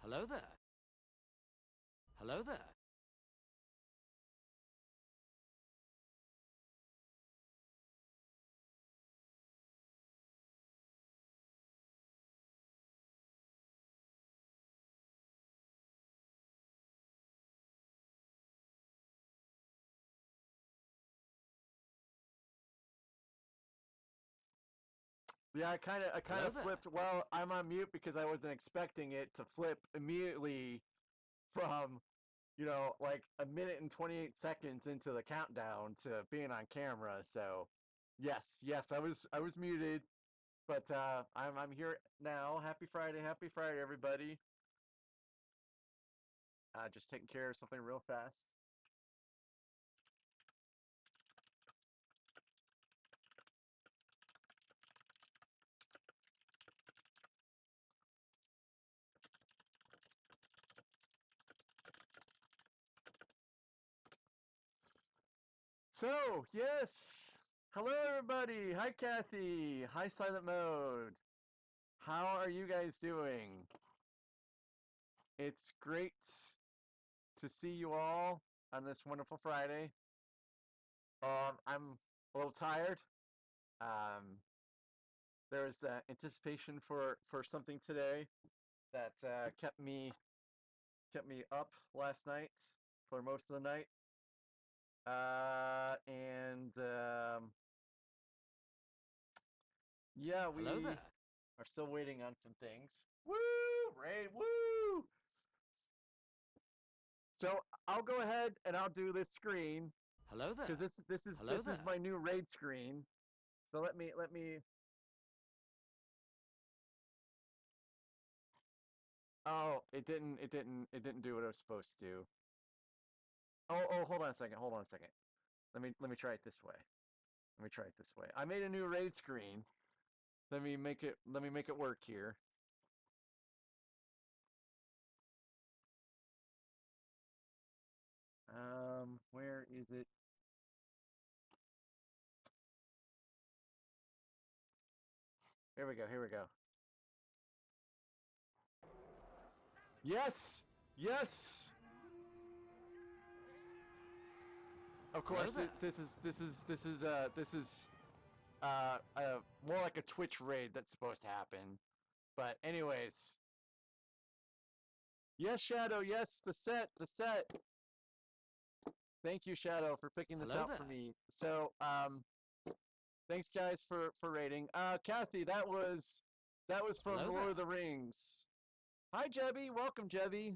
Hello there. Hello there. Yeah, I kind Hello of there. flipped. Well, I'm on mute because I wasn't expecting it to flip immediately from, like a minute and 28 seconds into the countdown to being on camera. So, yes, I was muted, but I'm here now. Happy Friday, everybody. Just taking care of something real fast. So, yes. Hello, everybody. Hi, Kathy. Hi, Silent Mode. How are you guys doing? It's great to see you all on this wonderful Friday. I'm a little tired. Um, there's anticipation for something today that kept me up last night for most of the night. And yeah, Hello we there. are still waiting on some things. Woo! Raid! Woo! So I'll go ahead and I'll do this screen Hello there. because Hello this is there. my new raid screen. So let me. Oh, it didn't do what it was supposed to do. Oh, hold on a second. Hold on a second. Let me try it this way. Let me try it this way. I made a new raid screen. Let me make it work here. Where is it? Here we go. Here we go. Yes. Yes. Of Hello course, there. more like a Twitch raid that's supposed to happen. But anyways, yes, Shadow. Yes, the set. The set. Thank you, Shadow, for picking this Hello out there. for me. So, thanks, guys, for rating. Kathy, that was from Hello The there. Lord of the Rings. Hi, Jebby. Welcome, Jebby.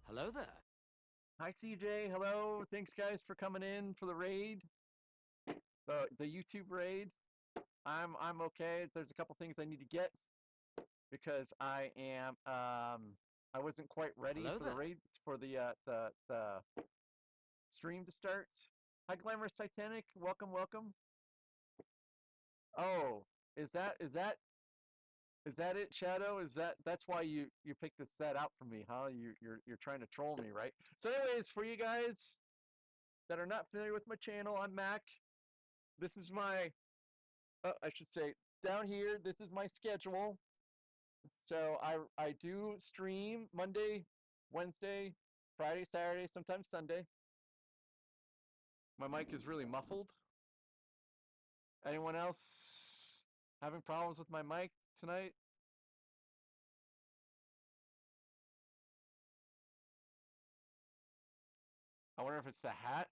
Hello there. Hi, CJ. Hello. Thanks, guys, for coming in for the raid, the YouTube raid. I'm okay. There's a couple things I need to get because I wasn't quite ready Hello for the there. raid for the stream to start. Hi, Glamorous Titanic. Welcome, welcome. Oh, is that it, Shadow? That's why you picked this set out for me, huh? You're trying to troll me, right? So, anyways, for you guys that are not familiar with my channel, I'm Mac. This is my, I should say, down here. This is my schedule. So I do stream Monday, Wednesday, Friday, Saturday, sometimes Sunday. My mic is really muffled. Anyone else having problems with my mic tonight? I wonder if it's the hat.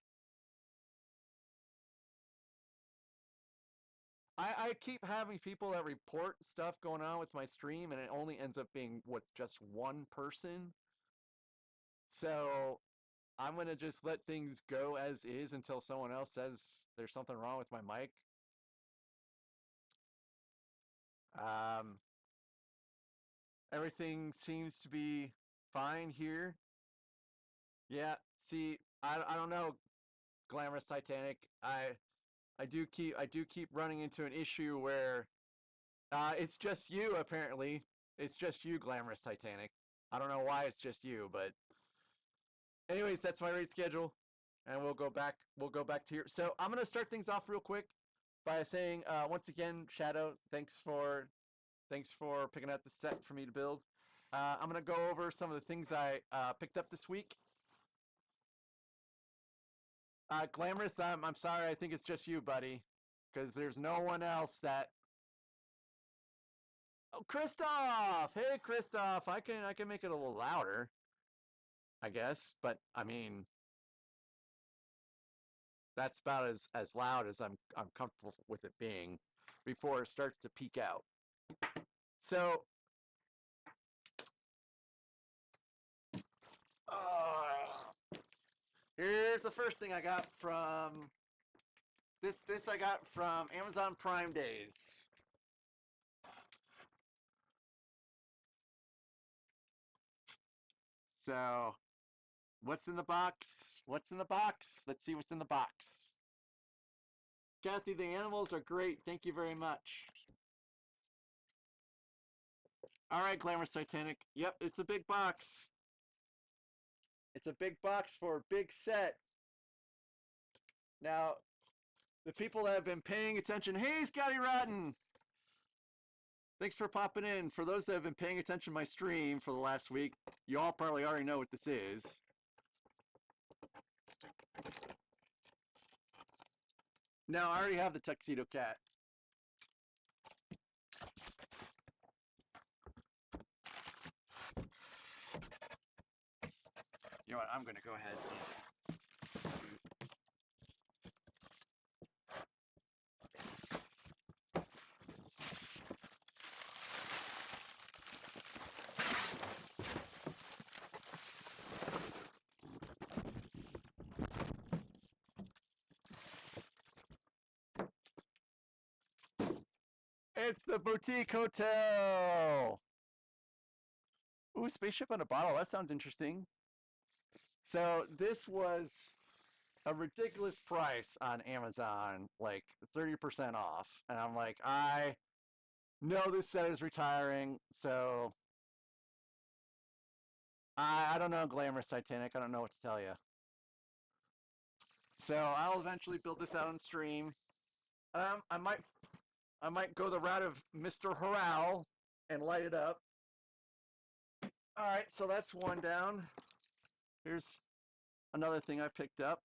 I keep having people that report stuff going on with my stream, and it only ends up being with just one person. So I'm gonna just let things go as is until someone else says there's something wrong with my mic. Um, Everything seems to be fine here. Yeah, see, I don't know, Glamorous Titanic. I do keep running into an issue where it's just you apparently. It's just you, Glamorous Titanic. I don't know why it's just you, but anyways, that's my rate schedule, and we'll go back to here. So I'm gonna start things off real quick by saying once again, Shadow, thanks for picking out the set for me to build. I'm going to go over some of the things I picked up this week. Glamorous, I'm sorry, I think it's just you, buddy, because there's no one else that. Oh, Christoph! Hey, Christoph! I can make it a little louder, I guess, but I mean, that's about as loud as I'm comfortable with it being before it starts to peak out. So, here's the first thing I got from this I got from Amazon Prime Days. So, what's in the box? What's in the box? Let's see what's in the box. Kathy, the animals are great. Thank you very much. All right, Glamorous Titanic. Yep, it's a big box. It's a big box for a big set. Now, the people that have been paying attention, hey, Scotty Rotten! Thanks for popping in. For those that have been paying attention to my stream for the last week, you all probably already know what this is. Now, I already have the Tuxedo Cat. You know what? I'm going to go ahead. It's the Boutique Hotel. Ooh, spaceship on a bottle. That sounds interesting. So this was a ridiculous price on Amazon, like 30% off. And I'm like, I know this set is retiring, so I don't know, Glamorous Titanic. I don't know what to tell you. So I'll eventually build this out on stream. I might go the route of Mr. Harrell and light it up. All right, so that's one down. Here's another thing I picked up.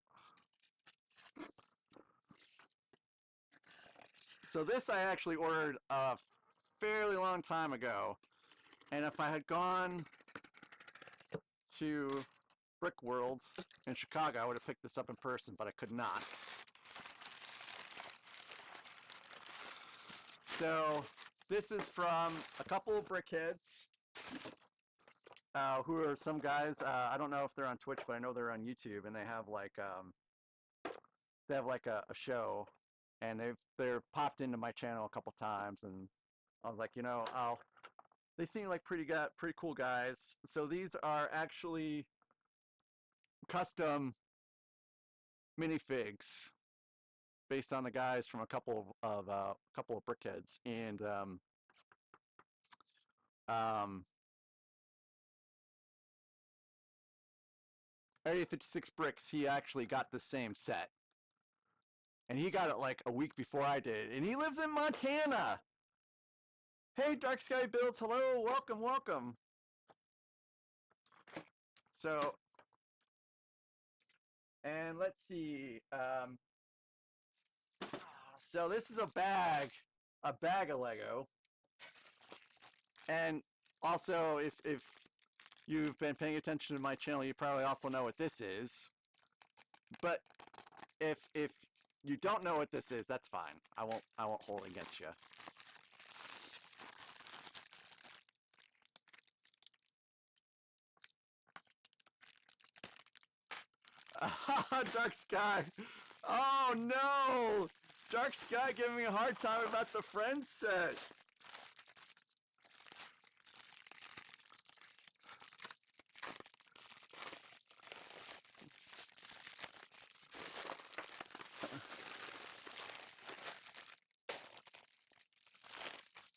So this I actually ordered a fairly long time ago. And if I had gone to Brick World in Chicago, I would have picked this up in person, but I could not. So this is from a couple of brickheads who are some guys. I don't know if they're on Twitch, but I know they're on YouTube, and they have like a show, and they're popped into my channel a couple times, and I was like, you know, they seem like pretty cool guys. So these are actually custom minifigs based on the guys from a couple of brickheads, and Area 56 Bricks, he actually got the same set. And he got it like a week before I did. And he lives in Montana. Hey, Dark Sky Builds, hello, welcome, welcome. So, and let's see. So this is a bag of Lego. And also, if you've been paying attention to my channel, you probably also know what this is. But if you don't know what this is, that's fine. I won't hold it against you. Dark Sky. Oh no! Dark Sky giving me a hard time about the Friends set.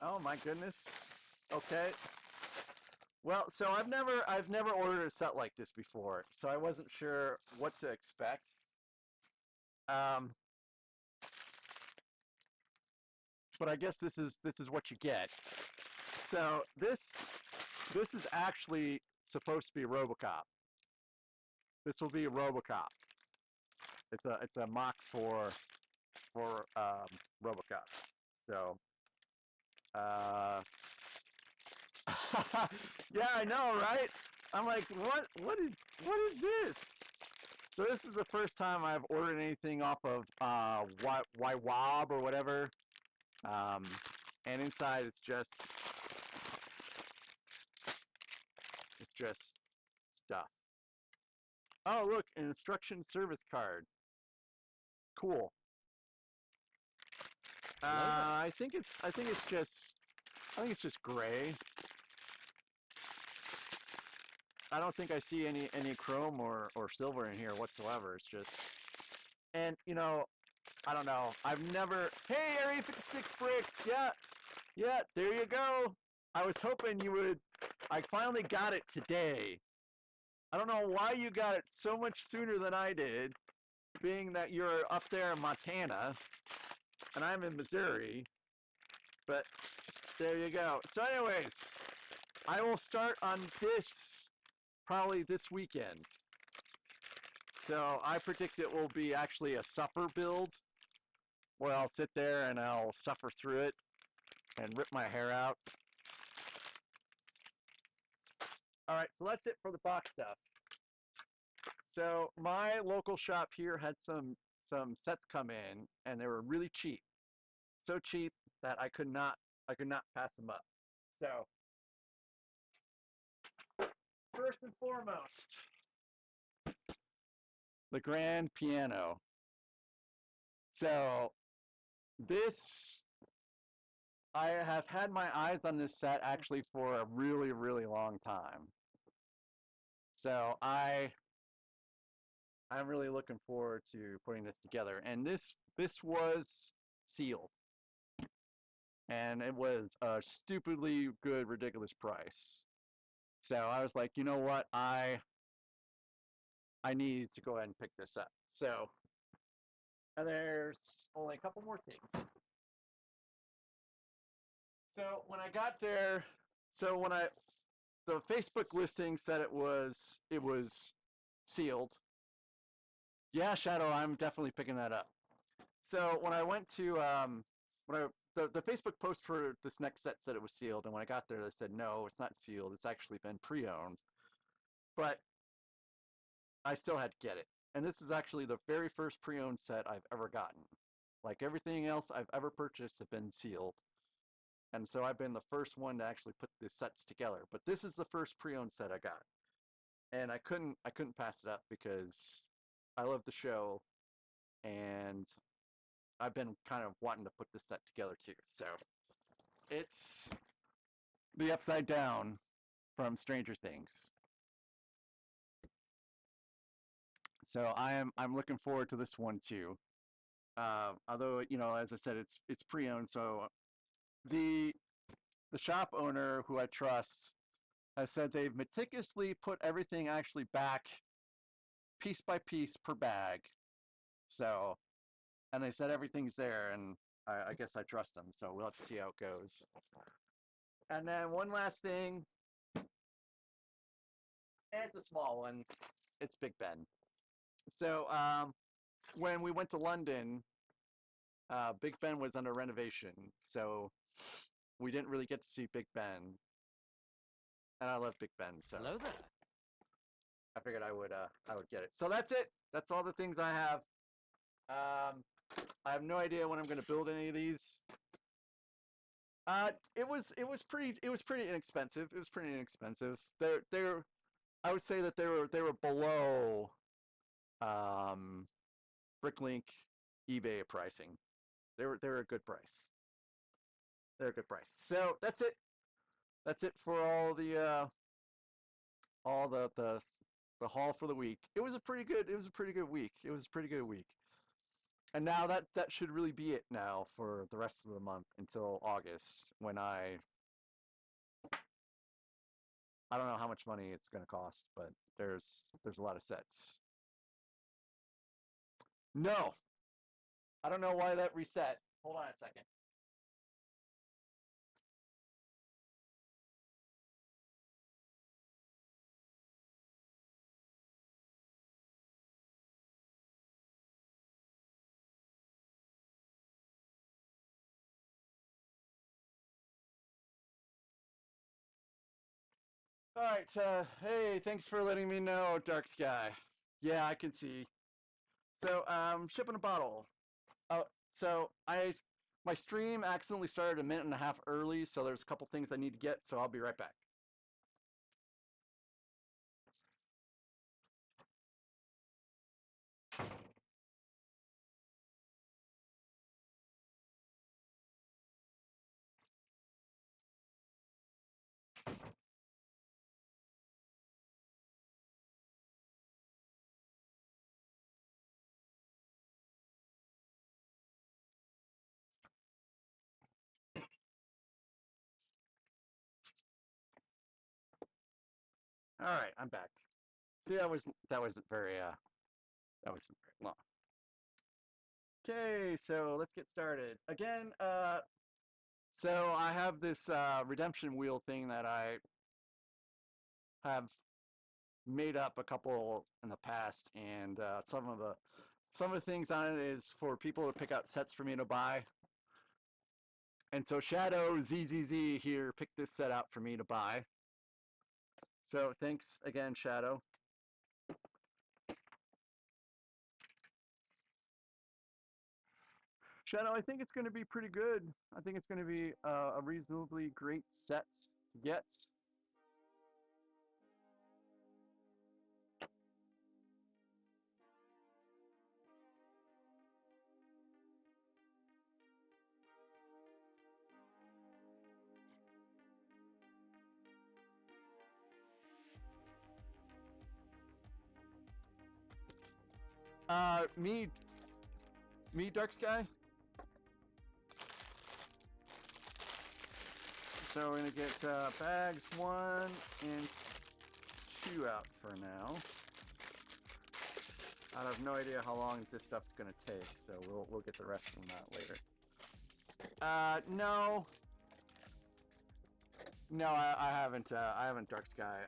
Oh my goodness. Okay. Well, so I've never ordered a set like this before, so I wasn't sure what to expect. But I guess this is what you get. So this This is actually supposed to be RoboCop. This will be RoboCop. It's a mock for RoboCop. So, yeah, I know, right? I'm like, what is this? So this is the first time I've ordered anything off of YWAB or whatever. And inside it's just stuff. Oh, look, an instruction service card. Cool. I think it's just gray. I don't think I see any chrome or silver in here whatsoever. It's just, and you know, I don't know. I've never. Hey, Area 56 bricks. Yeah. There you go. I was hoping you would. I finally got it today. I don't know why you got it so much sooner than I did, being that you're up there in Montana, and I'm in Missouri. But there you go. So anyways, I will start on this probably this weekend. So I predict it will be actually a suffer build, where I'll sit there and I'll suffer through it and rip my hair out. All right, so that's it for the box stuff. So my local shop here had some sets come in, and they were really cheap. So cheap that I could not pass them up. So first and foremost, the grand piano. So this, I have had my eyes on this set actually for a really, really long time. So I'm really looking forward to putting this together. And this was sealed. And it was a stupidly good, ridiculous price. So I was like, you know what? I need to go ahead and pick this up. So, and there's only a couple more things. So when I got there, the Facebook listing said it was sealed. Yeah, Shadow, I'm definitely picking that up. So when I went to the Facebook post for this next set said it was sealed, and when I got there, they said no, it's not sealed. It's actually been pre-owned, but I still had to get it. And this is actually the very first pre-owned set I've ever gotten. Like everything else I've ever purchased have been sealed. And so I've been the first one to actually put the sets together. But this is the first pre-owned set I got. And I couldn't pass it up because I love the show, and I've been kind of wanting to put this set together too. So it's the Upside Down from Stranger Things. So I'm looking forward to this one too. Although, you know, as I said, it's pre-owned, so the shop owner, who I trust, has said they've meticulously put everything actually back piece by piece per bag. So, and they said everything's there, and I guess I trust them. So we'll have to see how it goes. And then one last thing, and it's a small one. It's Big Ben. So when we went to London, Big Ben was under renovation, so we didn't really get to see Big Ben. And I love Big Ben, so Hello there. I figured I would get it. So that's it. That's all the things I have. I have no idea when I'm going to build any of these. It was pretty inexpensive. It was pretty inexpensive. They're I would say that they were below Bricklink eBay pricing. They were a good price. They're a good price. So that's it. That's it for all the haul for the week. It was a pretty good week. It was a pretty good week. And now that should really be it now for the rest of the month until August, when I don't know how much money it's going to cost, but there's a lot of sets. No. I don't know why that reset. Hold on a second. All right. Hey, thanks for letting me know, Dark Sky. Yeah, I can see. So, shipping a bottle. Oh, so my stream accidentally started a minute and a half early, so there's a couple things I need to get, so I'll be right back. All right, I'm back. See, that wasn't very long. Okay, so let's get started. Again, so I have this redemption wheel thing that I have made up a couple in the past, and some of the things on it is for people to pick out sets for me to buy. And so Shadow ZZZ here picked this set out for me to buy. So thanks again, Shadow. Shadow, I think it's going to be pretty good. I think it's going to be a reasonably great set to get. Me, Dark Sky. So we're gonna get bags 1 and 2 out for now. I have no idea how long this stuff's gonna take, so we'll get the rest from that later. No, I haven't Dark Sky.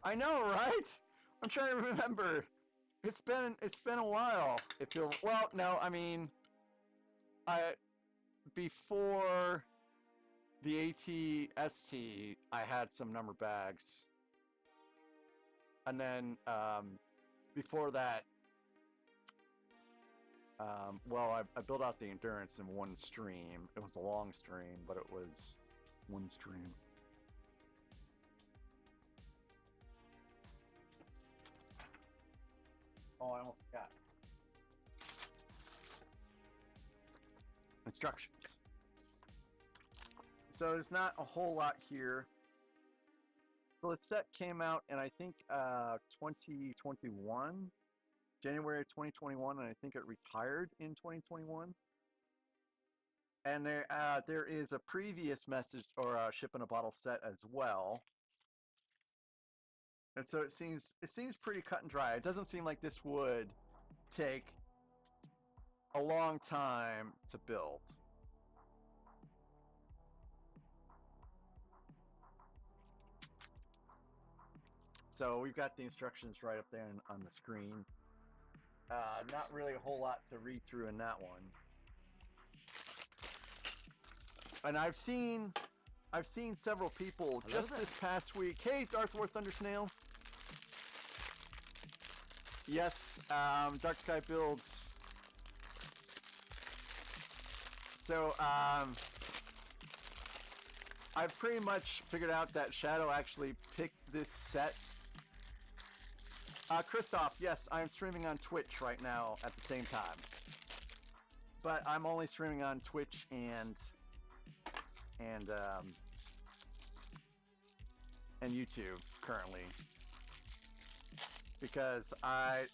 I know, right? I'm trying to remember. It's been a while. It feels well. No, I mean, before the ATST, I had some number bags, and then before that, well, I built out the endurance in one stream. It was a long stream, but it was one stream. Oh, I almost forgot. Instructions. So there's not a whole lot here. So the set came out in, I think, 2021, January 2021, and I think it retired in 2021. And there is a previous message or a ship in a bottle set as well. And so it seems pretty cut and dry. It doesn't seem like this would take a long time to build. So we've got the instructions right up there on the screen. Not really a whole lot to read through in that one. And I've seen several people Hello just there. this past week. Hey, Darth War Thundersnail. Yes, Dark Sky builds. So I've pretty much figured out that Shadow actually picked this set. Christoph, yes, I'm streaming on Twitch right now at the same time. But I'm only streaming on Twitch and YouTube currently, because I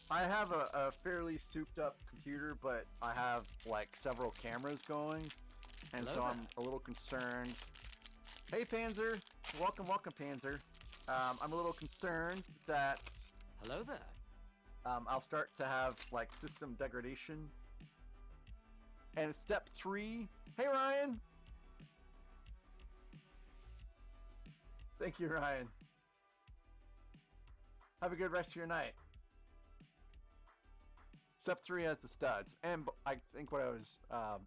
have a fairly souped up computer, but I have like several cameras going, and Hello so there. I'm a little concerned. Hey Panzer, welcome Panzer. I'm a little concerned that Hello there. I'll start to have like system degradation. And step 3, hey Ryan. Thank you, Ryan. Have a good rest of your night. Step 3 has the studs. And I think what I was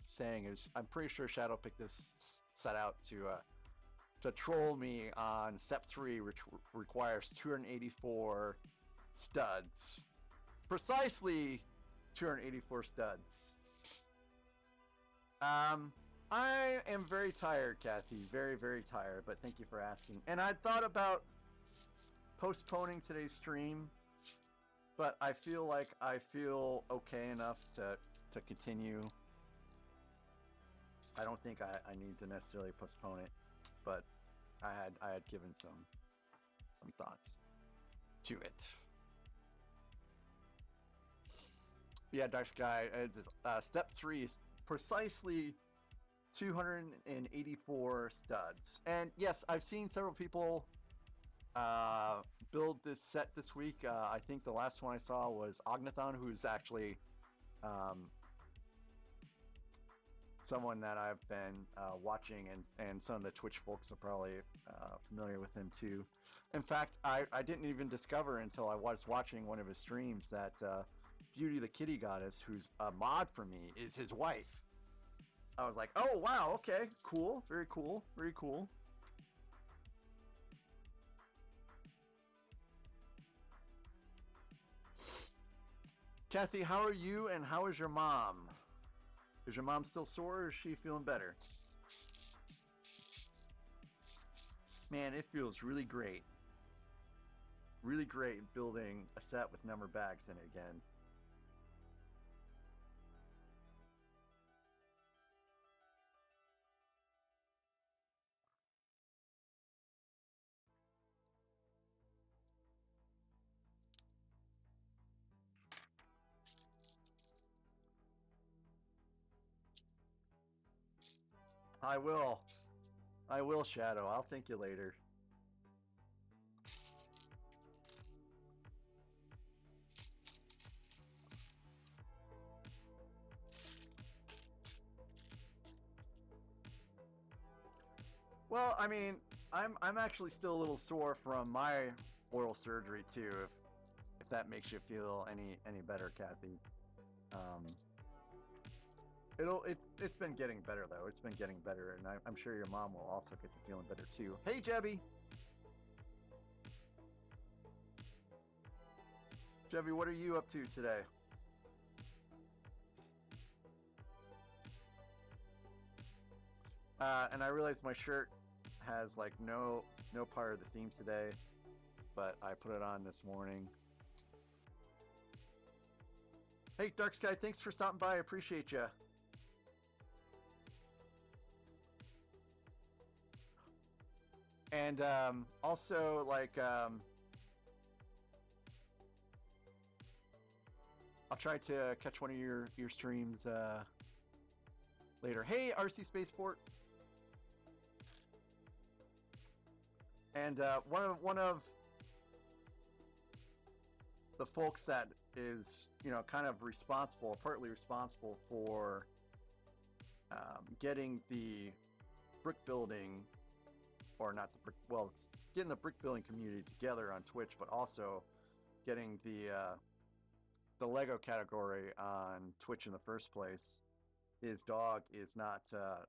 saying is I'm pretty sure Shadow picked this set out to troll me on step 3, which requires 284 studs. Precisely 284 studs. I am very tired, Kathy. Very, very tired, but thank you for asking. And I thought about postponing today's stream, but I feel like I feel okay enough to continue. I don't think I need to necessarily postpone it, but I had given some thoughts to it. Yeah, Dark Sky. Step 3 is precisely 284 studs. And yes, I've seen several people build this set this week. I think the last one I saw was Ognathon, who's actually someone that I've been watching, and some of the Twitch folks are probably familiar with him too. In fact, I didn't even discover until I was watching one of his streams that Beauty the Kitty Goddess, who's a mod for me, is his wife. I was like, oh wow, okay, cool, very cool, very cool. Kathy, how are you and how is your mom? Is your mom still sore or is she feeling better? Man, it feels really great. Really great building a set with number bags in it again. I will, Shadow. I'll thank you later. Well, I mean, I'm actually still a little sore from my oral surgery too. If that makes you feel any better, Kathy. It's been getting better though. It's been getting better, and I'm sure your mom will also get to feeling better too. Hey, Jebby. Jebby, what are you up to today? And I realize my shirt has like no part of the theme today, but I put it on this morning. Hey, Dark Sky, thanks for stopping by. I appreciate you. And also, like, I'll try to catch one of your streams later. Hey, RC Spaceport. And one of the folks that is, kind of responsible, partly responsible for getting the brick building, or not the brick, well, it's getting the brick building community together on Twitch, but also getting the Lego category on Twitch in the first place. His dog is not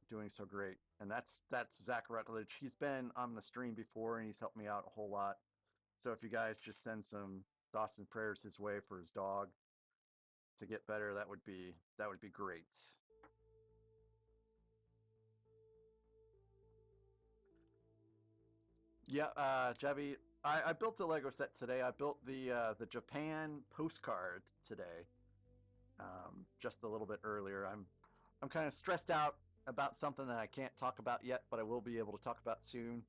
doing so great, and that's Zach Rutledge. He's been on the stream before, and he's helped me out a whole lot. So if you guys just send some thoughts and prayers his way for his dog to get better, that would be great. Yeah, Jebby, I built a Lego set today. I built the Japan postcard today, just a little bit earlier. I'm kind of stressed out about something that I can't talk about yet, but I will be able to talk about soon.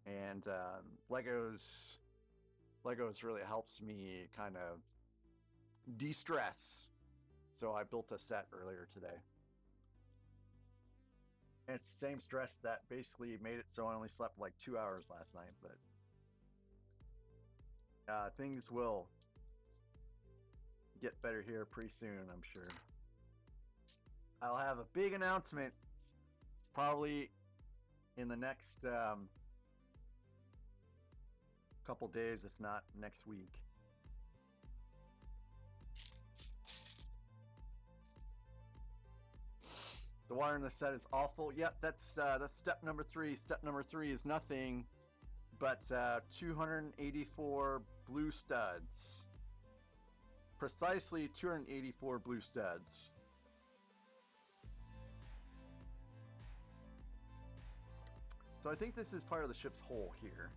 And Legos really helps me kind of de-stress. So I built a set earlier today. And it's the same stress that basically made it so I only slept like 2 hours last night, but things will get better here pretty soon, I'm sure. I'll have a big announcement probably in the next couple days, if not next week. The water in the set is awful. Yep, that's step number 3. Step number 3 is nothing but 284 blue studs. Precisely 284 blue studs. So I think this is part of the ship's hull here.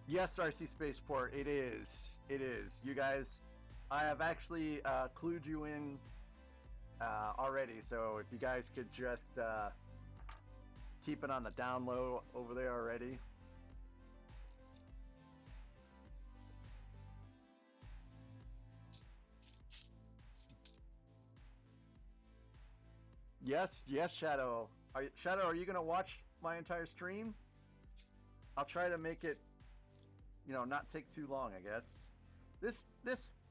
Yes, RC Spaceport, it is. It is. You guys, I have actually clued you in already, so if you guys could just keep it on the down low over there already. Yes, yes, Shadow. Shadow, are you going to watch my entire stream? I'll try to make it, not take too long, I guess. This,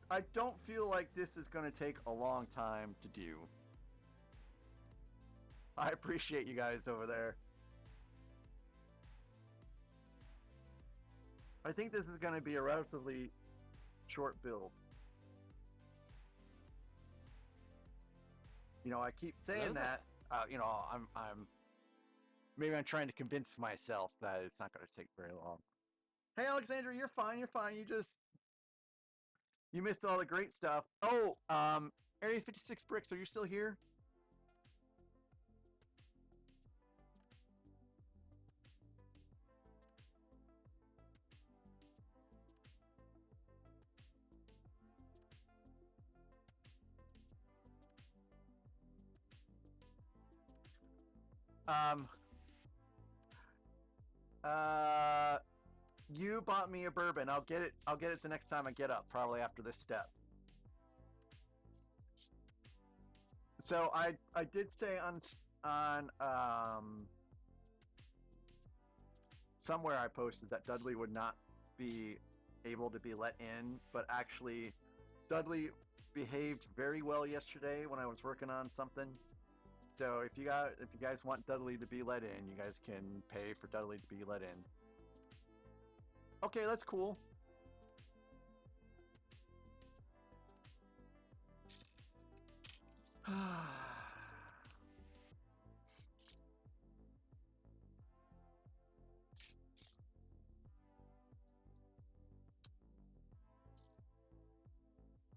I don't feel like this is going to take a long time to do. I appreciate you guys over there. I think this is going to be a relatively short build. I keep saying that. Maybe I'm trying to convince myself that it's not going to take very long. Hey, Alexandra, you're fine. You're fine. You missed all the great stuff. Oh, Area 56 Bricks, are you still here? You bought me a bourbon. I'll get it the next time I get up, probably after this step. So I did say on somewhere I posted that Dudley would not be able to be let in, but actually Dudley behaved very well yesterday when I was working on something. So if you guys want Dudley to be let in, you guys can pay for Dudley to be let in. Okay, that's cool.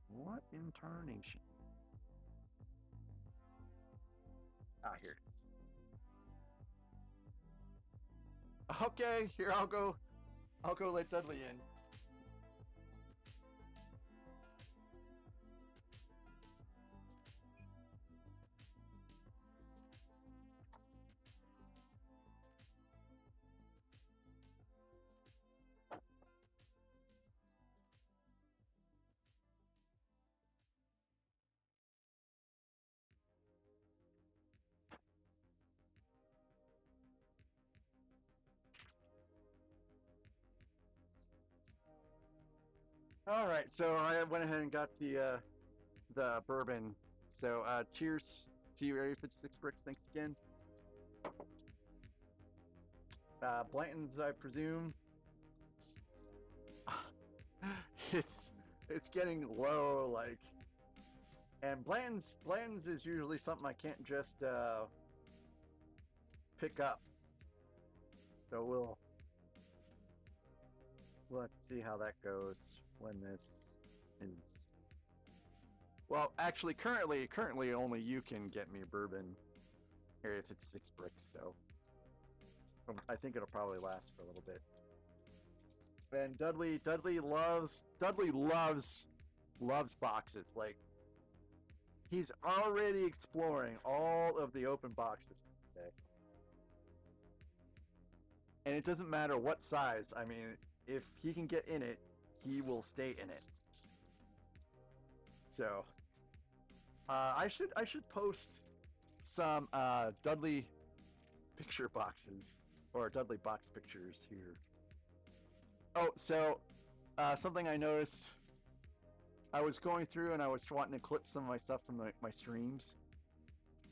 What in tarnation? Ah, here it is. Okay, here I'll go let Dudley in. All right, so I went ahead and got the bourbon. So cheers to you, Area 56 Bricks. Thanks again. Blanton's, I presume. it's getting low, like, and Blanton's is usually something I can't just pick up. So we'll have to see how that goes when this is. Well, actually, currently only you can get me a bourbon, Area 56 Bricks. So I think it'll probably last for a little bit. And Dudley loves boxes. Like, he's already exploring all of the open boxes today. And it doesn't matter what size. I mean, if he can get in it, he will stay in it. So I should post some Dudley picture boxes or Dudley box pictures here. Oh, so something I noticed. I was going through and I was wanting to clip some of my stuff from my streams,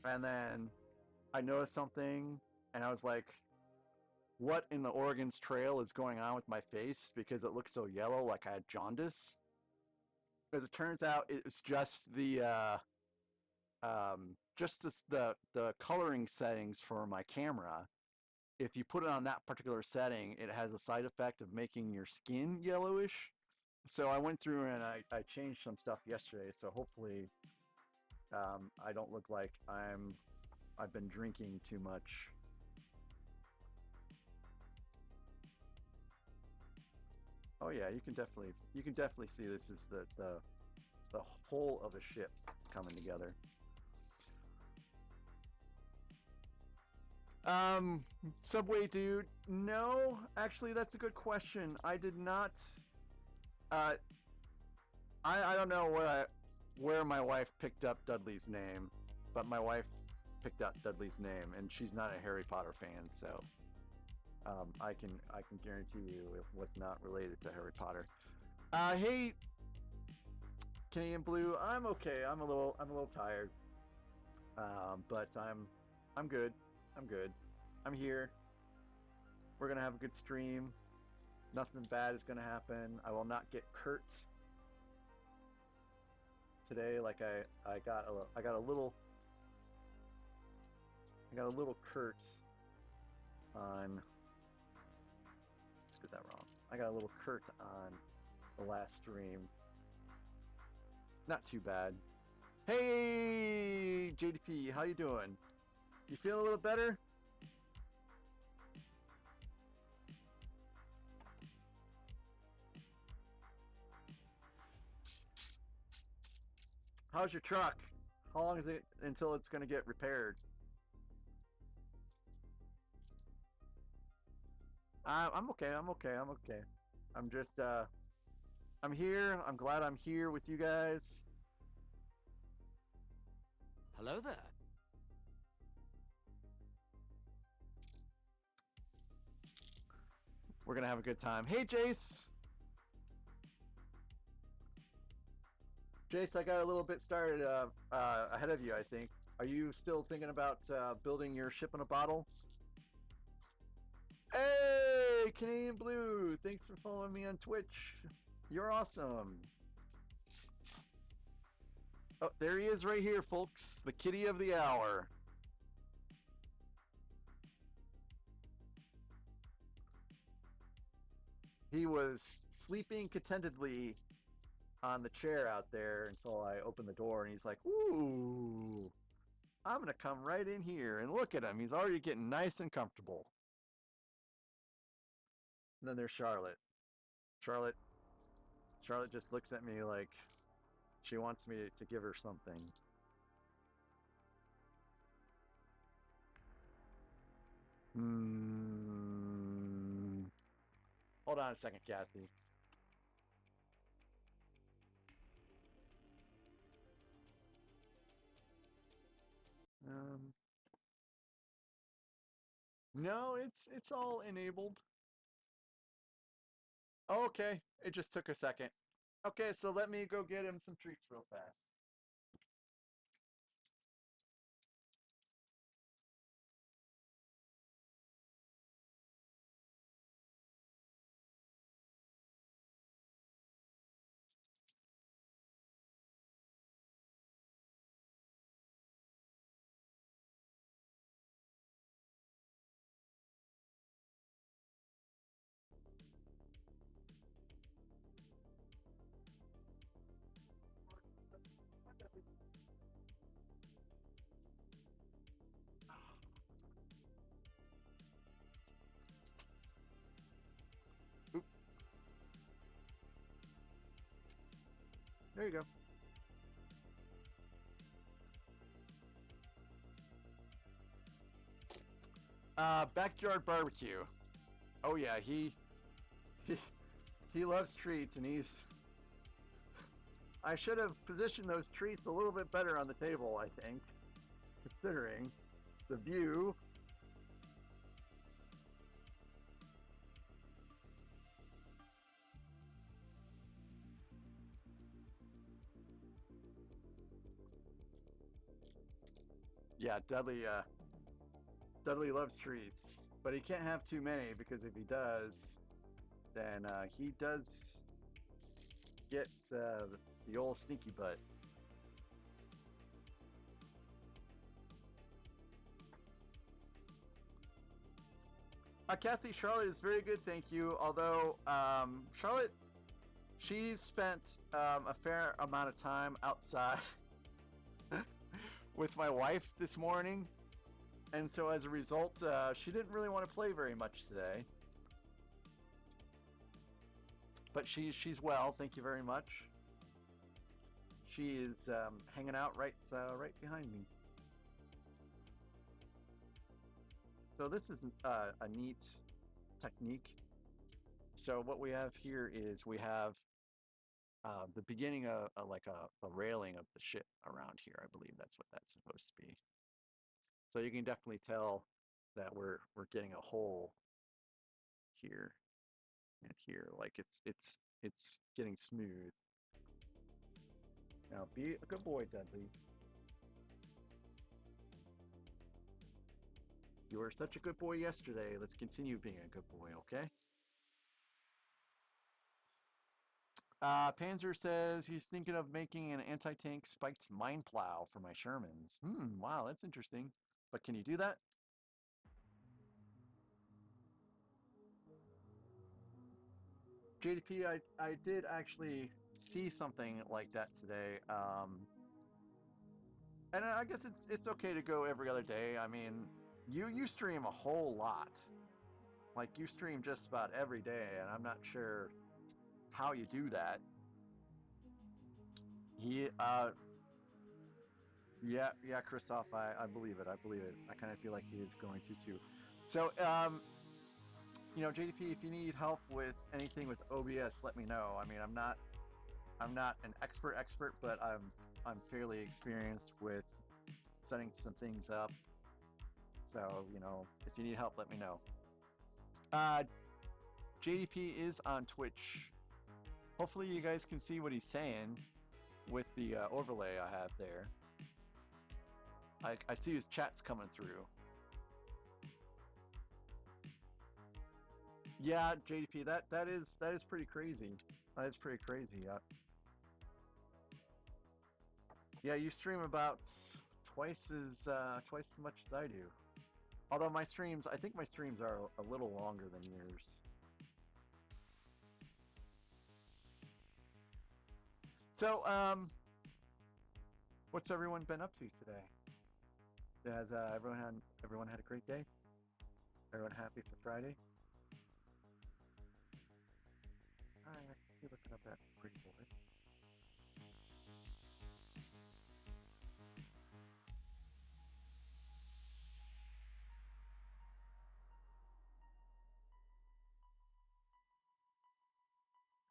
and then I noticed something, and I was like, what in the Oregon's Trail is going on with my face? Because it looks so yellow, like I had jaundice. As it turns out, it's just the coloring settings for my camera. If you put it on that particular setting, it has a side effect of making your skin yellowish. So I went through and I changed some stuff yesterday. So hopefully, I don't look like I've been drinking too much. Oh yeah, you can definitely see this is the whole of a ship coming together. Subway dude, no, actually that's a good question. I did not. Uh, I don't know where my wife picked up Dudley's name, but my wife picked up Dudley's name, and she's not a Harry Potter fan, so I can guarantee you it was not related to Harry Potter. Hey, Canadian Blue, I'm okay. I'm a little tired, but I'm good. I'm good. I'm here. We're gonna have a good stream. Nothing bad is gonna happen. I will not get Kurt today. Like I got a little Kurt on. Let's get that wrong. I got a little Kurt on the last stream. Not too bad. Hey, JDP, how you doing? You feel a little better? How's your truck? How long is it until it's going to get repaired? I'm okay. I'm okay. I'm okay. I'm just I'm here. I'm glad I'm here with you guys. Hello there. We're gonna have a good time. Hey, Jace. Jace, I got a little bit started ahead of you, I think. Are you still thinking about building your ship in a bottle? Hey, Canadian Blue. Thanks for following me on Twitch. You're awesome. Oh, there he is right here, folks. The kitty of the hour. He was sleeping contentedly on the chair out there until I opened the door, and he's like, ooh, I'm going to come right in here. And look at him. He's already getting nice and comfortable. And then there's Charlotte. Charlotte just looks at me like she wants me to give her something. Hold on a second, Kathy. No, it's all enabled. Oh, okay, it just took a second. Okay, so let me go get him some treats real fast. Oop. There you go. Backyard barbecue. Oh yeah, he loves treats, and he's. I should have positioned those treats a little bit better on the table, I think, considering the view. Yeah, Dudley Dudley loves treats, but he can't have too many because if he does, then he does get the old sneaky butt. Kathy, Charlotte is very good, thank you. Although Charlotte, she's spent a fair amount of time outside with my wife this morning, and so as a result, she didn't really want to play very much today. But she's well, thank you very much. She is hanging out right behind me. So this is a neat technique. So what we have here is we have the beginning of like a railing of the ship around here. I believe that's what that's supposed to be. So you can definitely tell that we're getting a hole here and here, like it's getting smooth. Now be a good boy, Dudley. You were such a good boy yesterday. Let's continue being a good boy, okay? Panzer says he's thinking of making an anti-tank spiked mine plow for my Shermans. Wow, that's interesting. But can you do that? JDP, I did actually see something like that today. And I guess it's okay to go every other day. I mean, you stream a whole lot. Like you stream just about every day, and I'm not sure how you do that. Yeah, Christoph, I believe it. I believe it. I kind of feel like he is going to too. So, you know, JDP, if you need help with anything with OBS, let me know. I mean, I'm not an expert, but I'm fairly experienced with setting some things up. So, you know, if you need help, let me know. JDP is on Twitch. Hopefully you guys can see what he's saying with the overlay I have there. I see his chats coming through. Yeah, JDP, that is pretty crazy. That is pretty crazy. Yeah, you stream about twice as much as I do. Although my streams, I think my streams are a little longer than yours. So, what's everyone been up to today? Has everyone had a great day? Everyone happy for Friday? All right, let's see, looking up that pretty boy.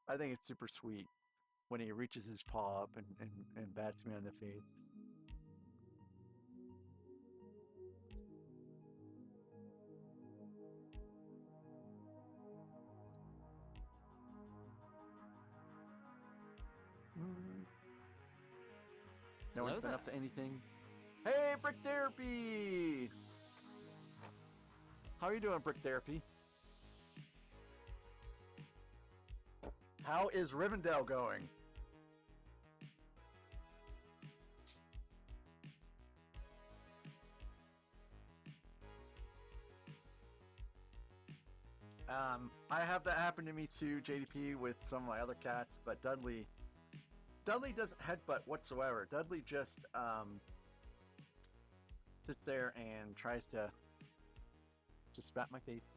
I think it's super sweet when he reaches his paw up and bats me on the face. No one's been up to anything. Hey, Brick Therapy! How are you doing, Brick Therapy? How is Rivendell going? I have that happen to me too, JDP, with some of my other cats, but Dudley doesn't headbutt whatsoever. Dudley just sits there and tries to just spat my face.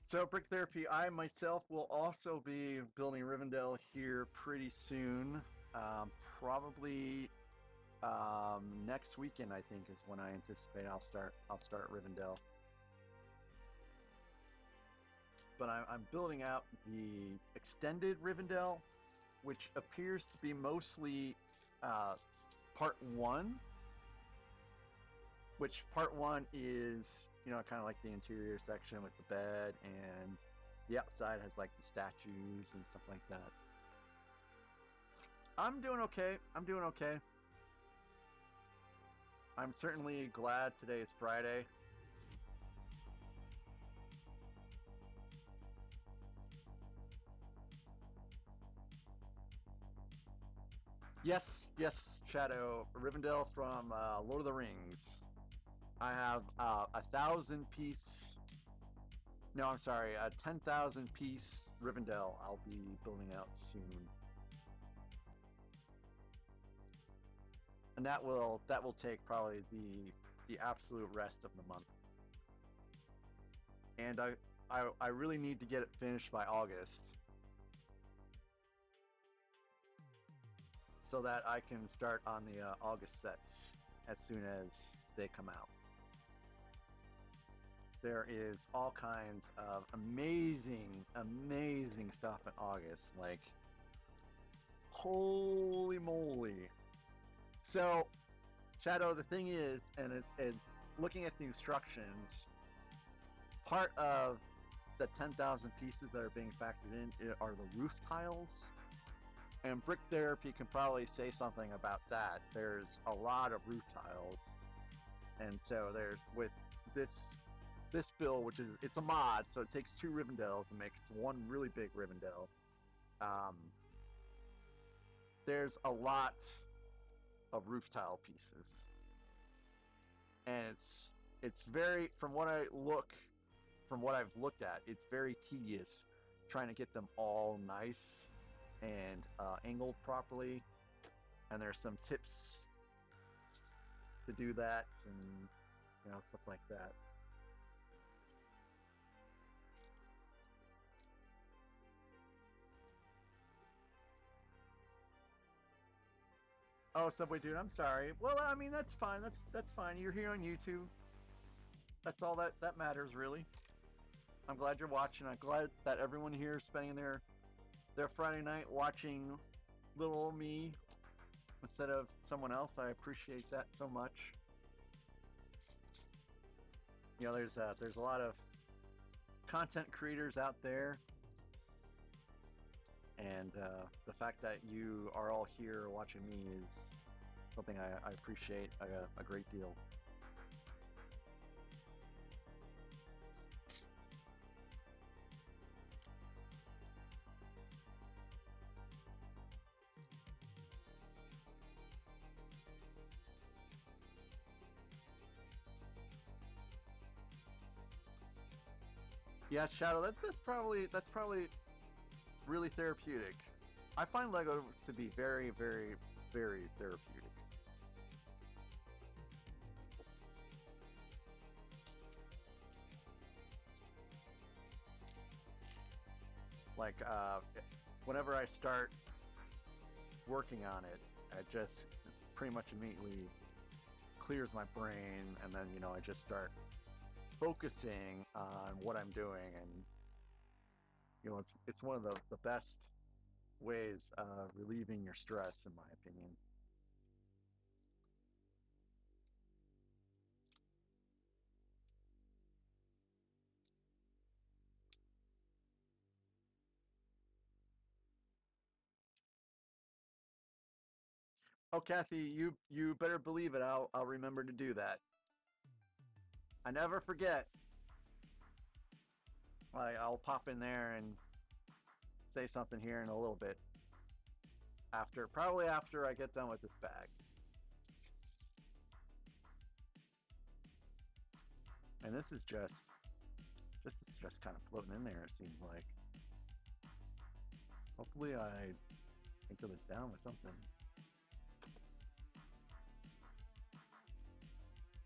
So, Brick Therapy, I myself will also be building Rivendell here pretty soon. Probably next weekend, I think, is when I anticipate I'll start Rivendell. But I'm building out the extended Rivendell, which appears to be mostly part 1. Which part 1 is, you know, kind of like the interior section with the bed and The outside has like the statues and stuff like that. I'm doing okay. I'm doing okay. I'm certainly glad today is Friday. Yes, yes, Shadow. Rivendell from Lord of the Rings. I have a 1,000-piece. No, I'm sorry, a 10,000-piece Rivendell I'll be building out soon. And that will take probably the absolute rest of the month. And I really need to get it finished by August, so that I can start on the August sets as soon as they come out. There is all kinds of amazing, amazing stuff in August. Like, holy moly. So, Shadow, the thing is, and it's looking at the instructions, part of the 10,000 pieces that are being factored in are the roof tiles. And Brick Therapy can probably say something about that. There's a lot of roof tiles. And so there's, with this build, which is, it's a mod, so it takes 2 Rivendells and makes one really big Rivendell. There's a lot of roof tile pieces. And it's very, from what I've looked at, it's very tedious trying to get them all nice and angled properly. And there's some tips to do that, and you know, stuff like that. Oh, Subway Dude, I'm sorry. Well, I mean, that's fine. That's fine. You're here on YouTube. That's all that matters, really. I'm glad you're watching. I'm glad that everyone here is spending their Friday night watching little old me instead of someone else. I appreciate that so much. You know, there's a lot of content creators out there, and the fact that you are all here watching me is something I appreciate a great deal. Yeah, Shadow, that's probably really therapeutic. I find Lego to be very, very, very therapeutic. Like, whenever I start working on it, it just pretty much immediately clears my brain, and then, you know, I just start focusing on what I'm doing, and you know, it's one of the best ways of relieving your stress, in my opinion. Oh, Kathy, you better believe it. I'll remember to do that. I never forget. I'll pop in there and say something here in a little bit. Probably after I get done with this bag. And this is just kind of floating in there, it seems like. Hopefully I anchor this down with something.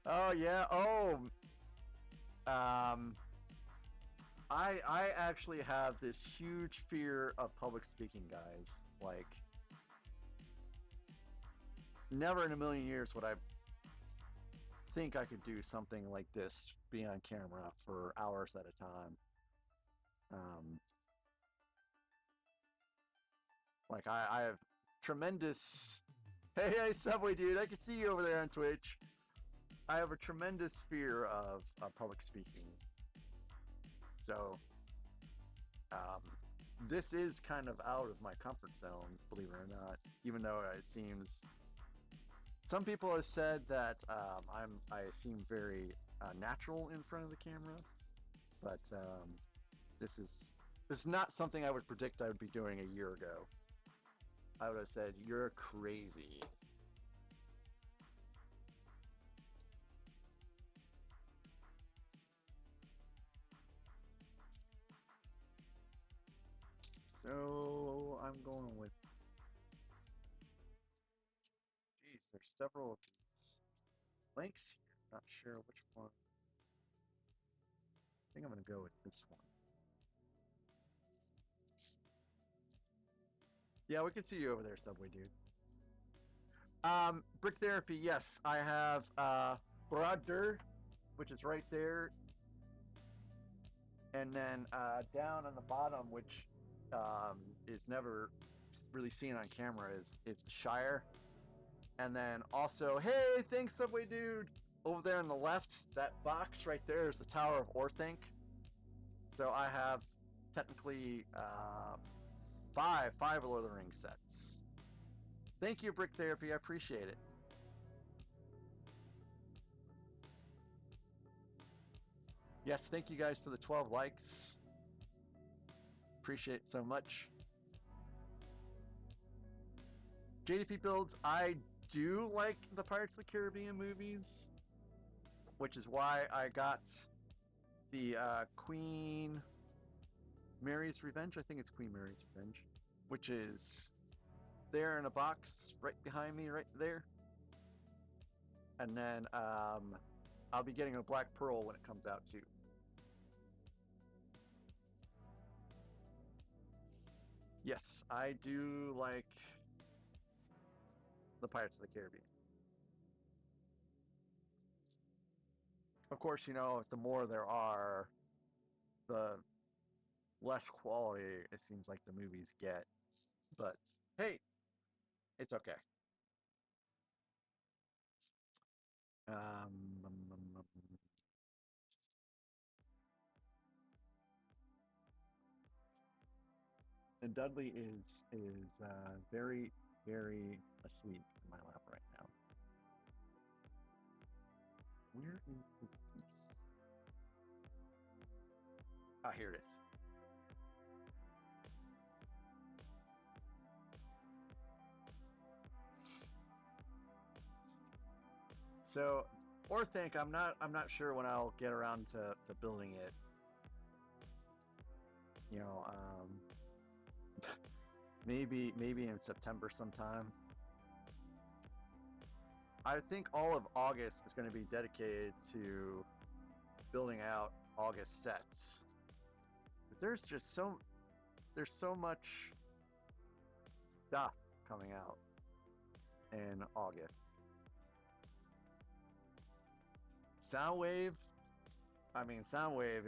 Oh yeah, oh. I actually have this huge fear of public speaking, guys. Like, never in a million years would I think I could do something like this, be on camera for hours at a time. Like, I have tremendous... Hey, Subway Dude, I can see you over there on Twitch. I have a tremendous fear of public speaking. So, this is kind of out of my comfort zone, believe it or not. Even though it seems, some people have said that I seem very natural in front of the camera, but this is not something I would predict I would be doing a year ago. I would have said, "You're crazy." So I'm going with. Geez, there's several of these links here. Not sure which one. I think I'm going to go with this one. Yeah, we can see you over there, Subway Dude. Brick Therapy, yes. I have Brother, which is right there. And then down on the bottom, which is never really seen on camera, is the Shire. And then also, hey, thanks, Subway Dude. Over there on the left, that box right there is the Tower of Orthanc. So I have technically five Lord of the Rings sets. Thank you, Brick Therapy. I appreciate it. Yes, thank you guys for the 12 likes. Appreciate it so much. JDP Builds, I do like the Pirates of the Caribbean movies, which is why I got the Queen Mary's Revenge. I think it's Queen Mary's Revenge, which is there in a box right behind me, right there. And then I'll be getting a Black Pearl when it comes out too. Yes, I do like the Pirates of the Caribbean. Of course, you know, the more there are, the less quality it seems like the movies get. But hey, it's okay. And Dudley is very, very asleep in my lap right now. Where is this piece? Ah, here it is. So, Orthanc, I'm not sure when I'll get around to building it. You know, maybe in September sometime. I think all of August is going to be dedicated to building out August sets. There's just there's so much stuff coming out in August. Soundwave, I mean, Soundwave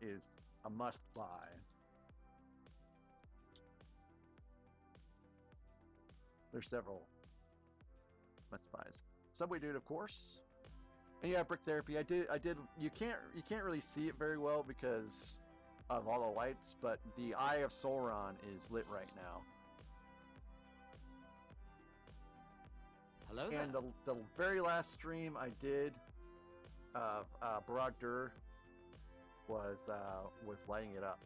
is a must buy. There's several must buys. Subway Dude, of course. And yeah, Brick Therapy. I did. You can't really see it very well because of all the lights, but the Eye of Sauron is lit right now. Hello there. And the very last stream I did of Brother was lighting it up.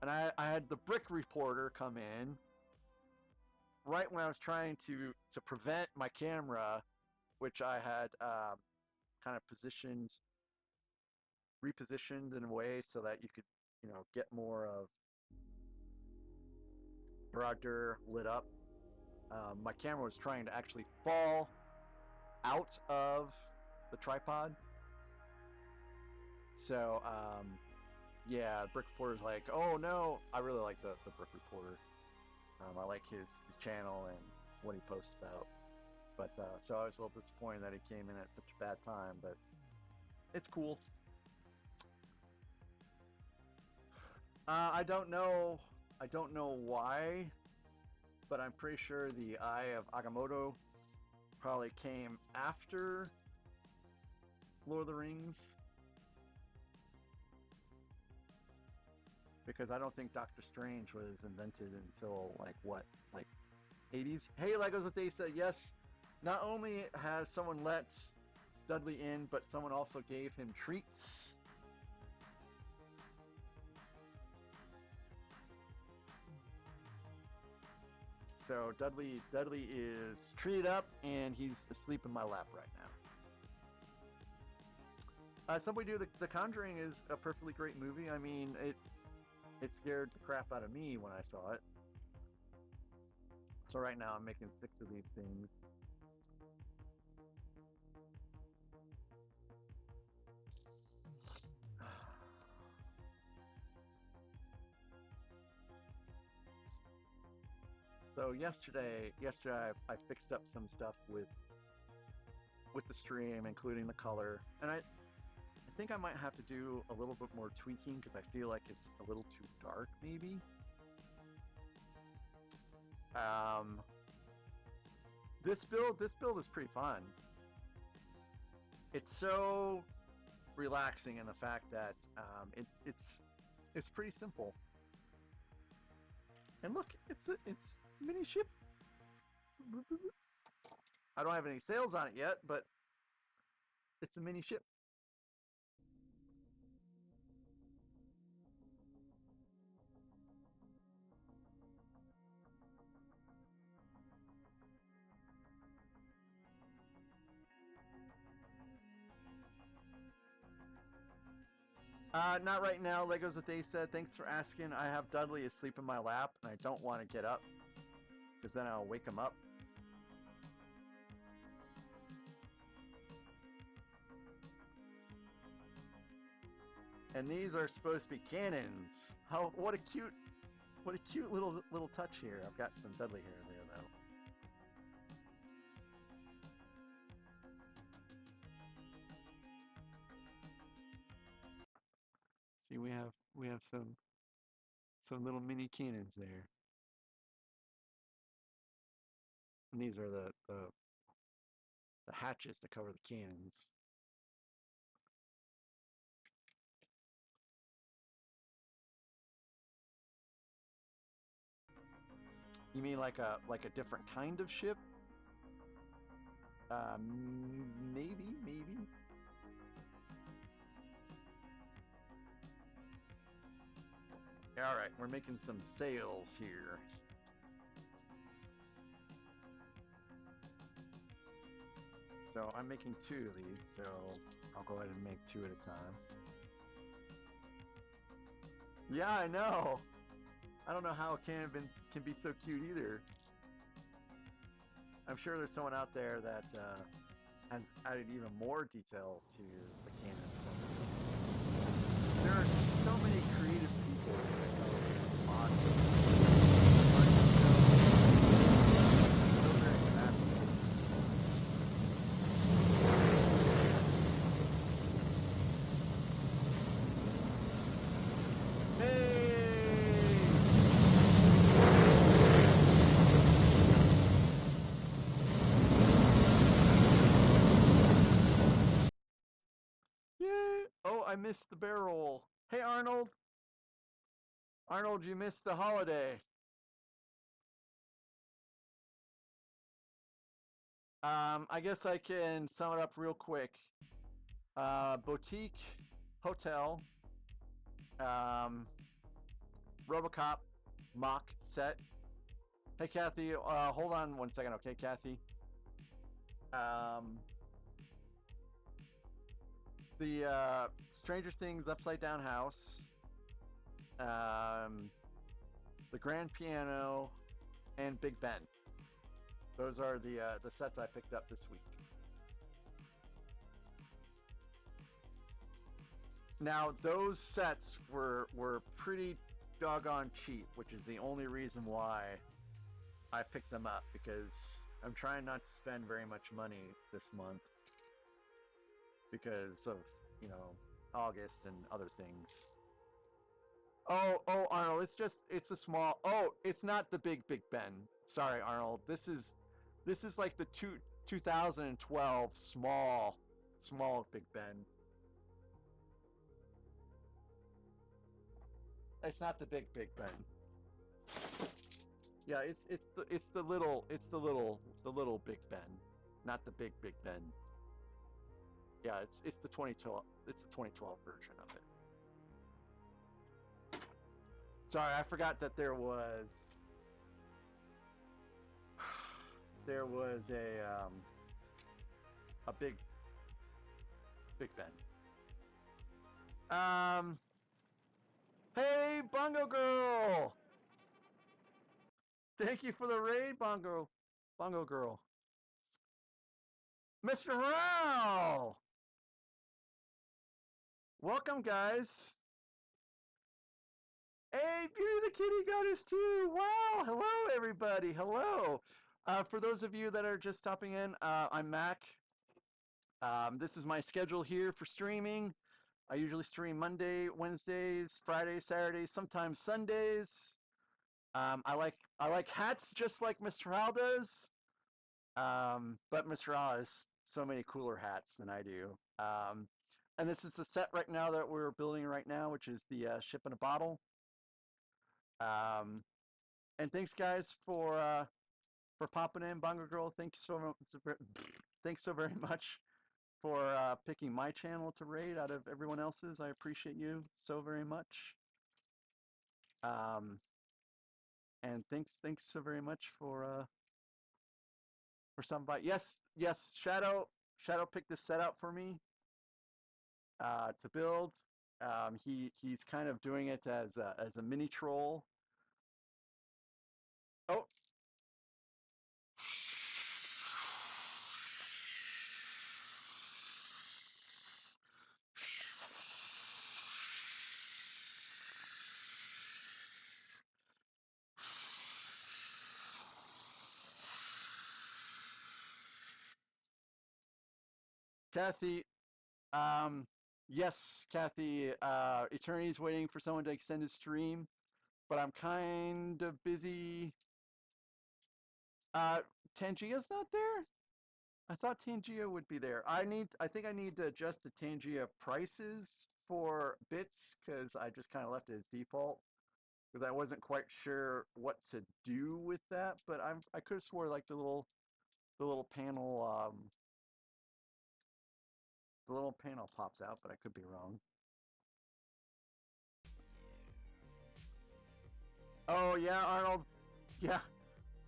And I had the Brick Reporter come in right when I was trying to prevent my camera, which I had kind of repositioned in a way so that you could, you know, get more of Brother lit up. My camera was trying to actually fall out of the tripod. So, yeah, Brick Reporter's like, oh no, I really like the Brick Reporter. I like his channel and what he posts about. But so I was a little disappointed that he came in at such a bad time, but it's cool. I don't know why, but I'm pretty sure the Eye of Agamotto probably came after Lord of the Rings. because I don't think Doctor Strange was invented until like what, like 80s. Hey, Legos with Asa, yes. Not only has someone let Dudley in, but someone also gave him treats. So Dudley is treated up, and he's asleep in my lap right now. Somebody do The Conjuring is a perfectly great movie. I mean, it scared the crap out of me when I saw it. So right now I'm making 6 of these things. So yesterday I fixed up some stuff with the stream, including the color, and I think I might have to do a little bit more tweaking because I feel like it's a little too dark, maybe. This build is pretty fun. It's so relaxing in the fact that it's pretty simple. And look, it's mini ship. I don't have any sails on it yet, but it's a mini ship. Not right now, Legos with Asa. Thanks for asking. I have Dudley asleep in my lap, and I don't want to get up, because then I'll wake him up. And these are supposed to be cannons. What a cute little touch here. I've got some Dudley hair there though. See, we have some little mini cannons there. And these are the hatches to cover the cannons. You mean like a different kind of ship? Maybe. All right, we're making some sails here. So I'm making 2 of these, so I'll go ahead and make 2 at a time. Yeah, I know. I don't know how a cannon can be so cute either. I'm sure there's someone out there that has added even more detail to the cannons. There are so many creative people when it comes to mods. So very fascinating. Oh, I missed the barrel. Hey, Arnold. Arnold, you missed the holiday. I guess I can sum it up real quick. Boutique, hotel, RoboCop, mock set. Hey, Kathy, hold on 1 second, okay, Kathy? The Stranger Things Upside Down House, the Grand Piano, and Big Ben. Those are the sets I picked up this week. Now, those sets were pretty doggone cheap, which is the only reason why I picked them up, because I'm trying not to spend very much money this month because of, you know, August and other things. Oh, Arnold, it's a small. Oh, it's not the Big Ben. Sorry, Arnold. This is like the 2012 small Big Ben. It's not the big Ben. Yeah, it's the little Big Ben, not the big Ben. Yeah, it's the 2012 version of it. Sorry, I forgot that there was a big Ben. Hey, Bongo Girl! Thank you for the raid, Bongo Girl. Mr. Rao! Welcome, guys. Hey, Beauty the Kitty got us too. Wow. Hello, everybody. Hello. For those of you that are just stopping in, I'm Mac. This is my schedule here for streaming. I usually stream Monday, Wednesdays, Fridays, Saturdays, sometimes Sundays. I like hats just like Mr. Hal does. But Mr. Hal has so many cooler hats than I do. And this is the set right now that we're building right now, which is the ship in a bottle. And thanks guys for popping in. Bongo Girl, thanks so very much for picking my channel to raid out of everyone else's. I appreciate you so very much. And thanks so very much for stopping by. Yes, Shadow picked this set out for me to build. He's kind of doing it as a mini troll. Oh. Kathy, yes, Kathy, Eternity's waiting for someone to extend his stream, but I'm kind of busy. Tangia's not there? I thought Tangia would be there. I think I need to adjust the Tangia prices for bits because I just kind of left it as default because I wasn't quite sure what to do with that, but I could have swore like the little panel the little panel pops out, but I could be wrong. Oh yeah, Arnold. Yeah.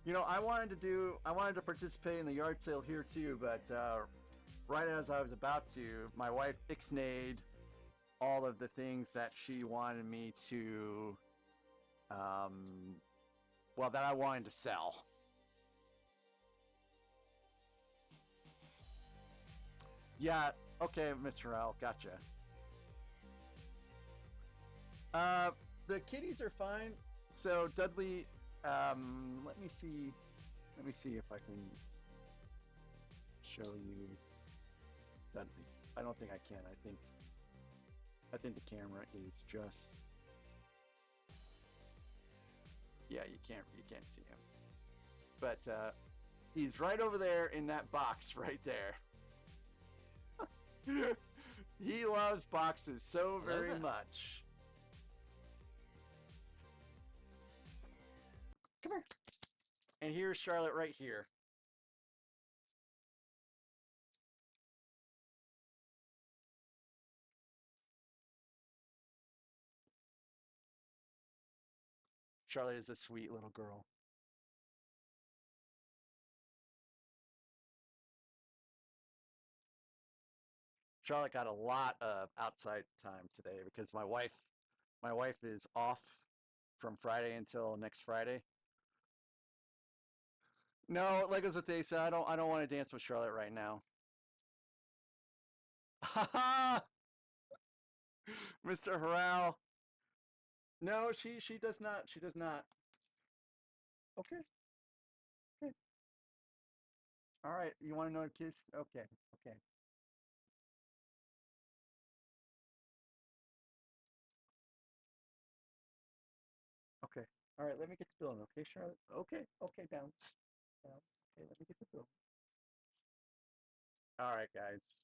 You know, I wanted to participate in the yard sale here too, but right as I was about to, my wife ixnayed all of the things that she wanted me to, well, that I wanted to sell. Yeah, okay, Mr. Al, gotcha. The kitties are fine. So Dudley, let me see if I can show you Dudley. I don't think I can. I think the camera is just, yeah, you can't see him. But he's right over there in that box right there. He loves boxes so very much. Come here. And here's Charlotte right here. Charlotte is a sweet little girl. Charlotte got a lot of outside time today because my wife is off from Friday until next Friday. No, Legos with Asa. I don't want to dance with Charlotte right now. Mr. Harrell. No, she does not. She does not. Okay. Okay. All right. You want another kiss? Okay. Okay. Okay. All right. Let me get the bill. Okay, Charlotte. Okay. Okay. Bounce. Bounce. Okay. Let me get the bill. All right, guys.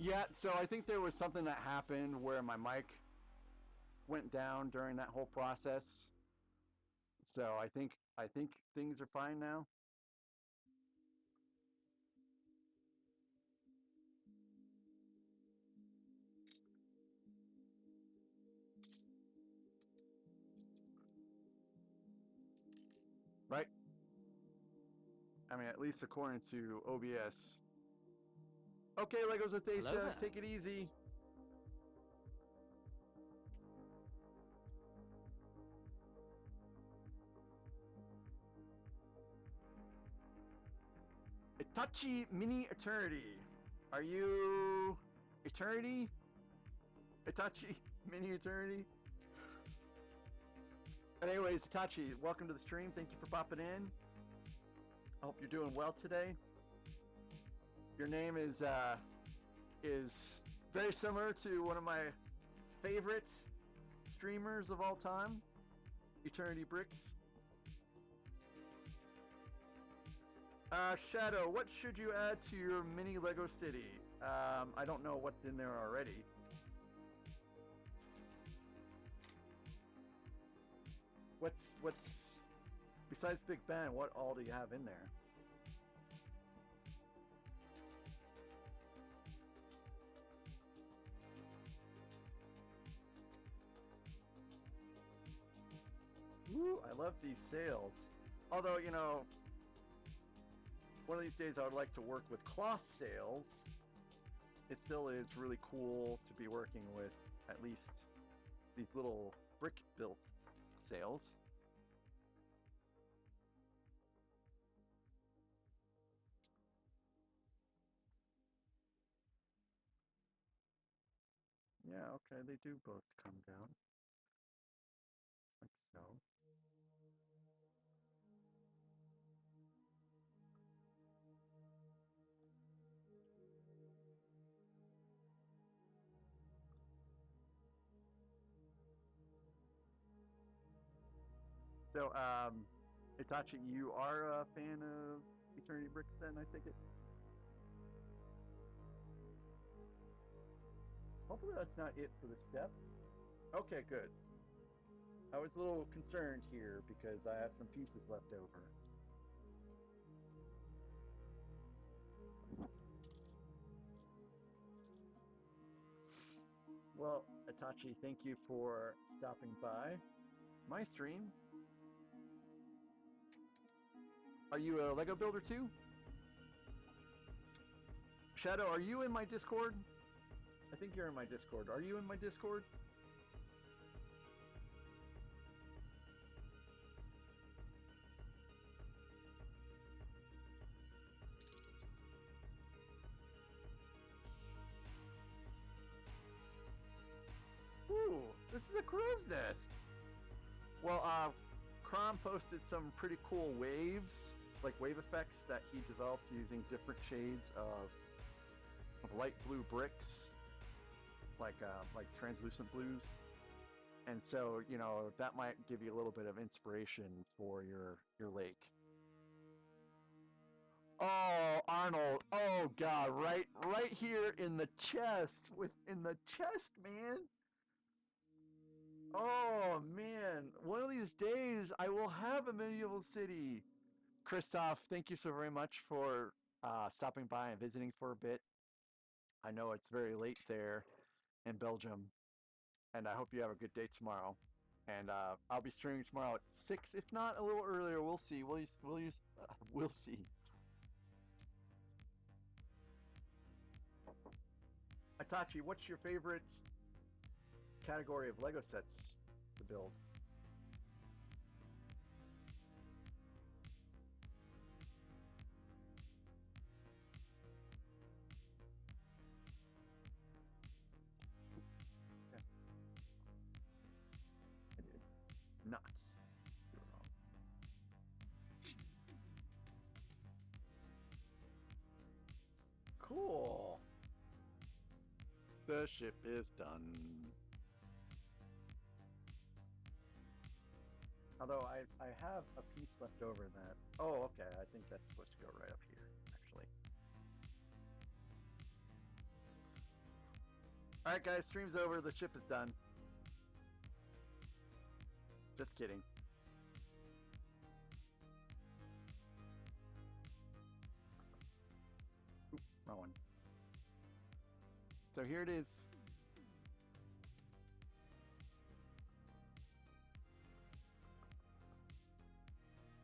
Yeah, so I think there was something that happened where my mic went down during that whole process. So I think things are fine now. Right? I mean, at least according to OBS. Okay, Legos with Hello Asa, there. take it easy. Itachi Mini Eternity. Are you Eternity? Itachi Mini Eternity? But anyways, Itachi, welcome to the stream. Thank you for popping in. I hope you're doing well today. Your name is very similar to one of my favorite streamers of all time, Eternity Bricks. Shadow, what should you add to your mini Lego city? I don't know what's in there already. What's besides Big Ben, what all do you have in there? Woo, I love these sales. Although, you know, one of these days I would like to work with cloth sales. It still is really cool to be working with at least these little brick built sales. Yeah, okay, they do both come down. Like so. So, Itachi, you are a fan of Eternity Bricks then, I take it? Hopefully that's not it for the step. Okay, good. I was a little concerned here because I have some pieces left over. Well, Itachi, thank you for stopping by my stream. Are you a Lego builder too? Shadow, are you in my Discord? I think you're in my Discord. Are you in my Discord? Ooh, this is a crow's nest. Well, Crom posted some pretty cool waves, like wave effects that he developed using different shades of light blue bricks, like translucent blues. And so, you know, that might give you a little bit of inspiration for your lake. Oh, Arnold. Oh God, right here in the chest, in the chest, man. Oh man, one of these days I will have a medieval city. Christoph, thank you so very much for stopping by and visiting for a bit. I know it's very late there in Belgium, and I hope you have a good day tomorrow. And I'll be streaming tomorrow at 6, if not a little earlier. We'll see. We'll see. Itachi, what's your favorite category of Lego sets to build? not do it wrong. Cool. The ship is done. Although I have a piece left over that... Oh, okay. I think that's supposed to go right up here, actually. Alright, guys. Stream's over. The ship is done. Just kidding. Oop, wrong one. So here it is.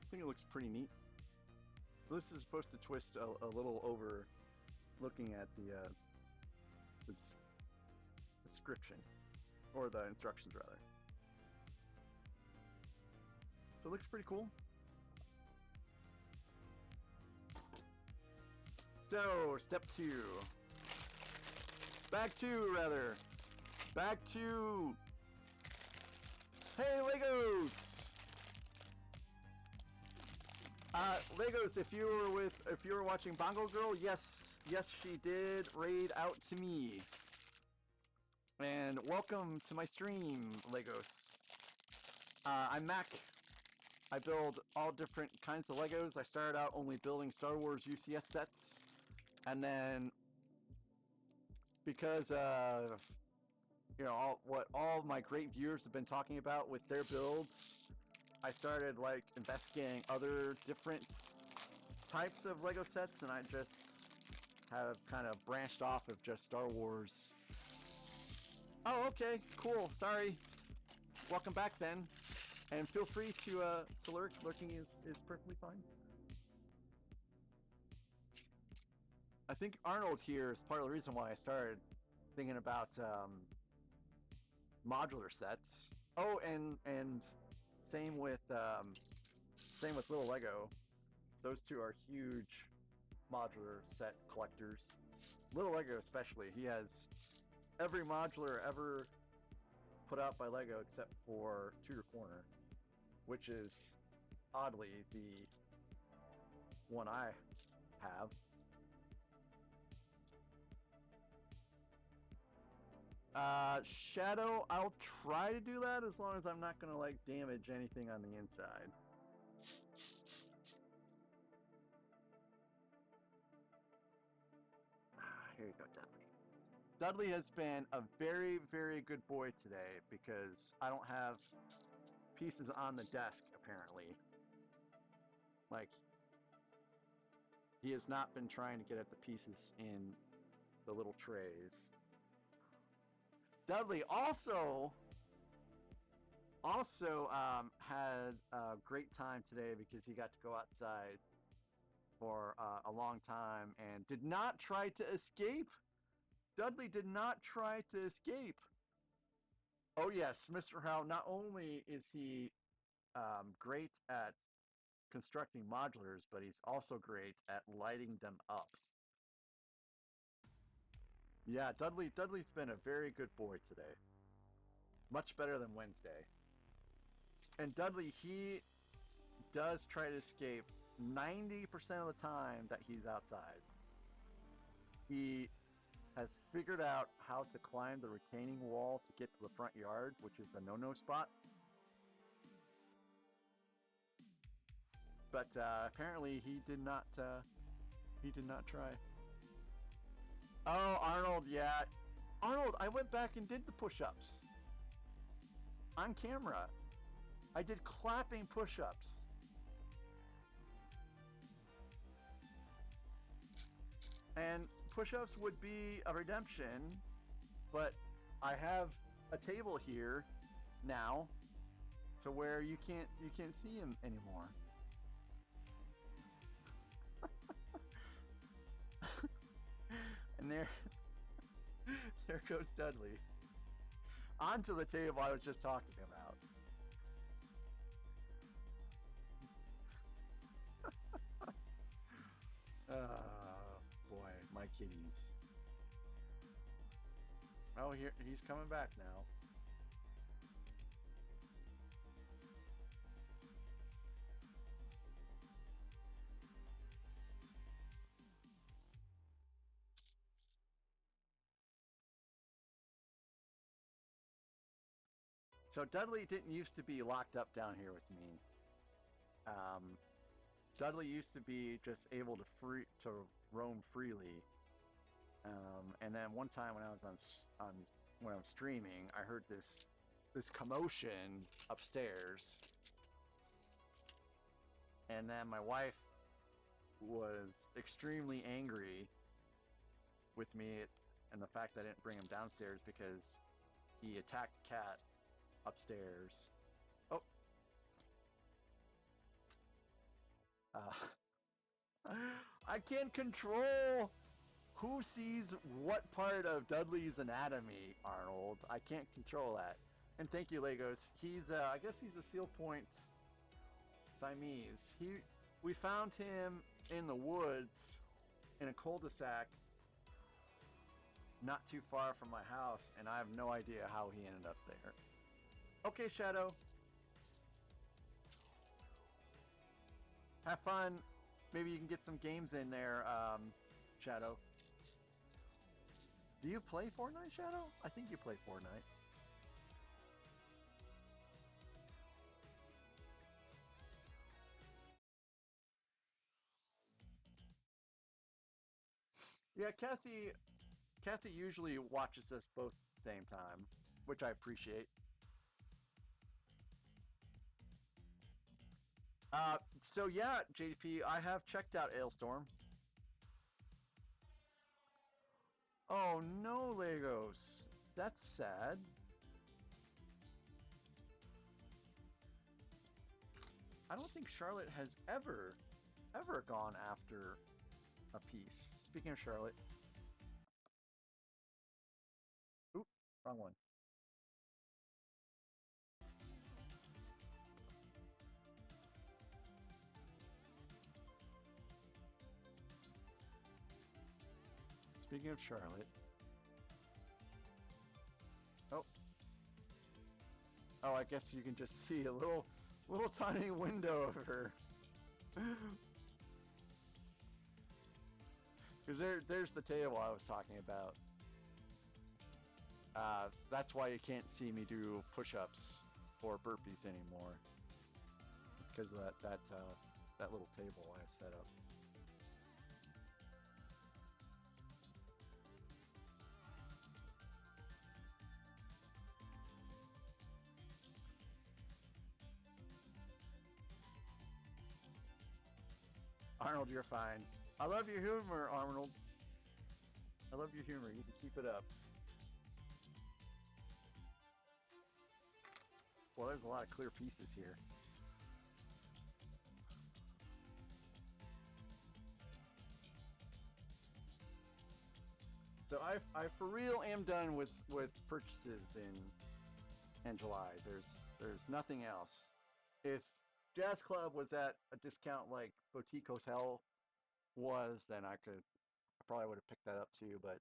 I think it looks pretty neat. So this is supposed to twist a little over looking at the description, or the instructions rather. So it looks pretty cool. So step 2. Back to rather. Back to. Hey Legos! Legos, if you were watching Bongo Girl, yes, she did raid out to me. And welcome to my stream, Legos. I'm Mac. I build all different kinds of Legos. I started out only building Star Wars UCS sets, and then because of all my great viewers have been talking about with their builds, I started like investigating other different types of Lego sets, and I just have kind of branched off of just Star Wars. Oh, okay, cool. Sorry. Welcome back then, and feel free to lurk. Lurking is perfectly fine. I think Arnold here is part of the reason why I started thinking about modular sets. Oh, and same with Little Lego. Those two are huge modular set collectors. Little Lego especially. He has every modular ever put out by Lego except for Tudor Corner, which is oddly the one I have. Shadow, I'll try to do that as long as I'm not gonna like damage anything on the inside. Here you go, Dudley. Dudley has been a very, very good boy today because I don't have pieces on the desk, apparently. Like, he has not been trying to get at the pieces in the little trays. Dudley also had a great time today because he got to go outside for a long time and did not try to escape. Dudley did not try to escape. Oh yes, Mr. Howe, not only is he great at constructing modulars, but he's also great at lighting them up. Yeah, Dudley's been a very good boy today. Much better than Wednesday. And Dudley, he does try to escape 90% of the time that he's outside. He has figured out how to climb the retaining wall to get to the front yard, which is the no-no spot. But apparently he did not try. Oh, Arnold, yeah. Arnold, I went back and did the push-ups. On camera. I did clapping push-ups. And push-ups would be a redemption, but I have a table here now to where you can't see him anymore. And there goes Dudley. Onto the table I was just talking about. Oh, boy, my kitties. Oh, he's coming back now. So Dudley didn't used to be locked up down here with me. Dudley used to be just able to roam freely. And then one time when I was when I was streaming, I heard this commotion upstairs, and then my wife was extremely angry with me and the fact that I didn't bring him downstairs because he attacked a cat upstairs. Oh. I can't control who sees what part of Dudley's anatomy, Arnold. I can't control that. And thank you, Legos. He's, I guess he's a Seal Point Siamese. We found him in the woods in a cul-de-sac not too far from my house, and I have no idea how he ended up there. Okay, Shadow. Have fun. Maybe you can get some games in there, Shadow. Do you play Fortnite, Shadow? I think you play Fortnite. Yeah, Kathy usually watches us both at the same time, which I appreciate. So yeah, JDP, I have checked out Ailstorm. Oh no, Legos. That's sad. I don't think Charlotte has ever gone after a piece. Speaking of Charlotte. Oop, wrong one. Speaking of Charlotte. Oh. Oh, I guess you can just see a little tiny window of her. Because there's the table I was talking about. That's why you can't see me do push-ups or burpees anymore. It's because of that little table I set up. Arnold, you're fine. I love your humor, Arnold. I love your humor. You can keep it up. Well, there's a lot of clear pieces here. So I for real am done with purchases in July. There's nothing else. If Jazz Club was at a discount like Boutique Hotel was, then I probably would have picked that up too. But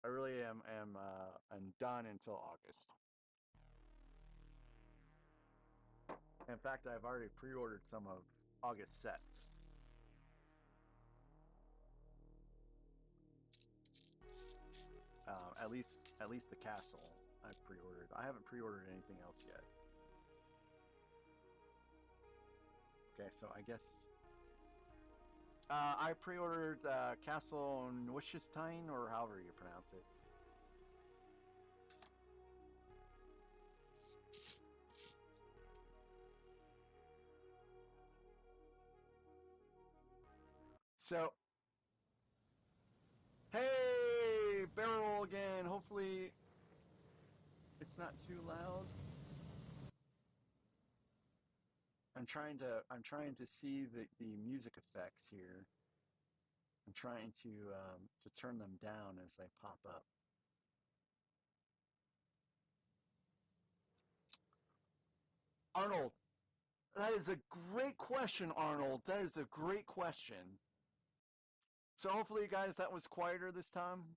I really am done until August. In fact, I've already pre-ordered some of August sets. At least the castle I've pre-ordered. I haven't pre-ordered anything else yet. Okay, so I guess I pre-ordered Castle Neuschwanstein, or however you pronounce it. So, hey, barrel again. Hopefully, it's not too loud. I'm trying to see the music effects here. I'm trying to turn them down as they pop up. Arnold, that is a great question, Arnold. That is a great question. So hopefully, guys, that was quieter this time.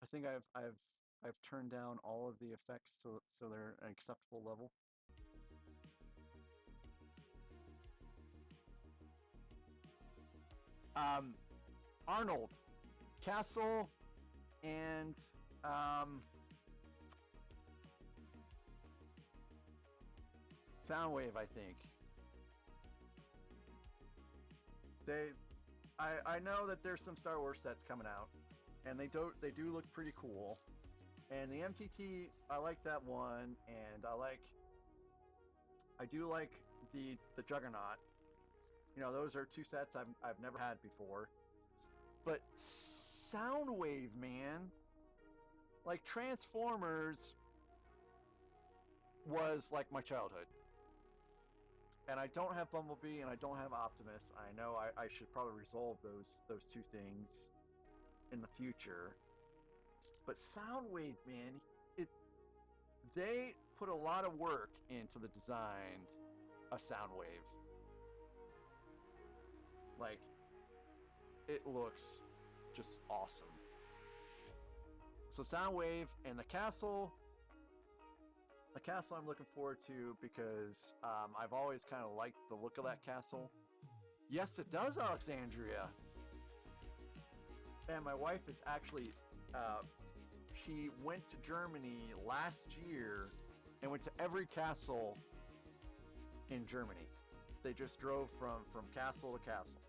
I think I've turned down all of the effects so they're an acceptable level. Arnold, castle and Soundwave, I think. I know that there's some Star Wars sets coming out, and they do look pretty cool. And the MTT, I like that one, and I do like the Juggernaut. You know, those are two sets I've never had before. But Soundwave, man, like Transformers was like my childhood. And I don't have Bumblebee and I don't have Optimus. I know I should probably resolve those two things in the future. But Soundwave, man, they put a lot of work into the design of Soundwave. Like, it looks just awesome. So Soundwave and the castle I'm looking forward to because I've always kind of liked the look of that castle. Yes, it does, Alexandria. And my wife is actually, she went to Germany last year and went to every castle in Germany. They just drove from castle to castle.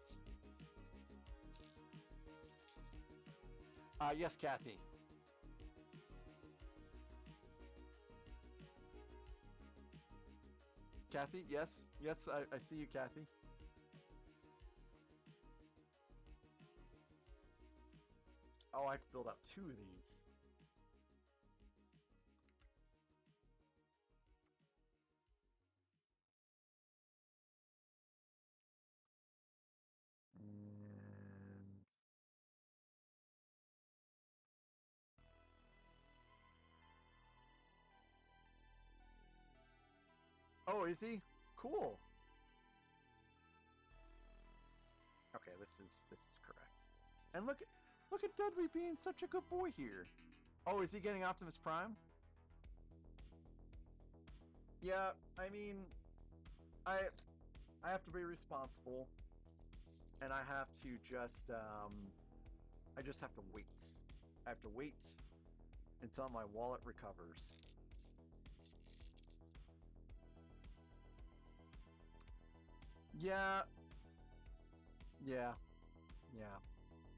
Yes, Kathy. Kathy, yes, I see you, Kathy. Oh, I have to build out 2 of these. And oh, is he? Cool. Okay, this is correct. And look at Dudley being such a good boy here. Oh, is he getting Optimus Prime? Yeah, I mean, I have to be responsible, and I have to just I just have to wait. I have to wait until my wallet recovers. Yeah.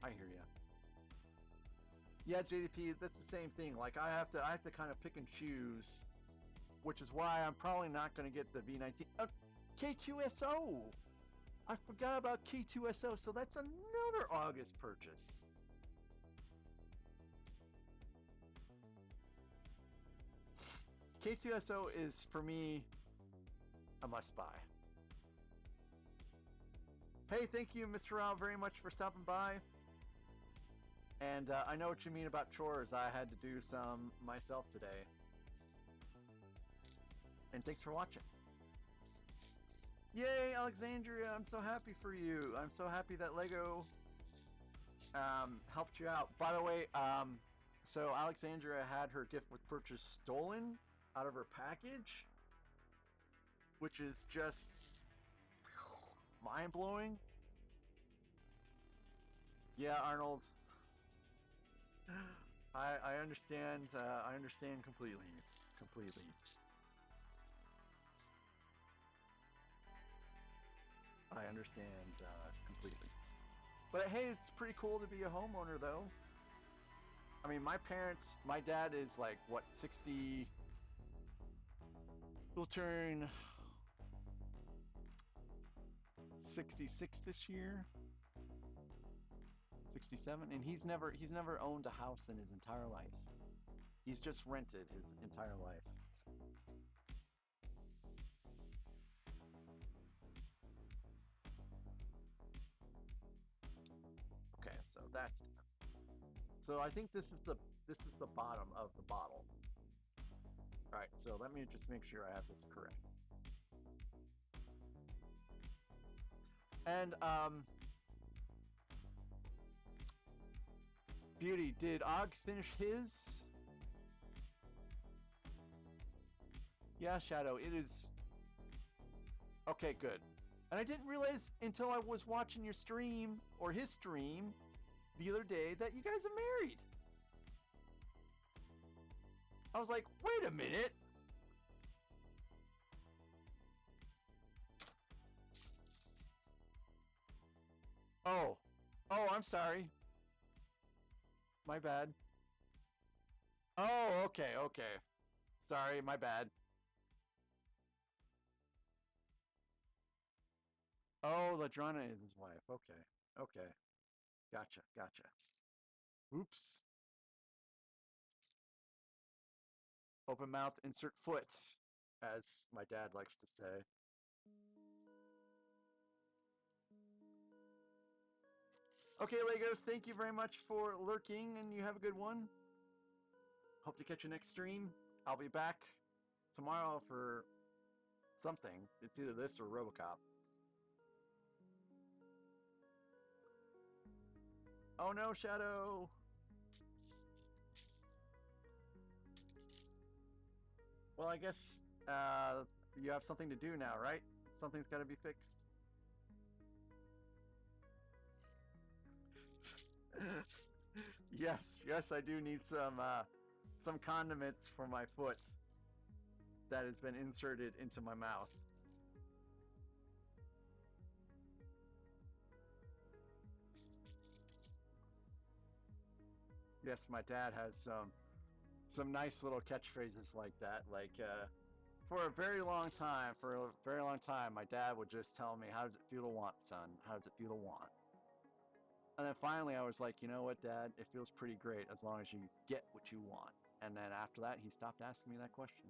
I hear ya. Yeah, JDP, that's the same thing. Like I have to kind of pick and choose, which is why I'm probably not going to get the V19. K2SO. I forgot about K2SO, so that's another August purchase. K2SO is for me a must buy. Hey, thank you, Mr. Rao, very much for stopping by. And I know what you mean about chores. I had to do some myself today. And thanks for watching. Yay, Alexandria, I'm so happy for you. I'm so happy that Lego helped you out. By the way, so Alexandria had her gift with purchase stolen out of her package, which is just mind-blowing. Yeah, Arnold. I understand. I understand completely. I understand completely. But hey, it's pretty cool to be a homeowner, though. I mean, my dad is like, what, 60? He'll turn 66 this year. 67, and he's never owned a house in his entire life. He's just rented his entire life. Okay, so that's so I think this is the bottom of the bottle. All right, so let me just make sure I have this correct. And Beauty, did Og finish his? Yeah, Shadow, it is. Okay, good. And I didn't realize until I was watching your stream, or his stream, the other day that you guys are married. I was like, wait a minute. Oh, I'm sorry. My bad. Oh, okay. Sorry, my bad. Oh, Ladrona is his wife. Okay. Gotcha. Oops. Open mouth, insert foot, as my dad likes to say. Okay, Legos, thank you very much for lurking, and you have a good one. Hope to catch you next stream. I'll be back tomorrow for something. It's either this or Robocop. Oh no, Shadow! Well, I guess you have something to do now, right? Something's got to be fixed. Yes, I do need some condiments for my foot that has been inserted into my mouth. Yes, my dad has some nice little catchphrases like that. Like for a very long time, my dad would just tell me, "How does it feel to want, son? How does it feel to want?" And then finally, I was like, "You know what, Dad? It feels pretty great as long as you get what you want." And then after that, he stopped asking me that question.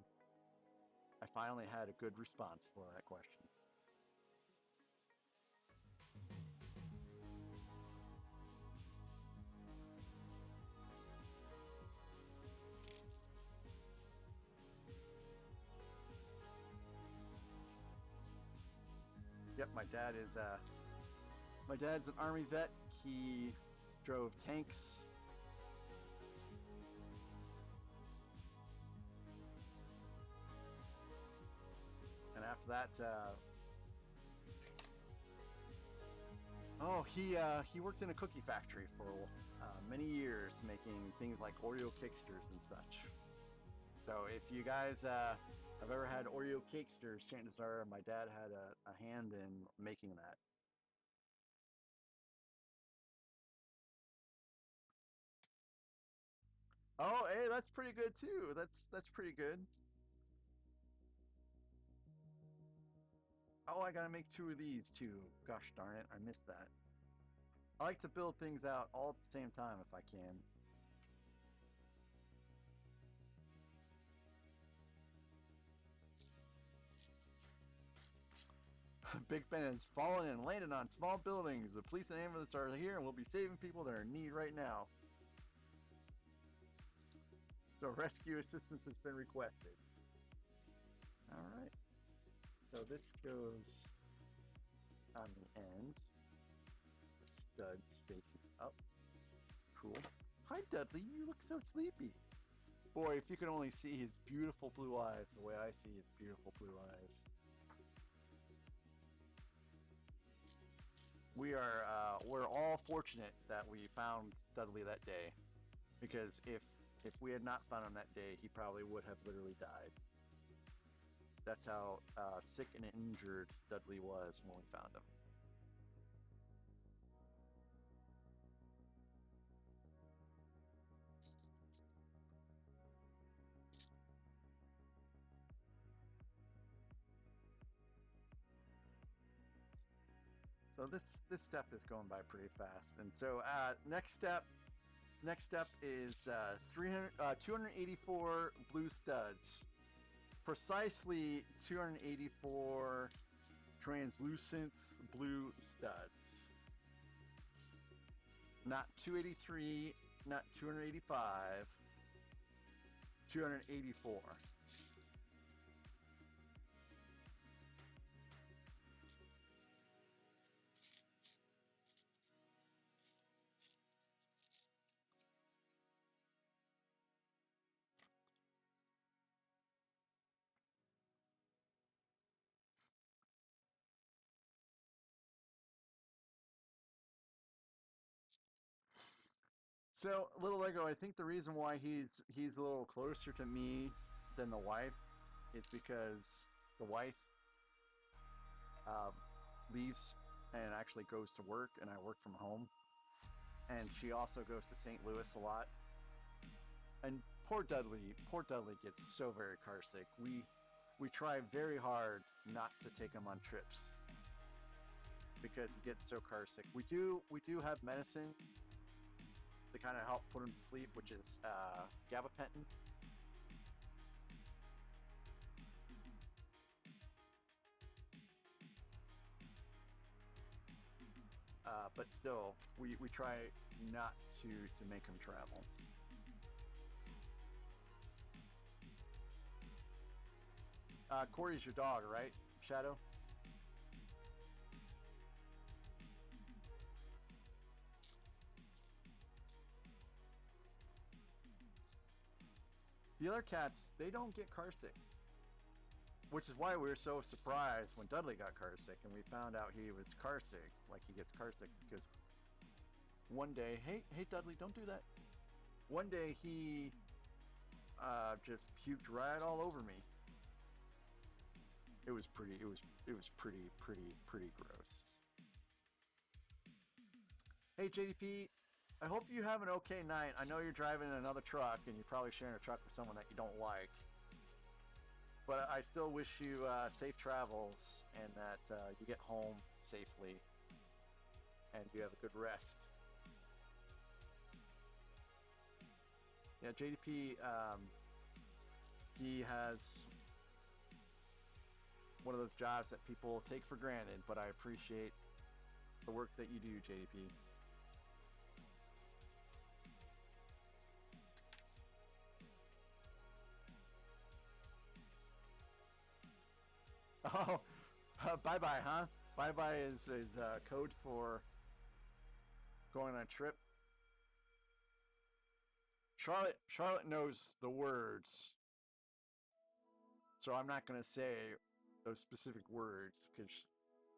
I finally had a good response for that question. Yep, my dad's an Army vet. He drove tanks. And after that, he worked in a cookie factory for many years, making things like Oreo cakesters and such. So if you guys have ever had Oreo cakesters, chances are my dad had a hand in making that. Oh, hey, that's pretty good too. That's pretty good. Oh, I gotta make 2 of these too. Gosh darn it, I missed that. I like to build things out all at the same time if I can. Big Ben has fallen and landed on small buildings. The police and ambulance are here and will be saving people that are in need right now. So rescue assistance has been requested. Alright. So this goes on the end. Studs facing up. Cool. Hi Dudley, you look so sleepy. Boy, if you could only see his beautiful blue eyes the way I see his beautiful blue eyes. We're all fortunate that we found Dudley that day, because if we had not found him that day, he probably would have literally died. That's how sick and injured Dudley was when we found him. So this step is going by pretty fast, and so next step is 284 blue studs, precisely 284 translucent blue studs. Not 283, not 285, 284. So, little Lego, I think the reason why he's a little closer to me than the wife is because the wife leaves and actually goes to work, and I work from home. And she also goes to St. Louis a lot. And poor Dudley gets so very car sick. We try very hard not to take him on trips because he gets so car sick. We do have medicine to kind of help put him to sleep, which is gabapentin. But still, we try not to make him travel. Corey's your dog, right, Shadow? The other cats, they don't get car sick. Which is why we were so surprised when Dudley got car sick and we found out he was car sick. Like, he gets car sick because one day, hey Dudley, don't do that. One day he just puked right all over me. It was pretty gross. Hey JDP, I hope you have an okay night. I know you're driving another truck and you're probably sharing a truck with someone that you don't like. But I still wish you safe travels and that you get home safely and you have a good rest. Yeah, JDP, he has one of those jobs that people take for granted, but I appreciate the work that you do, JDP. Oh, bye-bye, huh? Bye-bye is code for going on a trip. Charlotte knows the words, so I'm not gonna say those specific words because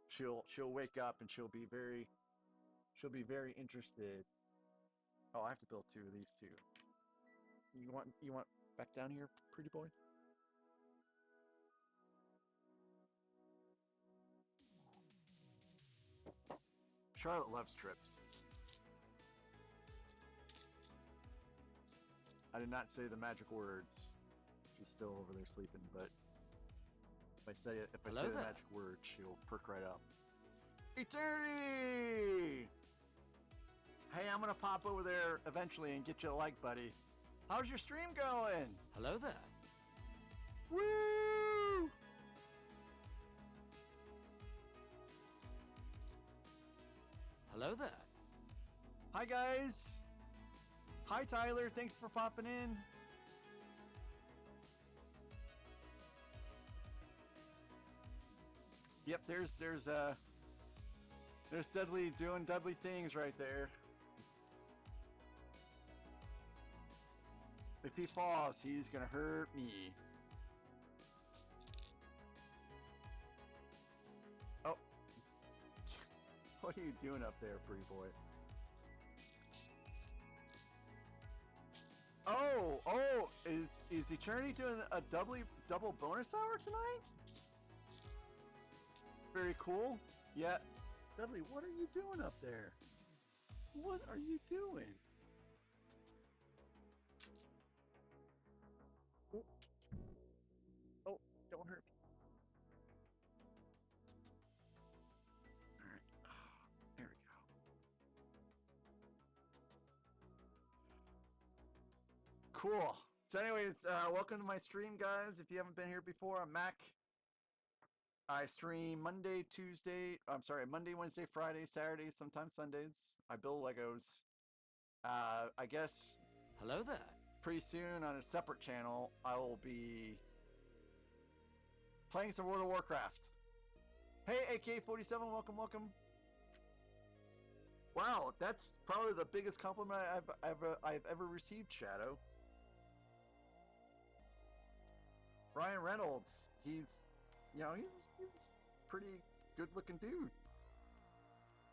she'll wake up and she'll be very interested. Oh, I have to build two of these too. You want back down here, pretty boy? Charlotte loves trips. I did not say the magic words. She's still over there sleeping, but if I say the magic word, she'll perk right up. Eternity! Hey, I'm gonna pop over there eventually and get you a like, buddy. How's your stream going? Hello there. Woo! Hello there. Hi, guys. Hi, Tyler. Thanks for popping in. Yep, there's Dudley doing Dudley things right there. If he falls, he's gonna hurt me. Oh. What are you doing up there, pretty boy? Oh, is Eternity doing a double bonus hour tonight? Very cool. Yeah. Dudley, what are you doing up there? What are you doing? Oh, don't hurt me. All right. There we go. Cool. So anyways, welcome to my stream, guys. If you haven't been here before, I'm Mac. I stream Monday, Wednesday, Friday, Saturday, sometimes Sundays. I build Legos. I guess Hello there. pretty soon on a separate channel, I will be playing some World of Warcraft. Hey, AK-47, welcome. Wow, that's probably the biggest compliment I've ever received, Shadow. Ryan Reynolds, he's pretty good-looking dude.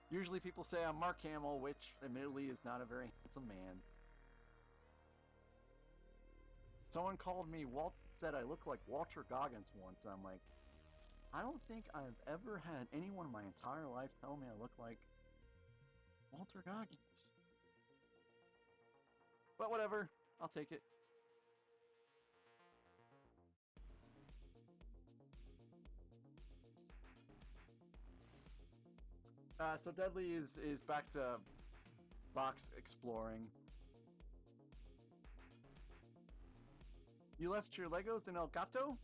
Usually people say I'm Mark Hamill, which admittedly is not a very handsome man. Someone called me, said I look like Walter Goggins once, and I'm like, I don't think I've ever had anyone in my entire life tell me I look like Walter Goggins. But whatever, I'll take it. So Deadly is back to box exploring. You left your Legos in El Gato?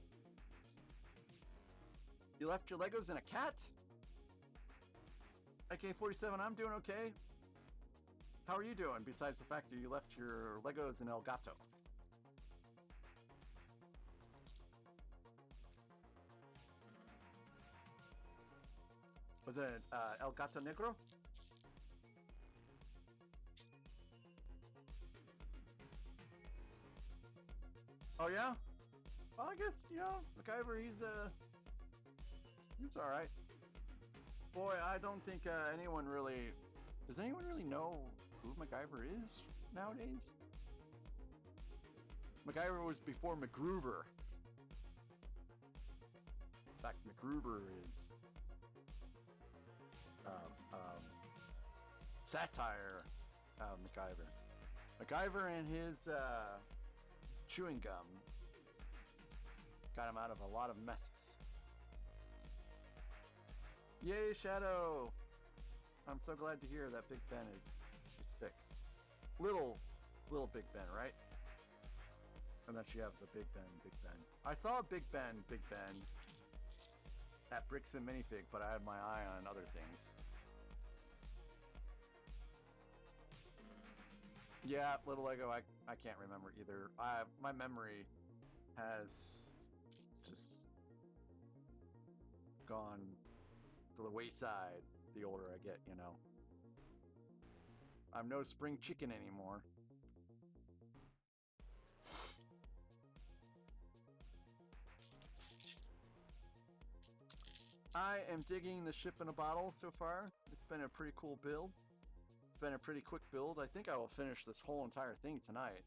You left your Legos in a cat? AK-47, I'm doing okay. How are you doing, besides the fact that you left your Legos in El Gato? Was it El Gato Negro? Oh yeah? Well, I guess, you know, MacGyver, he's alright. Boy, I don't think anyone really... Does anyone really know who MacGyver is nowadays? MacGyver was before MacGruber. In fact, MacGruber is satire MacGyver. MacGyver and his chewing gum got him out of a lot of messes. Yay, Shadow! I'm so glad to hear that Big Ben is fixed. Little Big Ben, right? And then you have the Big Ben. I saw Big Ben at Bricks and Minifig, but I had my eye on other things. Yeah, Little Lego, I can't remember either. My memory has just gone to the wayside the older I get, you know. I'm no spring chicken anymore. I am digging the ship in a bottle so far. It's been a pretty cool build. It's been a pretty quick build. I think I will finish this whole entire thing tonight.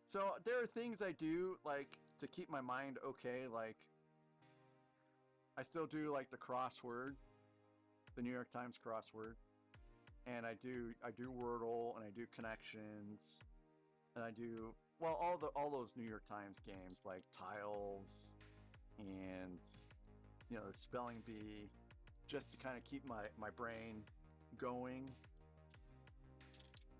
So there are things I do like to keep my mind okay, like I still do like the crossword, the New York Times crossword, and I do Wordle, and I do connections, and I do, well, all those New York Times games like Tiles and, you know, the spelling bee, just to kind of keep my brain going.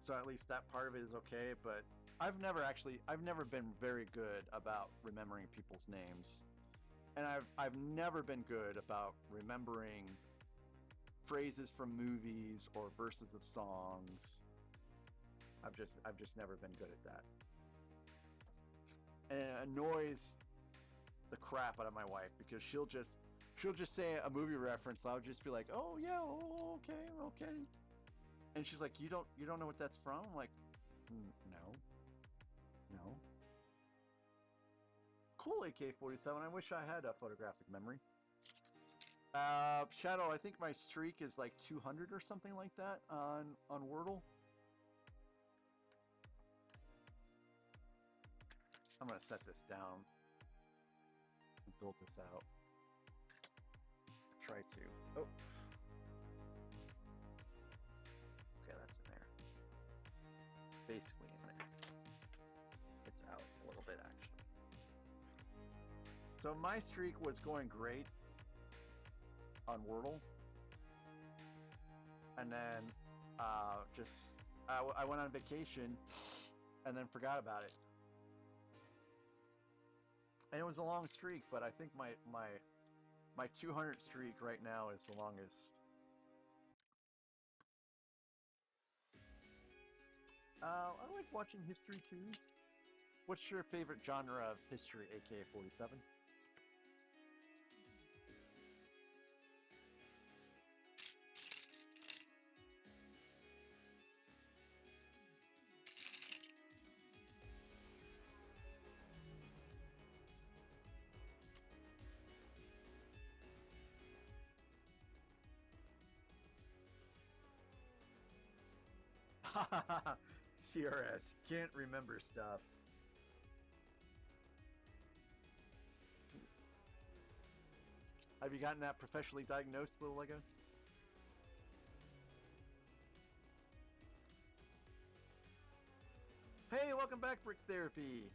So at least that part of it is okay, but I've never been very good about remembering people's names. And I've never been good about remembering phrases from movies or verses of songs. I've just never been good at that. And it annoys the crap out of my wife because she'll just say a movie reference, and I'll just be like, "Oh yeah, oh, okay." And she's like, "You don't know what that's from?" I'm like, No. Cool, AK-47. I wish I had a photographic memory. Shadow, I think my streak is like 200 or something like that on Wordle. I'm gonna set this down and build this out. Try to. Oh. Okay, that's in there. Basically in there. It's out a little bit actually. So my streak was going great on Wordle, and then I went on vacation and then forgot about it. And it was a long streak, but I think my 200 streak right now is the longest. I like watching history too. What's your favorite genre of history, AK-47? CRS, can't remember stuff. Have you gotten that professionally diagnosed, little Lego? Hey, welcome back, Brick Therapy.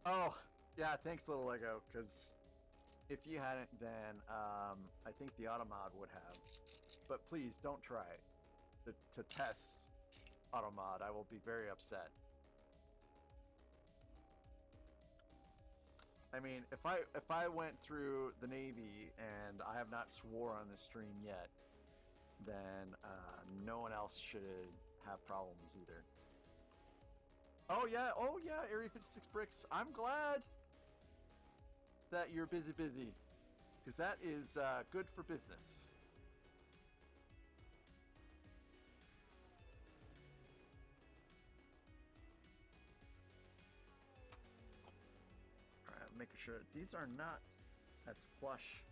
Oh, yeah, thanks, little Lego, because if you hadn't, then I think the Automod would have. But please, don't try to test Automod. I will be very upset. I mean, if I went through the Navy and I have not swore on this stream yet, then no one else should have problems either. Oh yeah, Area 56 bricks. I'm glad that you're busy, because that is good for business. All right, making sure that these are not as flush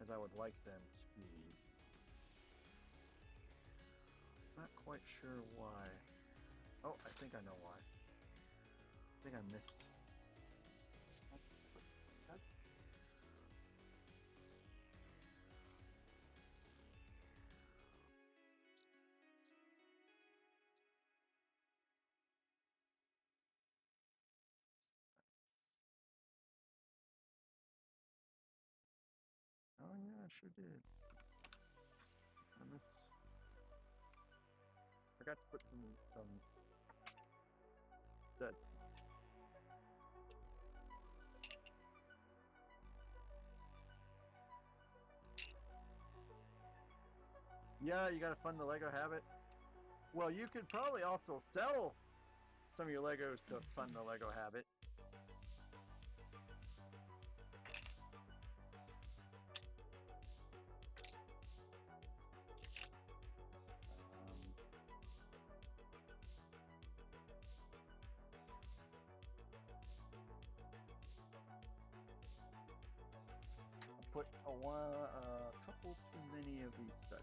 as I would like them to be. Not quite sure why. Oh, I think I know why. I think I missed. Oh yeah, I sure did. I missed. Forgot to put some studs. Yeah, you gotta fund the Lego habit. Well, you could probably also sell some of your Legos to fund the Lego habit. Put a couple too many of these studs.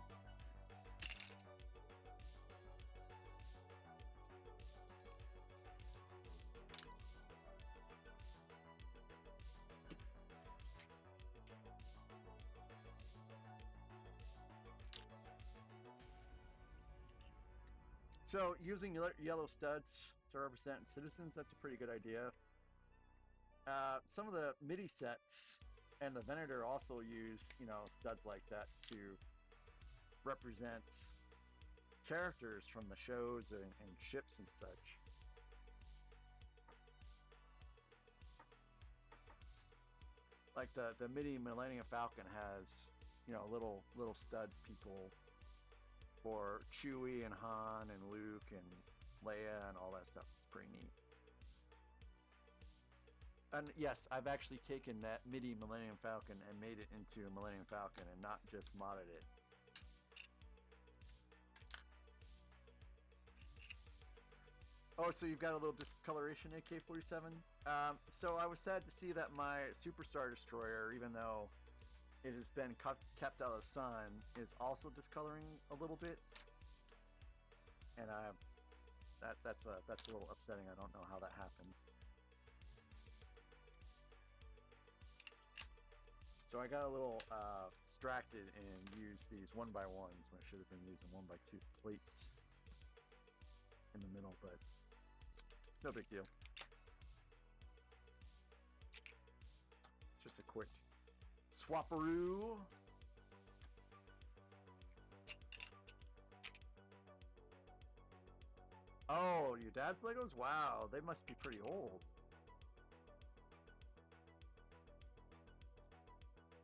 So using yellow studs to represent citizens, that's a pretty good idea. Some of the MIDI sets and the Venator also use, studs like that to represent characters from the shows and ships and such. Like the MIDI Millennium Falcon has, little stud people for Chewie and Han and Luke and Leia and all that stuff. It's pretty neat. And yes, I've actually taken that MIDI Millennium Falcon and made it into a Millennium Falcon and not just modded it. Oh, so you've got a little discoloration, AK-47? So I was sad to see that my Superstar Destroyer, even though it has been kept out of the sun, is also discoloring a little bit. And that's a little upsetting. I don't know how that happened. So I got a little distracted and used these 1x1s when I should have been using 1x2 plates in the middle, but it's no big deal. Just a quick swapperoo. Oh, your dad's Legos? Wow, they must be pretty old.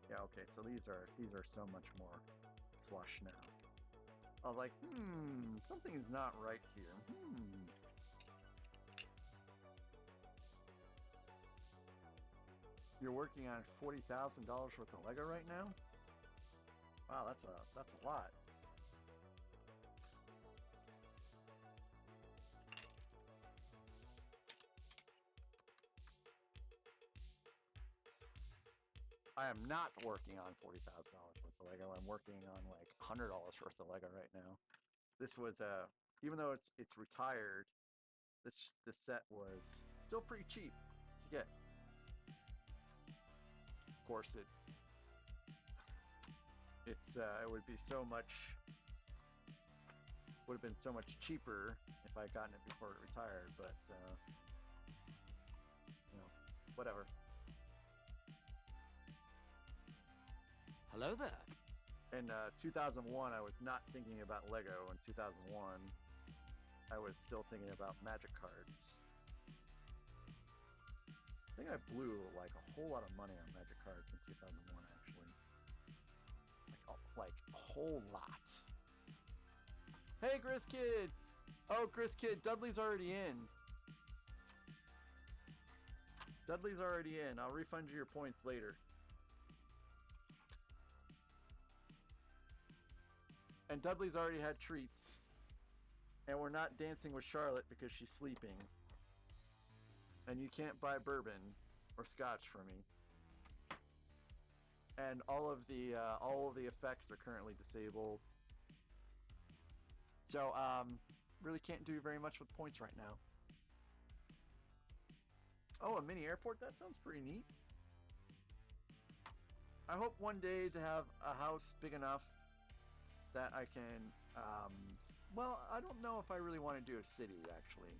Yeah, okay, so these are so much more flush now. I was like, something is not right here. You're working on $40,000 worth of Lego right now? Wow, that's a lot. I am not working on $40,000 worth of Lego. I'm working on like $100 worth of Lego right now. This was even though it's retired, this set was still pretty cheap to get. Of course, it would be so much would have been so much cheaper if I had gotten it before it retired, but you know, whatever. Hello there. In 2001, I was not thinking about Lego. In 2001, I was still thinking about Magic cards. I think I blew like a whole lot of money on Magic cards in 2001, actually. Like a whole lot. Hey, Grizz Kid! Oh, Grizz Kid, Dudley's already in. Dudley's already in. I'll refund you your points later. And Dudley's already had treats. And we're not dancing with Charlotte because she's sleeping. And you can't buy bourbon or scotch for me. And all of the effects are currently disabled. So really can't do very much with points right now. Oh, a mini airport? That sounds pretty neat. I hope one day to have a house big enough that I can, well, I don't know if I really want to do a city, actually.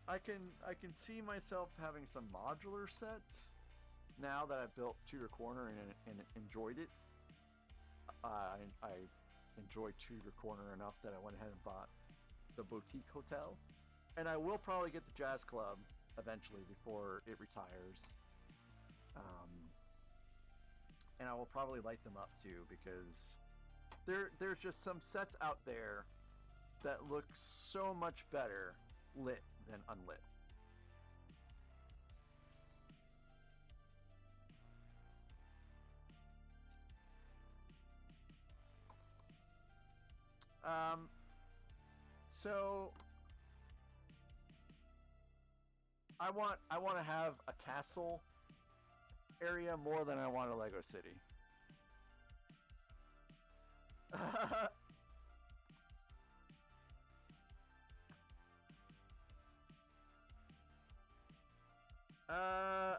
I can see myself having some modular sets now that I've built Tudor Corner and enjoyed it. I enjoy Tudor Corner enough that I went ahead and bought the boutique hotel. And I will probably get the jazz club eventually before it retires. And I will probably light them up too, because there's just some sets out there that look so much better lit than unlit. So I want to have a castle area more than I want a Lego city.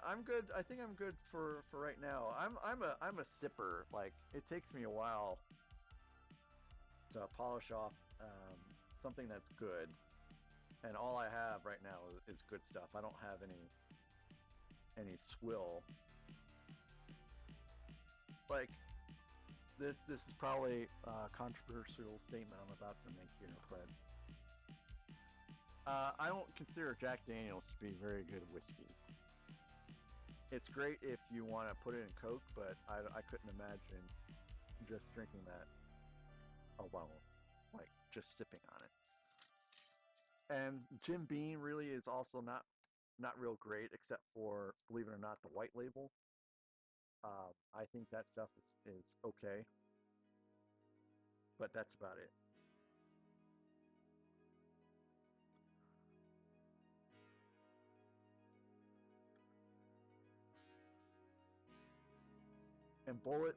I'm good. I think I'm good for right now. I'm a sipper. Like, it takes me a while to polish off something that's good, and all I have right now is good stuff. I don't have any swill. Like, this is probably a controversial statement I'm about to make here, but I don't consider Jack Daniels to be very good whiskey. It's great if you want to put it in Coke, but I couldn't imagine just drinking that alone, like just sipping on it. And Jim Beam really is also not real great, except for, believe it or not, the white label. I think that stuff is okay, but that's about it. And bullet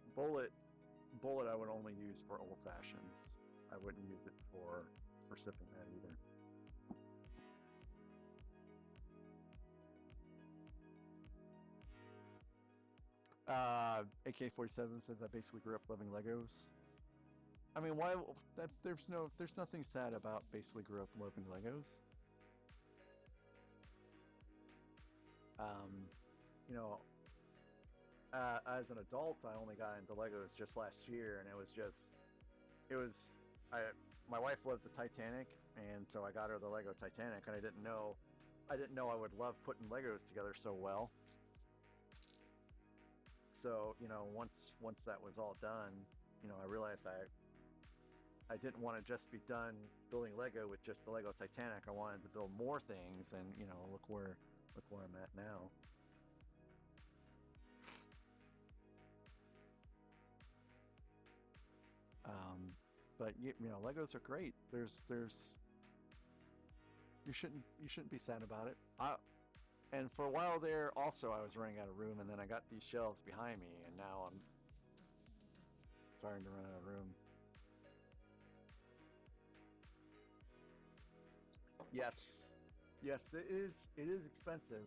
I would only use for old fashions. I wouldn't use it for sipping that either. AK-47 says I basically grew up loving Legos. I mean, why? There's nothing sad about basically grew up loving Legos. You know, as an adult, I only got into Legos just last year, and my wife loves the Titanic, and so I got her the Lego Titanic, and I didn't know I would love putting Legos together so well. So, you know, once that was all done, you know, I realized I didn't want to just be done building Lego with just the Lego Titanic. I wanted to build more things, and you know, look where I'm at now. But you know, Legos are great. You shouldn't be sad about it. And for a while there, also I was running out of room, and then I got these shelves behind me, and now I'm starting to run out of room. Yes, yes, it is expensive.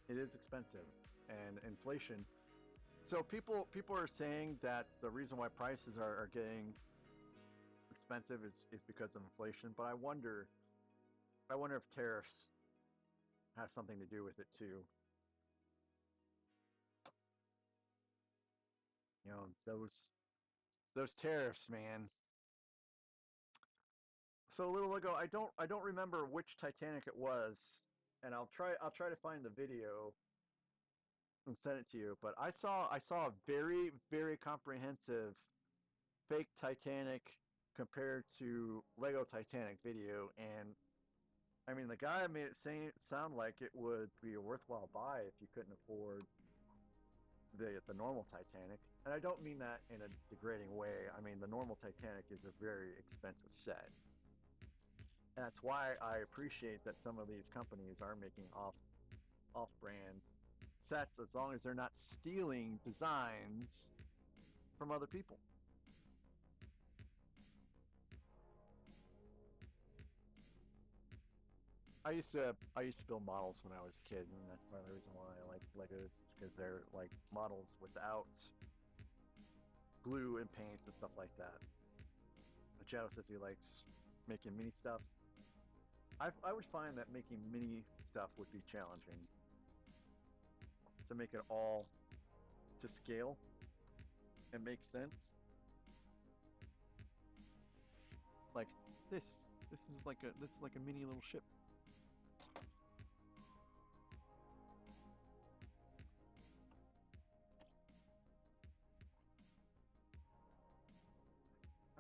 It is expensive, and inflation. So people are saying that the reason why prices are getting expensive is because of inflation, but I wonder if tariffs have something to do with it too. You know, those tariffs, man. So a little ago, I don't remember which Titanic it was, and I'll try to find the video and send it to you. But I saw a very, very comprehensive fake Titanic compared to Lego Titanic video, and I mean the guy made it sound like it would be a worthwhile buy if you couldn't afford the normal Titanic. And I don't mean that in a degrading way. I mean the normal Titanic is a very expensive set. And that's why I appreciate that some of these companies are making off-brand sets, as long as they're not stealing designs from other people. I used to build models when I was a kid, and that's part of the reason why I like Legos, because they're like models without glue and paints and stuff like that. Shadow says he likes making mini stuff. I would find that making mini stuff would be challenging to make it all to scale and make sense. Like this is like a mini little ship.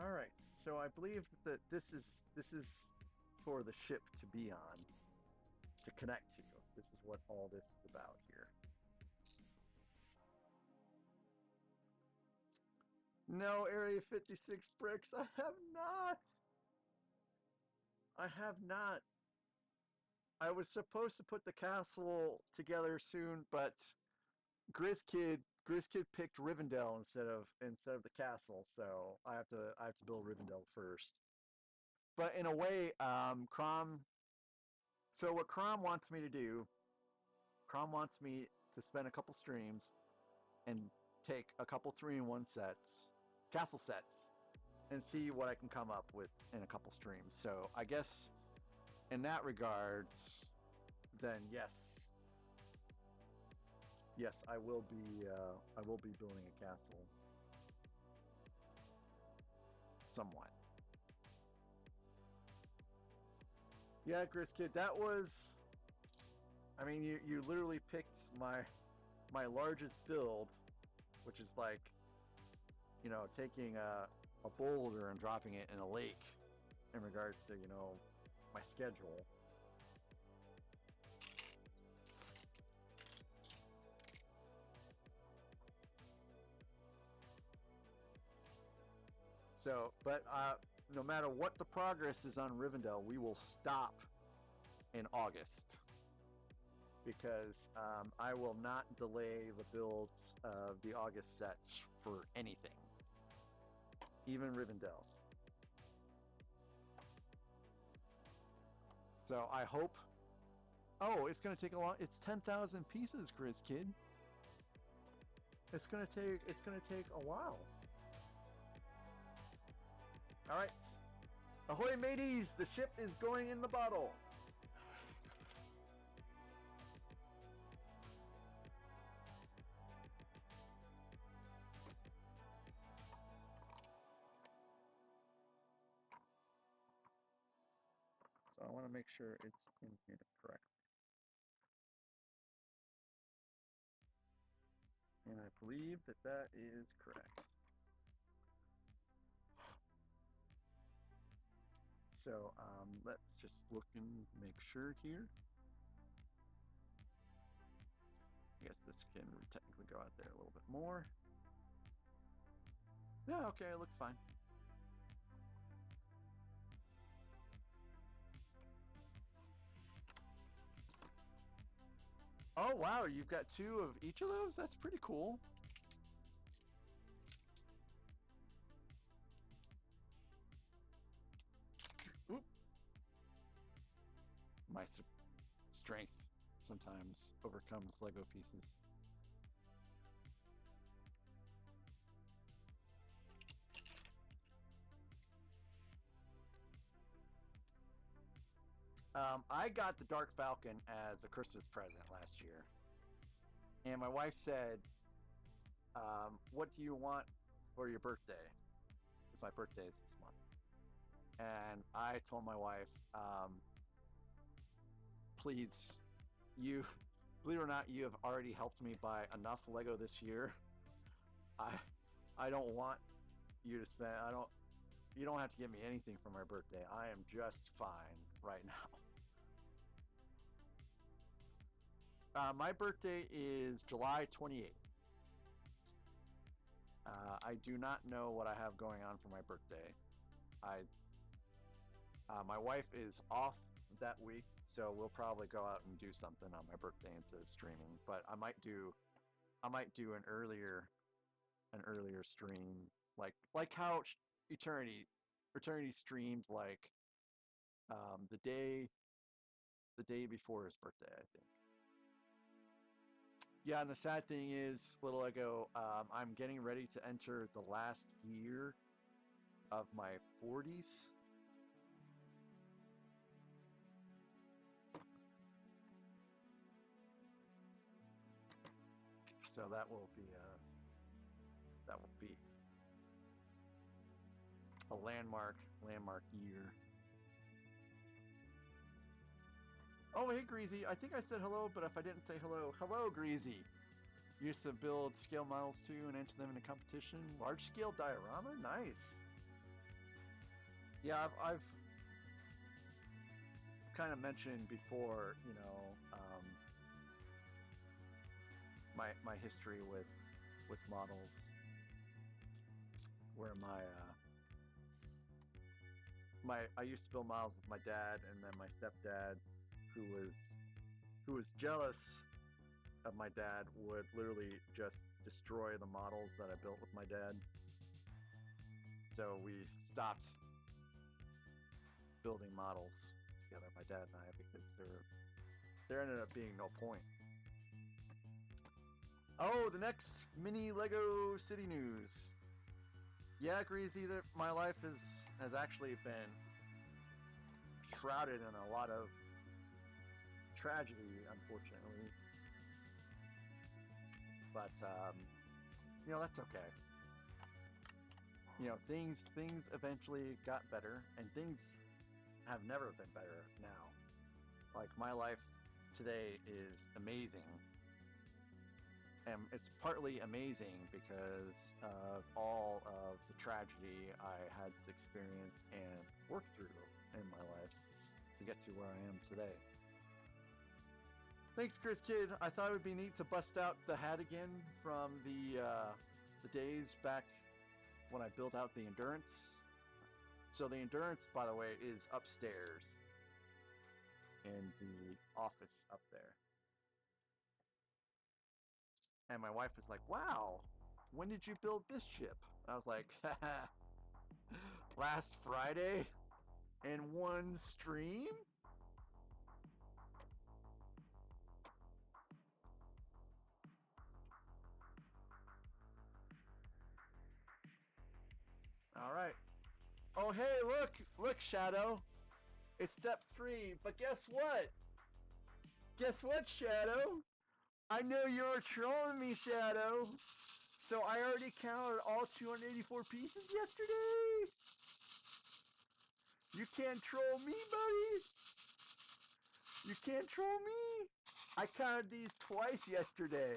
All right, so I believe that this is for the ship to be on, to connect to. This is what all this is about here. No, Area 56 bricks. I have not. I was supposed to put the castle together soon, but GrizzKid picked Rivendell instead of the castle, so I have to build Rivendell first. But in a way, Crom. So what Crom wants me to do, Crom wants me to spend a couple streams and take a couple 3-in-1 sets, castle sets, and see what I can come up with in a couple streams. So I guess in that regards, then yes, I will be building a castle somewhat. Yeah, GrizzKid, that was. I mean, you literally picked my largest build, which is like, you know, taking a boulder and dropping it in a lake in regards to, you know, my schedule. So, but no matter what the progress is on Rivendell, we will stop in August, because I will not delay the builds of the August sets for anything, even Rivendell. So I hope. Oh, it's gonna take a long. It's 10,000 pieces, GrizzKid. It's gonna take a while. All right. Ahoy, mateys! The ship is going in the bottle. So I want to make sure it's in here correct. And I believe that that is correct. So let's just look and make sure here. I guess this can technically go out there a little bit more. Yeah, okay, it looks fine. Oh, wow, you've got 2 of each of those? That's pretty cool. Oop. My strength sometimes overcomes Lego pieces. I got the Dark Falcon as a Christmas present last year. And my wife said, what do you want for your birthday? Because my birthday is this month. And I told my wife, please, believe it or not, you have already helped me buy enough Lego this year. I don't want you to spend, you don't have to give me anything for my birthday. I am just fine right now. My birthday is July 28th. I do not know what I have going on for my birthday. My wife is off that week, so we'll probably go out and do something on my birthday instead of streaming. But I might do an earlier stream, like how Eternity streamed like the day before his birthday, I think. Yeah, and the sad thing is, little Lego, I'm getting ready to enter the last year of my 40s. So that will be a landmark year. Oh, hey, Greasy. I think I said hello, but if I didn't say hello, hello, Greasy. You used to build scale models too and enter them in a competition. Large scale diorama? Nice. Yeah, I've kind of mentioned before, you know, my history with models, where I used to build models with my dad, and then my stepdad, who was jealous of my dad, would literally just destroy the models that I built with my dad. So we stopped building models together, my dad and I, because there ended up being no point. Oh, the next mini Lego City news. Yeah, Greasy, that my life has actually been shrouded in a lot of tragedy, unfortunately. But you know, that's okay. You know, things eventually got better, and things have never been better now. Like, my life today is amazing. And it's partly amazing because of all of the tragedy I had to experience and work through in my life to get to where I am today. Thanks, Chris Kid. I thought it would be neat to bust out the hat again from the days back when I built out the Endurance. So the Endurance, by the way, is upstairs in the office up there. And my wife was like, wow, when did you build this ship? I was like, last Friday in one stream? All right. Oh, hey, look, Shadow. It's step 3, but guess what? Guess what, Shadow? I know you were trolling me, Shadow. So I already counted all 284 pieces yesterday. You can't troll me, buddy. You can't troll me. I counted these twice yesterday.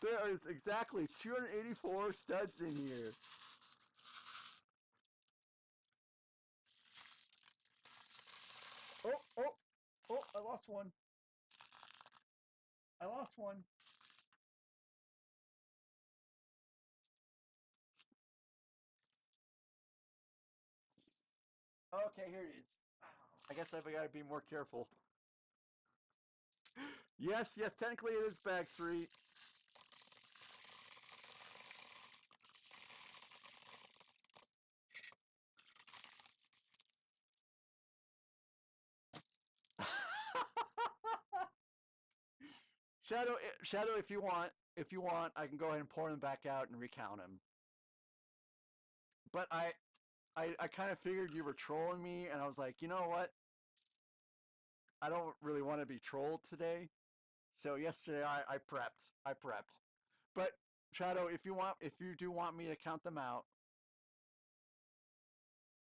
There is exactly 284 studs in here. Oh, I lost one. I lost one. Okay, here it is. I guess I've got to be more careful. Yes, technically it is bag 3. Shadow, if you want, I can go ahead and pour them back out and recount them. But I kind of figured you were trolling me, and I was like, you know what? I don't really want to be trolled today. So yesterday I prepped. But Shadow, if you do want me to count them out.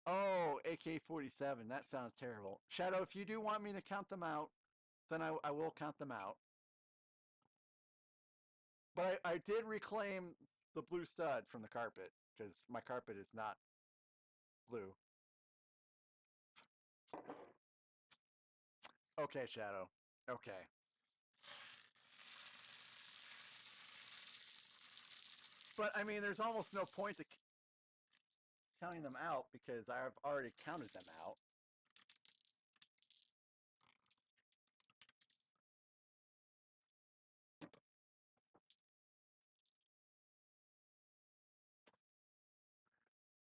Oh, AK-47. That sounds terrible. Shadow, if you do want me to count them out, then I will count them out. But I did reclaim the blue stud from the carpet because my carpet is not blue. Okay, Shadow. Okay. But I mean, there's almost no point to counting them out because I've already counted them out.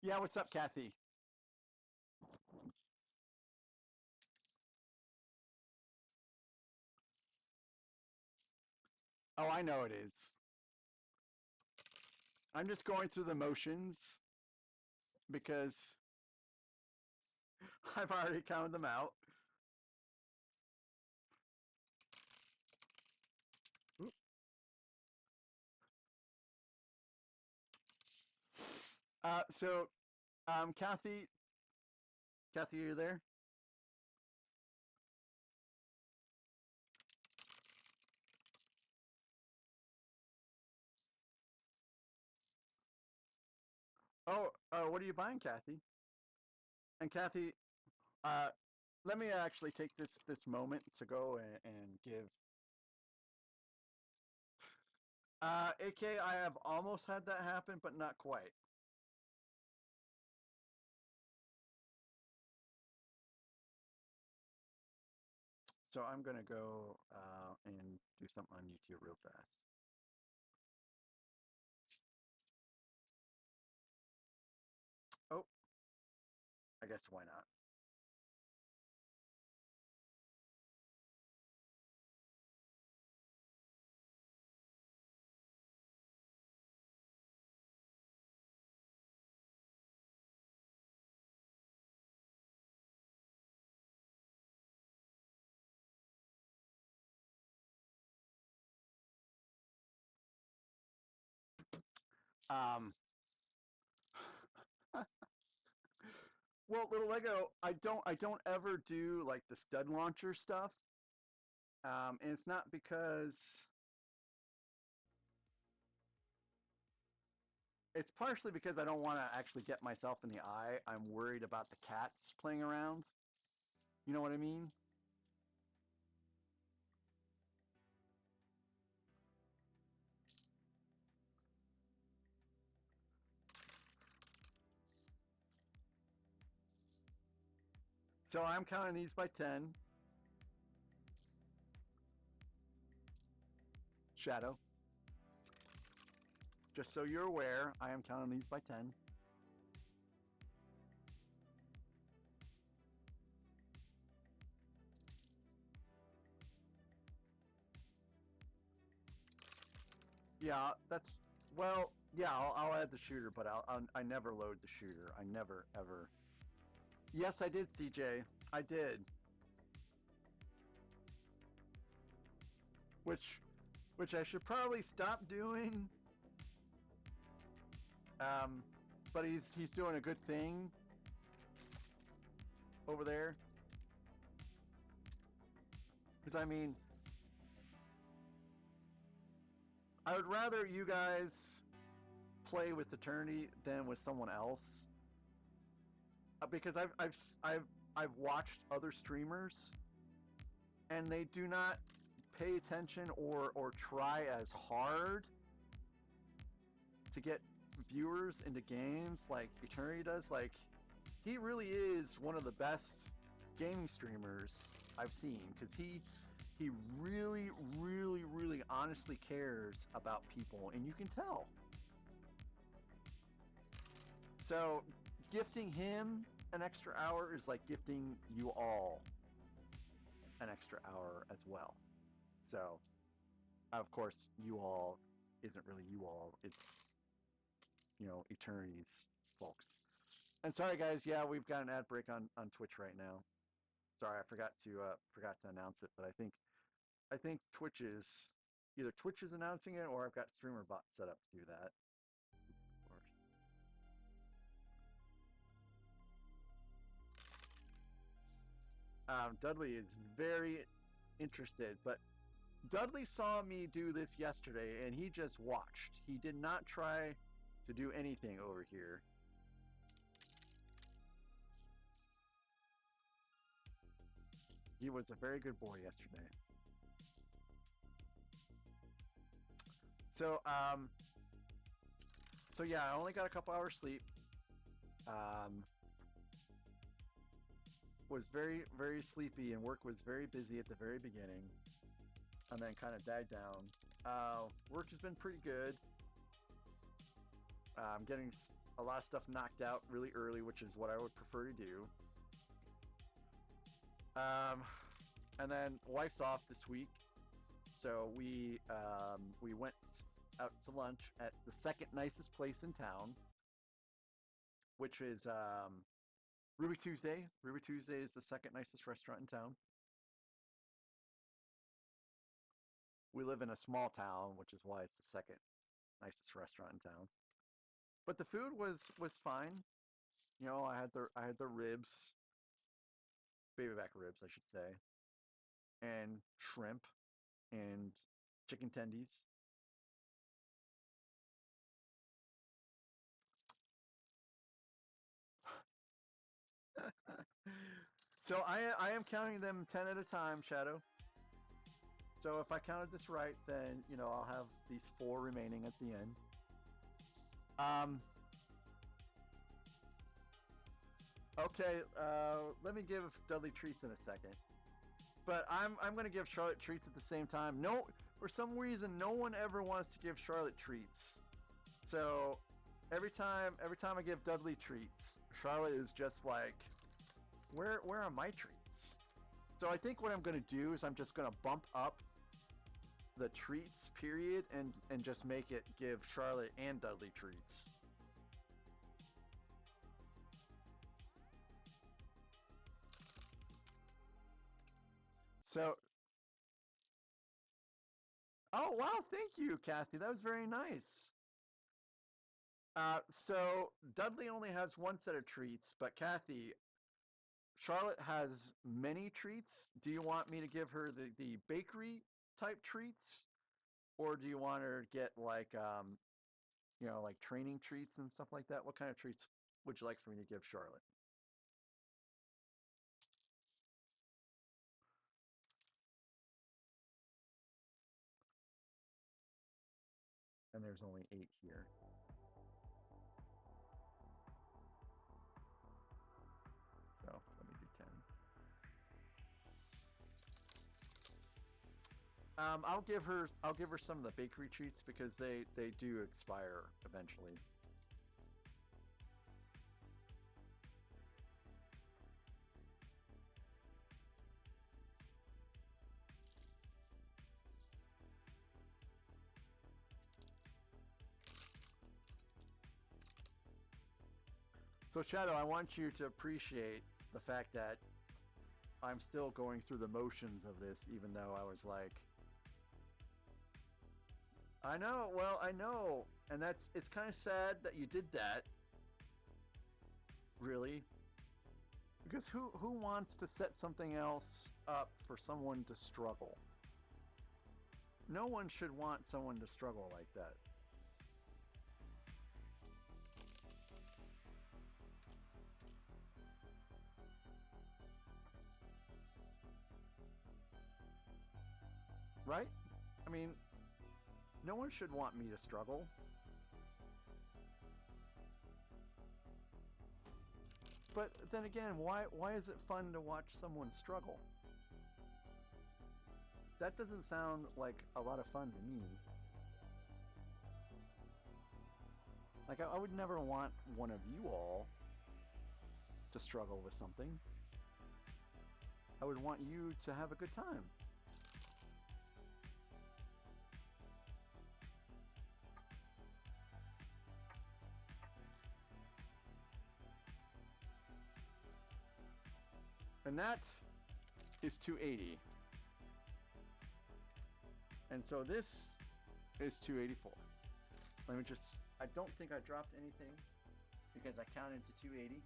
Yeah, what's up, Kathy? Oh, I know it is. I'm just going through the motions because I've already counted them out. So, Kathy, are you there? Oh, what are you buying, Kathy? And Kathy, let me actually take this moment to go and give. AK, I have almost had that happen, but not quite. So I'm gonna go and do something on YouTube real fast. Oh, I guess why not? Well, little Lego, I don't ever do like the stud launcher stuff, and it's not because it's partially because I don't want to actually get myself in the eye. I'm worried about the cats playing around. You know what I mean? So I'm counting these by 10. Shadow. Just so you're aware, I am counting these by 10. Yeah, that's well. Yeah, I'll add the shooter, but I never load the shooter. I never ever. Yes, I did, CJ. I did. Which I should probably stop doing. But he's doing a good thing over there. Because I mean, I would rather you guys play with Eternity than with someone else. Because I've watched other streamers, and they do not pay attention or try as hard to get viewers into games like Eternity does. Like, he really is one of the best gaming streamers I've seen, because he really, really, really honestly cares about people, and you can tell. So gifting him an extra hour is like gifting you all an extra hour as well. So, of course, you all isn't really you all. It's, you know, Eternity's folks. And sorry, guys. Yeah, we've got an ad break on Twitch right now. Sorry, I forgot to announce it, but I think Twitch is either Twitch is announcing it or I've got streamer bot set up to do that. Of course. Dudley is very interested, but Dudley saw me do this yesterday and he just watched. He did not try to do anything over here. He was a very good boy yesterday. So, so yeah, I only got a couple hours sleep. Was very, very sleepy, and work was very busy at the very beginning, and then kind of died down. Work has been pretty good. I'm getting a lot of stuff knocked out really early, which is what I would prefer to do. And then wife's off this week, so we went out to lunch at the second nicest place in town, which is Ruby Tuesday. Ruby Tuesday is the second nicest restaurant in town. We live in a small town, which is why it's the second nicest restaurant in town. But the food was fine. You know, I had the ribs, baby back ribs, I should say, and shrimp and chicken tendies. So I am counting them 10 at a time, Shadow. So if I counted this right, then, you know, I'll have these 4 remaining at the end. Okay, let me give Dudley treats in a second. But I'm going to give Charlotte treats at the same time. No, for some reason, no one ever wants to give Charlotte treats. So every time I give Dudley treats, Charlotte is just like, where are my treats? So I think what I'm going to do is I'm just going to bump up the treats period and just make it give Charlotte and Dudley treats. So, oh wow, thank you, Kathy. That was very nice. So Dudley only has 1 set of treats, but Kathy, Charlotte has many treats. Do you want me to give her the bakery type treats, or do you want her to get like you know, like training treats and stuff like that? What kind of treats would you like for me to give Charlotte? And there's only 8 here. So let me do 10. I'll give her some of the bakery treats because they do expire eventually. So Shadow, I want you to appreciate the fact that I'm still going through the motions of this, even though I was like, I know, well, I know, and it's kind of sad that you did that, really, because who wants to set something else up for someone to struggle? No one should want someone to struggle like that. Right? I mean, no one should want me to struggle. But then again, why is it fun to watch someone struggle? That doesn't sound like a lot of fun to me. Like, I would never want one of you all to struggle with something. I would want you to have a good time. And that is 280. And so this is 284. Let me just, I don't think I dropped anything because I counted to 280.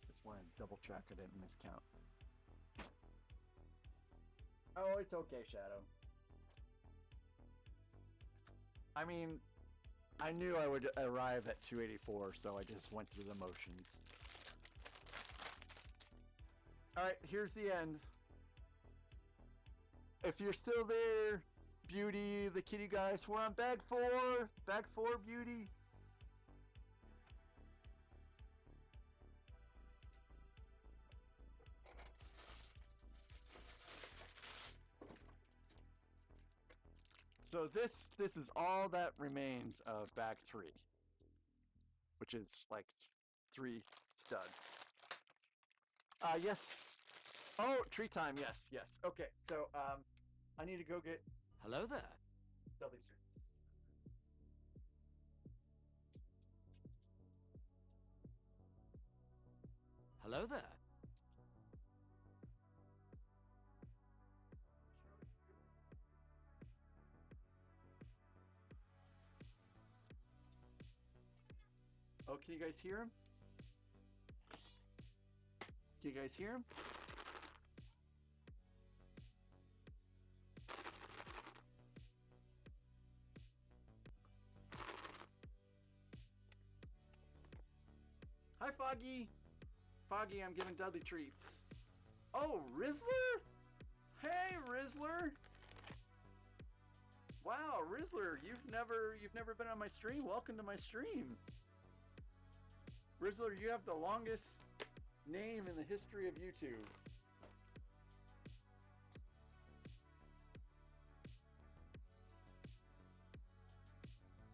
Just want to double check I didn't miscount. Oh, it's okay, Shadow. I mean, I knew I would arrive at 284, so I just went through the motions. All right, here's the end. If you're still there, Beauty, the kitty guys, we're on bag 4. Bag 4, Beauty. So this is all that remains of bag 3, which is like 3 studs. Yes. Oh, tree time. Yes, yes. Okay, so I need to go get Hello there. Dudley streets. Hello there. Oh, can you guys hear him? Can you guys hear him? Hi, Foggy. Foggy, I'm giving Dudley treats. Oh, Rizzler? Hey, Rizzler. Wow, Rizzler, you've never been on my stream. Welcome to my stream. Rizzler, you have the longest name in the history of YouTube.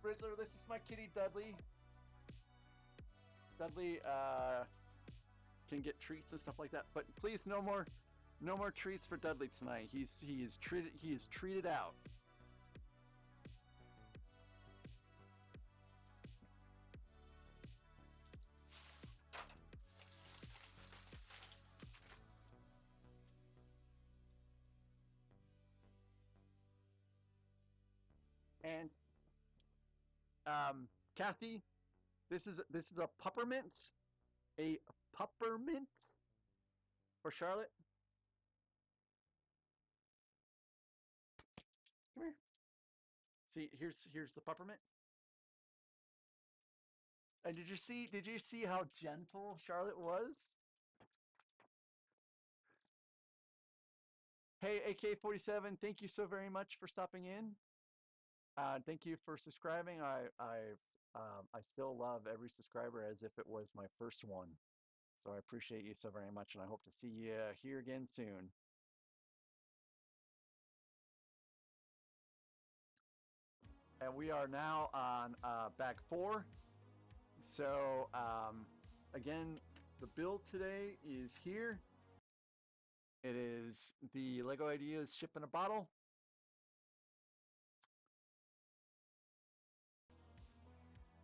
Rizzler, this is my kitty Dudley. Dudley can get treats and stuff like that, but please no more treats for Dudley tonight. He is treated out. And Kathy, this is a peppermint. A peppermint for Charlotte. Come here. See, here's the peppermint. And did you see how gentle Charlotte was? Hey, AK47, thank you so very much for stopping in. Thank you for subscribing. I still love every subscriber as if it was my first one. So I appreciate you so very much, and I hope to see you here again soon. And we are now on bag 4. So again, the build today is here. It is the Lego Ideas Ship in a Bottle.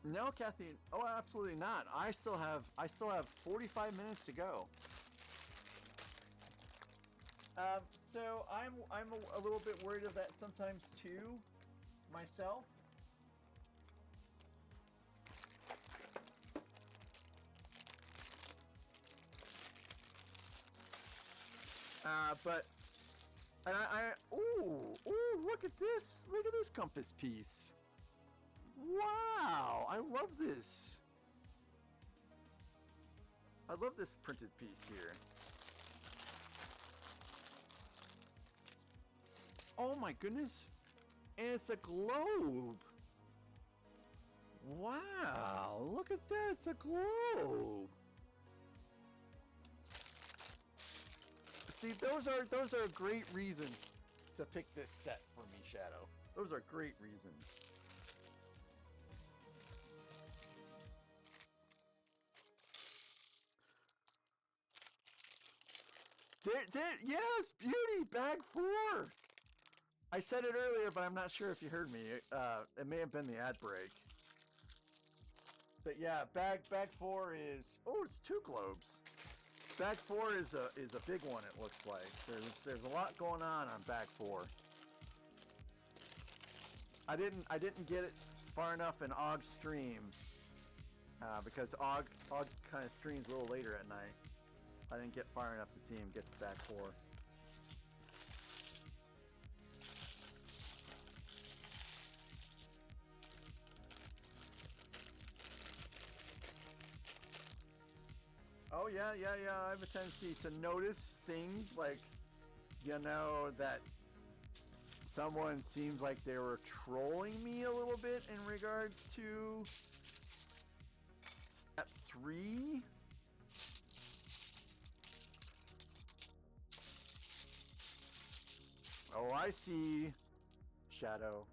No, Kathy. Oh, absolutely not. I still have 45 minutes to go. So I'm a little bit worried of that sometimes too, myself. But ooh, look at this compass piece. Wow, I love this. I love this printed piece here. Oh my goodness. And it's a globe. Wow, look at that, it's a globe. See, those are great reasons to pick this set for me, Shadow. Those are great reasons. Yes, beauty, bag 4. I said it earlier, but I'm not sure if you heard me. It may have been the ad break. But yeah, bag 4 is, oh, it's 2 globes. Bag 4 is a big one. It looks like there's a lot going on bag 4. I didn't get it far enough in Og's stream because Og kind of streams a little later at night. I didn't get far enough to see him get to bag 4. Oh yeah. I have a tendency to notice things like, you know, that someone seems like they were trolling me a little bit in regards to step 3. Oh, I see. Shadow.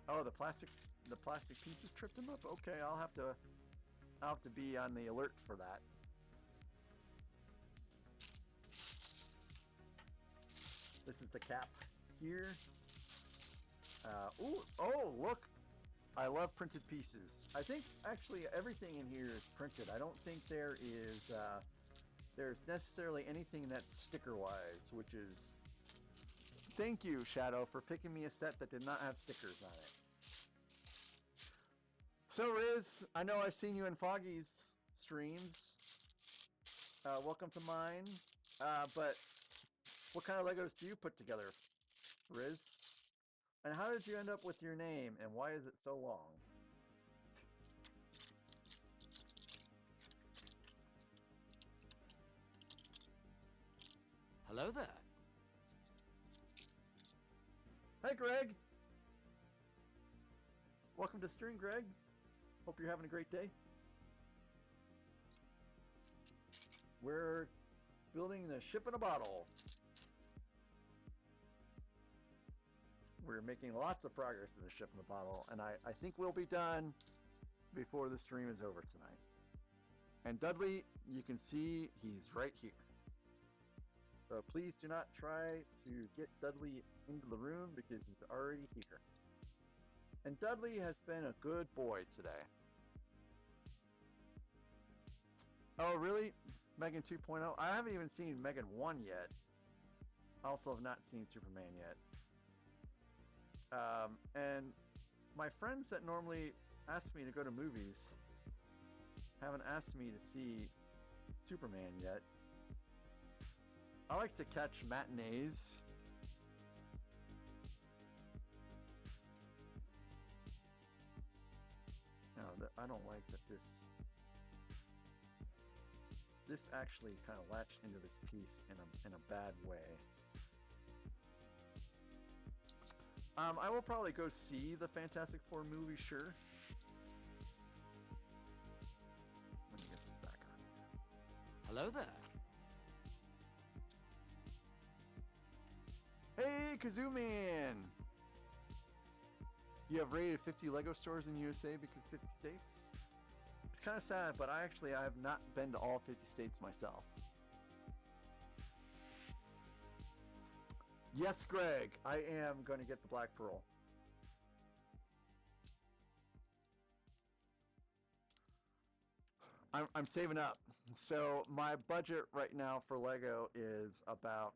Oh, the plastic pieces tripped him up. Okay, I'll have to be on the alert for that. This is the cap here. Ooh, oh, look. I love printed pieces. I think actually everything in here is printed. I don't think there is there's necessarily anything that's sticker-wise, which is... Thank you, Shadow, for picking me a set that did not have stickers on it. So, Riz, I know I've seen you in Foggy's streams. Welcome to mine. But what kind of Legos do you put together, Riz? And how did you end up with your name, and why is it so long? Hello there. Hey, Greg. Welcome to stream, Greg. Hope you're having a great day. We're building the ship in a bottle. We're making lots of progress in the ship in the bottle, and I think we'll be done before the stream is over tonight. And Dudley, you can see he's right here. So please do not try to get Dudley into the room because he's already here. And Dudley has been a good boy today. Oh, really? Megan 2.0? I haven't even seen Megan 1 yet. I also have not seen Superman yet. And my friends that normally ask me to go to movies haven't asked me to see Superman yet. I like to catch matinees. No, I don't like that this actually kind of latched into this piece in a bad way. I will probably go see the Fantastic Four movie, sure. Let me get this back on. Hello there. Hey, Kazooman! You have rated 50 Lego stores in the USA because 50 states? It's kind of sad, but I have not been to all 50 states myself. Yes, Greg, I am going to get the Black Pearl. I'm saving up. So my budget right now for Lego is about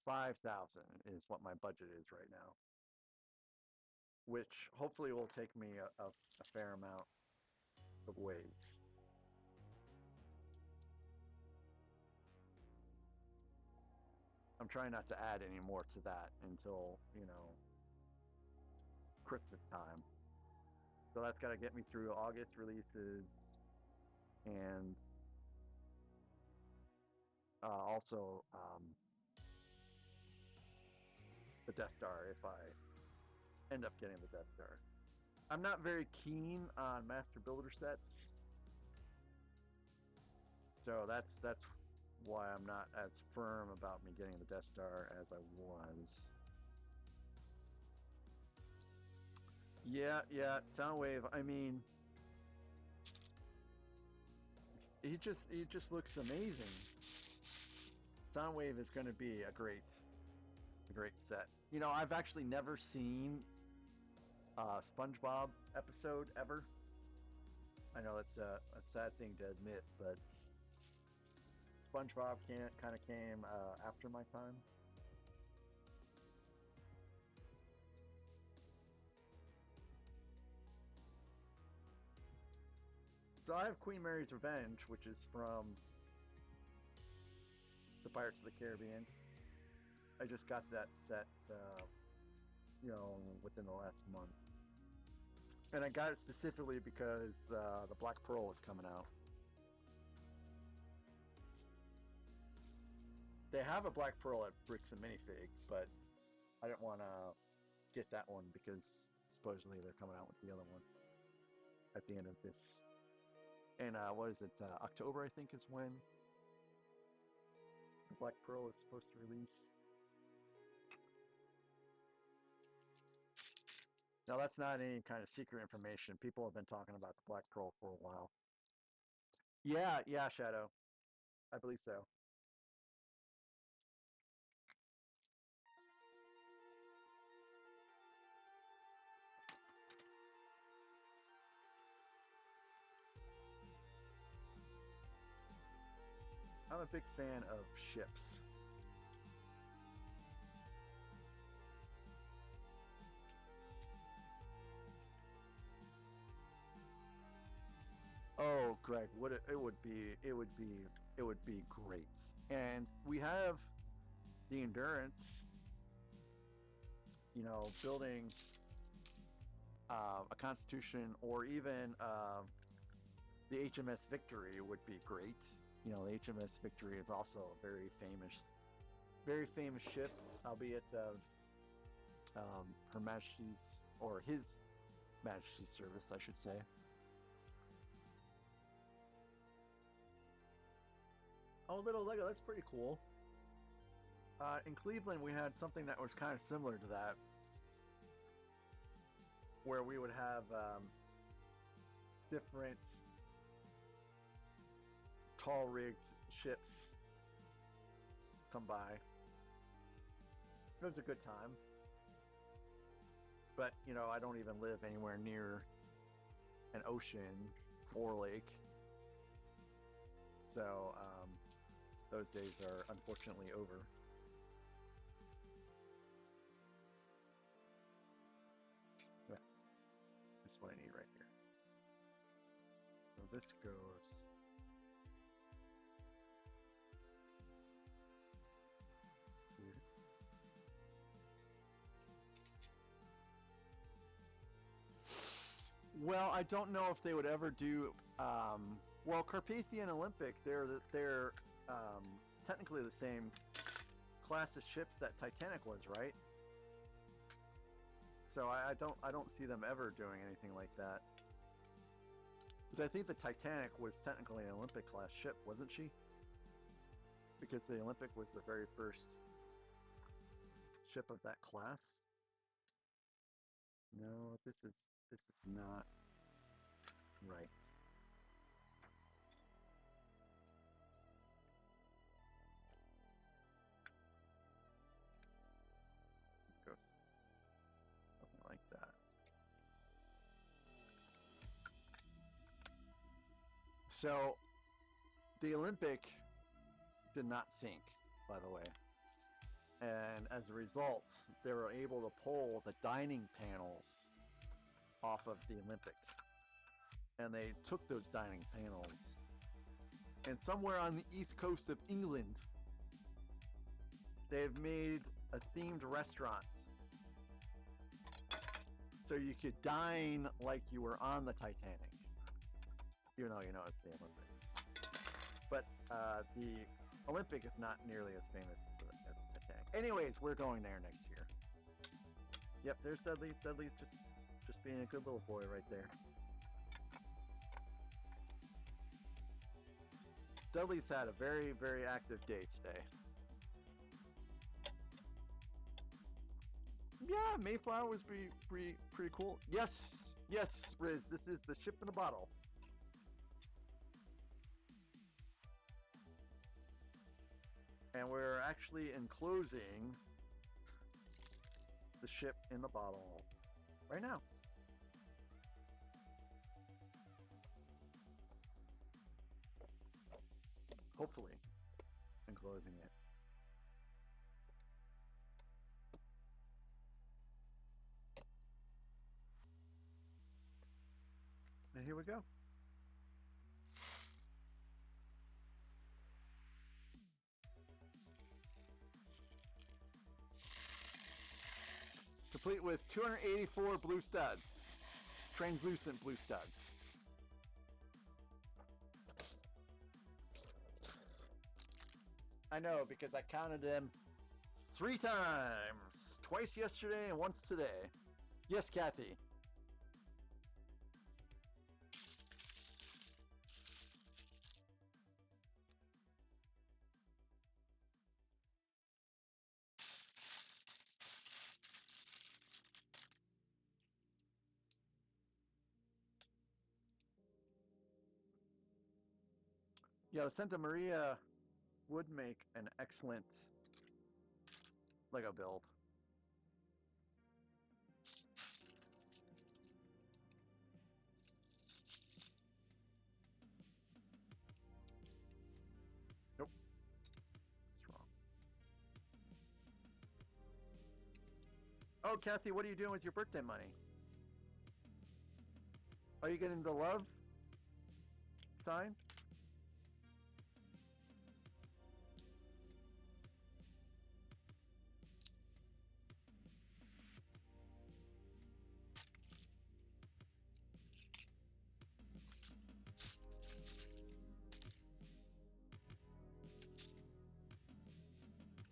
5,000 is what my budget is right now, which hopefully will take me a fair amount of ways. I'm trying not to add any more to that until, you know, Christmas time. So that's got to get me through August releases and also the Death Star if I end up getting the Death Star. I'm not very keen on Master Builder sets, so that's why I'm not as firm about me getting the Death Star as I was. Yeah, Soundwave. I mean, he just looks amazing. Soundwave is going to be a great set. You know, I've actually never seen a SpongeBob episode ever. I know it's a sad thing to admit, but SpongeBob kind of came after my time. So I have Queen Mary's Revenge, which is from the Pirates of the Caribbean. I just got that set, you know, within the last month. And I got it specifically because the Black Pearl is coming out. They have a Black Pearl at Bricks and Minifig, but I didn't want to get that one because supposedly they're coming out with the other one at the end of this. And what is it? October, I think, is when the Black Pearl is supposed to release. Now, that's not any kind of secret information. People have been talking about the Black Pearl for a while. Yeah, Shadow. I believe so. I'm a big fan of ships. Oh, Greg, it would be great. And we have the Endurance, you know, building a Constitution, or even the HMS Victory would be great. You know, the HMS Victory is also a very famous ship, albeit of Her Majesty's, or His Majesty's service, I should say. Oh, little Lego, that's pretty cool. In Cleveland, we had something that was kind of similar to that, where we would have different tall rigged ships come by. It was a good time. But, you know, I don't even live anywhere near an ocean or lake. So, those days are unfortunately over. Yeah. This is what I need right here. So this goes... here. Well, I don't know if they would ever do... well, Carpathian Olympic, they're technically the same class of ships that Titanic was, right? So I don't see them ever doing anything like that. Because I think the Titanic was technically an Olympic class ship, wasn't she? Because the Olympic was the very first ship of that class. No, this is not right. It goes something like that. So the Olympic did not sink, by the way. And as a result, they were able to pull the dining panels off of the Olympic. And they took those dining panels, and somewhere on the east coast of England, they've made a themed restaurant. So you could dine like you were on the Titanic. Even though you know it's the Olympic. But the Olympic is not nearly as famous as the Titanic. Anyways, we're going there next year. Yep, there's Dudley. Dudley's just being a good little boy right there. Dudley's had a very, very active day today. Yeah, Mayflower was pretty cool. Yes, yes, Riz, this is the ship in a bottle. And we're actually enclosing the ship in the bottle right now. Hopefully, enclosing it. And here we go. Complete with 284 blue studs. Translucent blue studs. I know, because I counted them 3 times. Twice yesterday and once today. Yes, Kathy. Yeah, Santa Maria would make an excellent Lego build. Nope. It's wrong. Oh, Kathy, what are you doing with your birthday money? Are you getting the love sign?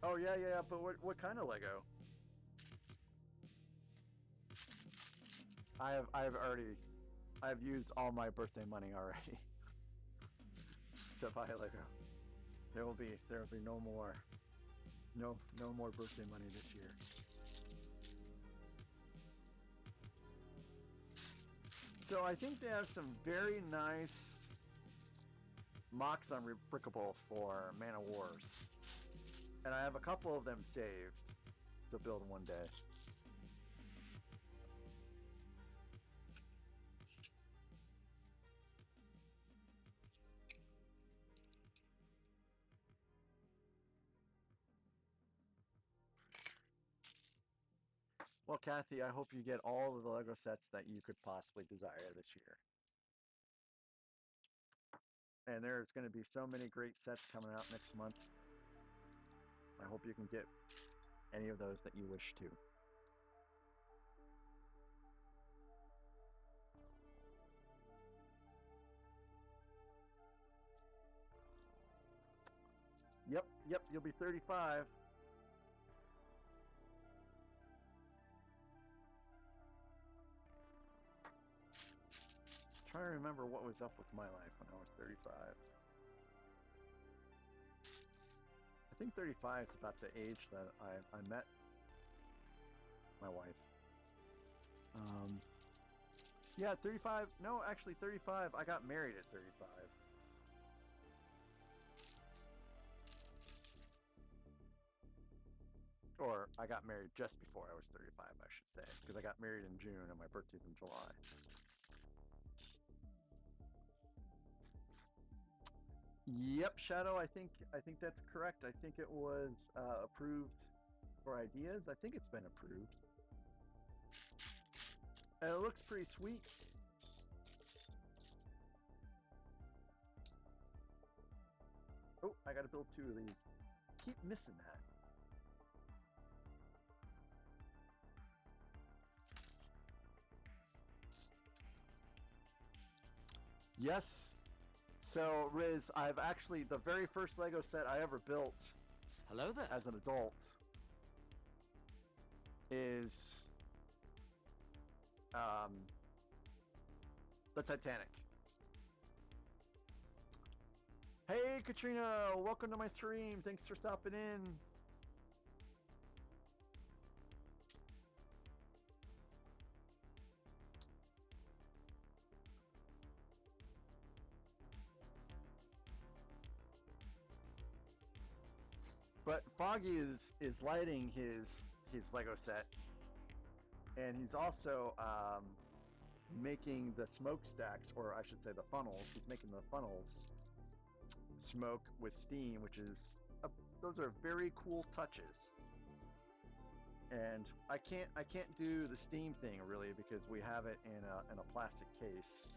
Oh yeah, yeah, but what kind of Lego? I've used all my birthday money already to buy Lego. There will be no more birthday money this year. So I think they have some very nice mocks on Rebrickable for Man of Wars. And I have a couple of them saved to build one day. Well, Kathy, I hope you get all of the Lego sets that you could possibly desire this year. And there's going to be so many great sets coming out next month. I hope you can get any of those that you wish to. Yep, you'll be 35. Trying to remember what was up with my life when I was 35. I think 35 is about the age that I met my wife. Yeah, 35. No, actually 35. I got married at 35. Or I got married just before I was 35, I should say, because I got married in June and my birthday's in July. Yep, Shadow, I think that's correct. I think it was approved for ideas. I think it's been approved. And it looks pretty sweet. Oh, I gotta build 2 of these. Keep missing that. Yes, So, Riz, I've actually, the very first Lego set I ever built Hello there. as an adult is the Titanic. Hey, Katrina, welcome to my stream. Thanks for stopping in. But Foggy is lighting his Lego set, and he's also making the smokestacks, or I should say the funnels. He's making the funnels smoke with steam, which is those are very cool touches. And I can't do the steam thing really because we have it in a plastic case.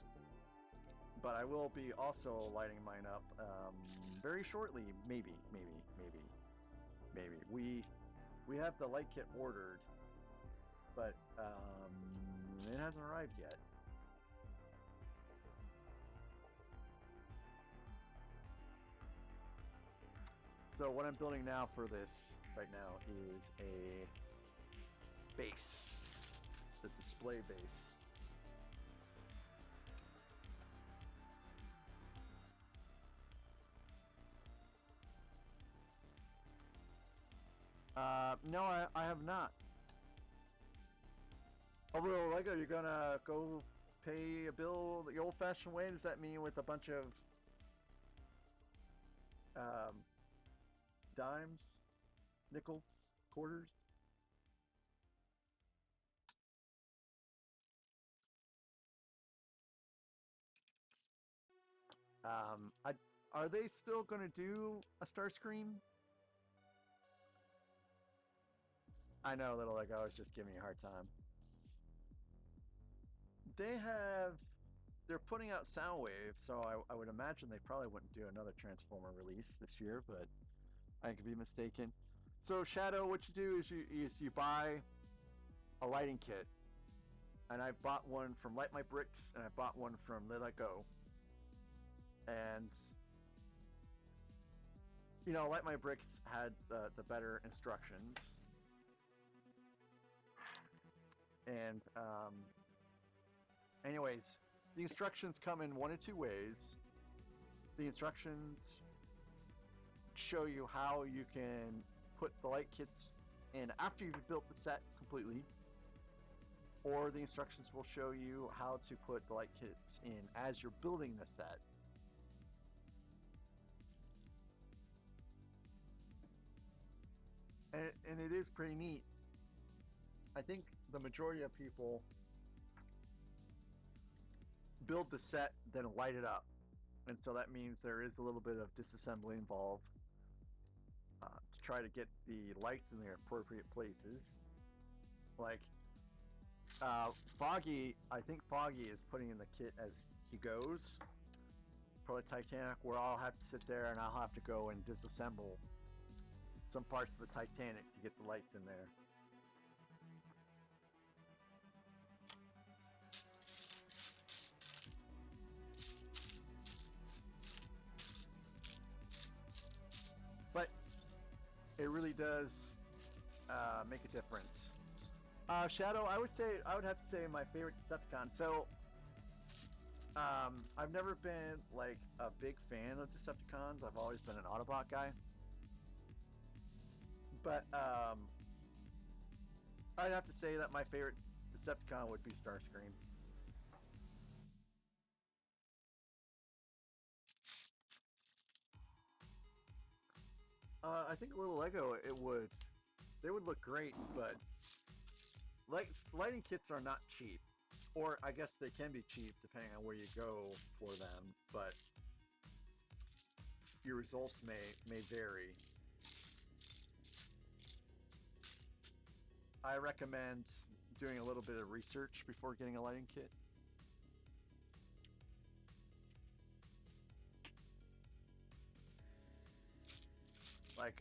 But I will be also lighting mine up very shortly. Maybe. We have the light kit ordered, but it hasn't arrived yet. So what I'm building now for this right now is a base, the display base. No, I have not. Oh, well, Lego, you're gonna go pay a bill the old-fashioned way? Does that mean with a bunch of dimes, nickels, quarters? Are they still gonna do a Starscream? I know, little Lego, I was just giving you a hard time. They're putting out Soundwave, so I would imagine they probably wouldn't do another Transformer release this year, but I could be mistaken. So Shadow, what you do is you buy a lighting kit, and I bought one from Light My Bricks, and I bought one from Let Go, and you know, Light My Bricks had the better instructions, and anyways, the instructions come in one of two ways. The instructions show you how you can put the light kits in after you've built the set completely, or the instructions will show you how to put the light kits in as you're building the set. And it is pretty neat. I think the majority of people build the set, then light it up. And so that means there is a little bit of disassembly involved to try to get the lights in their appropriate places. Like Foggy, I think Foggy is putting in the kit as he goes. For the Titanic, where I'll have to sit there and I'll have to go and disassemble some parts of the Titanic to get the lights in there. But it really does make a difference. Shadow, I would have to say my favorite Decepticon. So I've never been like a big fan of Decepticons. I've always been an Autobot guy. But I'd have to say that my favorite Decepticon would be Starscream. I think a little Lego, they would look great, but lighting kits are not cheap. Or I guess they can be cheap depending on where you go for them, but your results may vary. I recommend doing a little bit of research before getting a lighting kit. Like,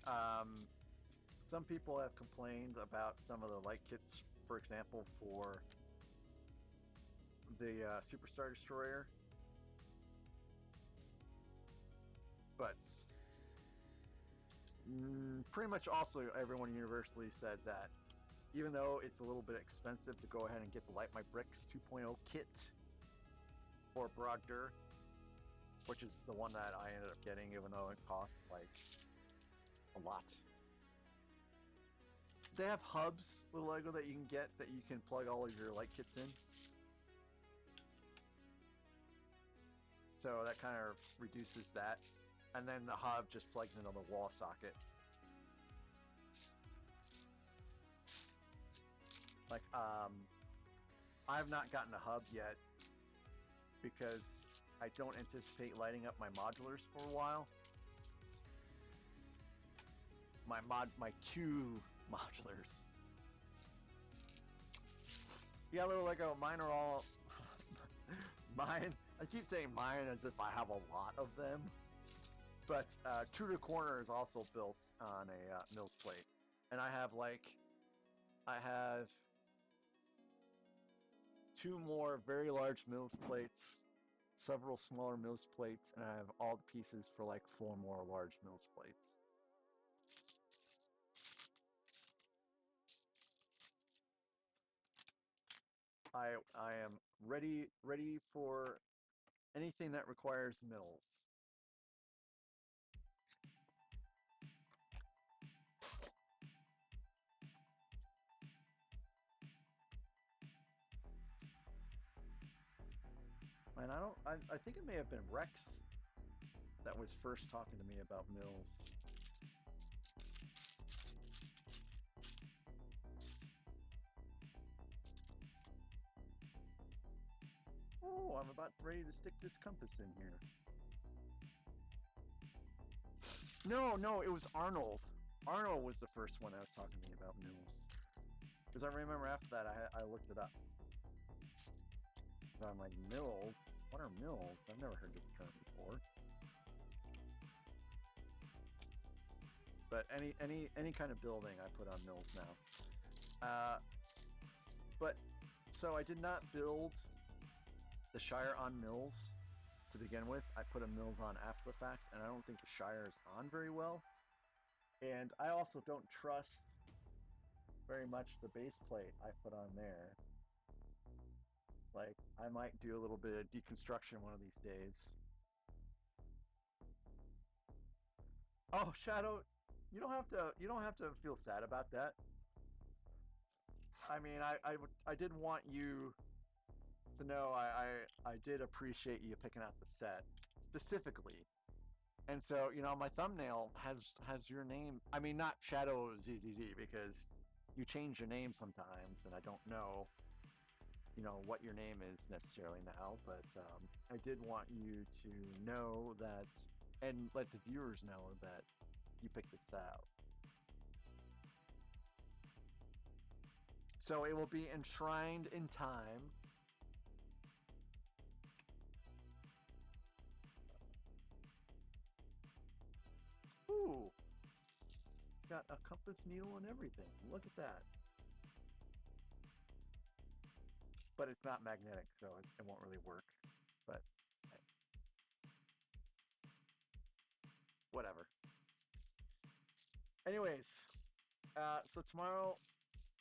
some people have complained about some of the light kits, for example, for the Superstar Destroyer. But pretty much also everyone universally said that even though it's a little bit expensive to go ahead and get the Light My Bricks 2.0 kit for Brogdur, which is the one that I ended up getting, even though it costs like a lot. They have hubs, little Lego, that you can get that you can plug all of your light kits in. So that kind of reduces that. And then the hub just plugs into the wall socket. Like, I have not gotten a hub yet because I don't anticipate lighting up my modulars for a while. My 2 modulars. Yeah, little Lego, mine are all mine. I keep saying mine as if I have a lot of them, but True to Corner is also built on a Mills plate, and I have 2 more very large Mills plates, several smaller Mills plates, and I have all the pieces for like 4 more large Mills plates. I am ready for anything that requires mills. And I think it may have been Rex that was first talking to me about mills. Oh, I'm about ready to stick this compass in here. No, it was Arnold. Arnold was the first one that was talking to me about mills. Because I remember after that, I looked it up. So I'm like, mills? What are mills? I've never heard this term before. But any kind of building I put on mills now. But so I did not build the Shire on mills to begin with. I put a mills on after the fact, and I don't think the Shire is on very well. And I also don't trust very much the base plate I put on there. Like, I might do a little bit of deconstruction one of these days. Oh, Shadow, you don't have to feel sad about that. I mean, I did want you to know I did appreciate you picking out the set specifically. And so, you know, my thumbnail has your name. I mean, not Shadow ZZZ, because you change your name sometimes, and I don't know, you know, what your name is necessarily now. But I did want you to know that, and let the viewers know that you picked this out. So it will be enshrined in time. Ooh, it's got a compass needle and everything. Look at that. But it's not magnetic, so it won't really work. But whatever. Anyways, so tomorrow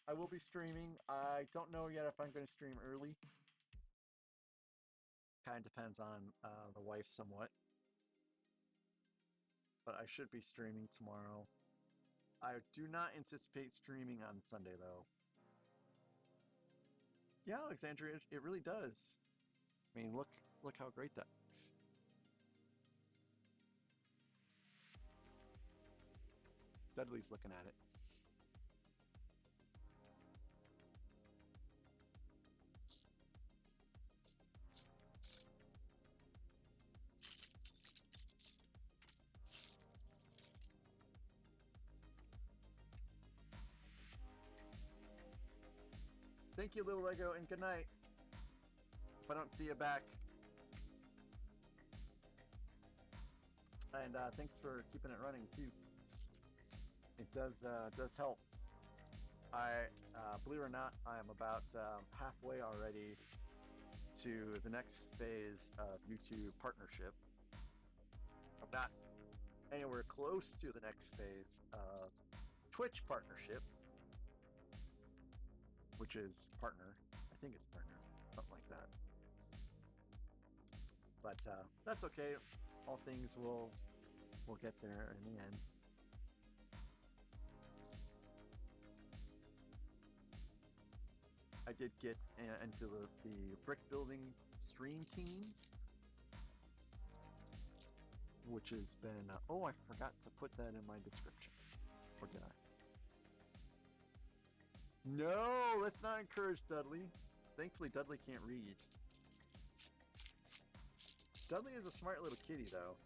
I will be streaming. I don't know yet if I'm going to stream early. Kind of depends on the wife somewhat. But I should be streaming tomorrow. I do not anticipate streaming on Sunday, though. Yeah, Alexandria, it really does. I mean, look how great that looks. Dudley's looking at it. Thank you, little Lego, and good night. If I don't see you back. And thanks for keeping it running too. It does help. I believe it or not, I am about halfway already to the next phase of YouTube partnership. I'm And we're close to the next phase of Twitch partnership, which is partner. I think it's partner, something like that. But that's okay. All things will get there in the end. I did get into the brick building stream team, which has been, oh, I forgot to put that in my description. Or did I? No, let's not encourage Dudley. Thankfully, Dudley can't read. Dudley is a smart little kitty, though.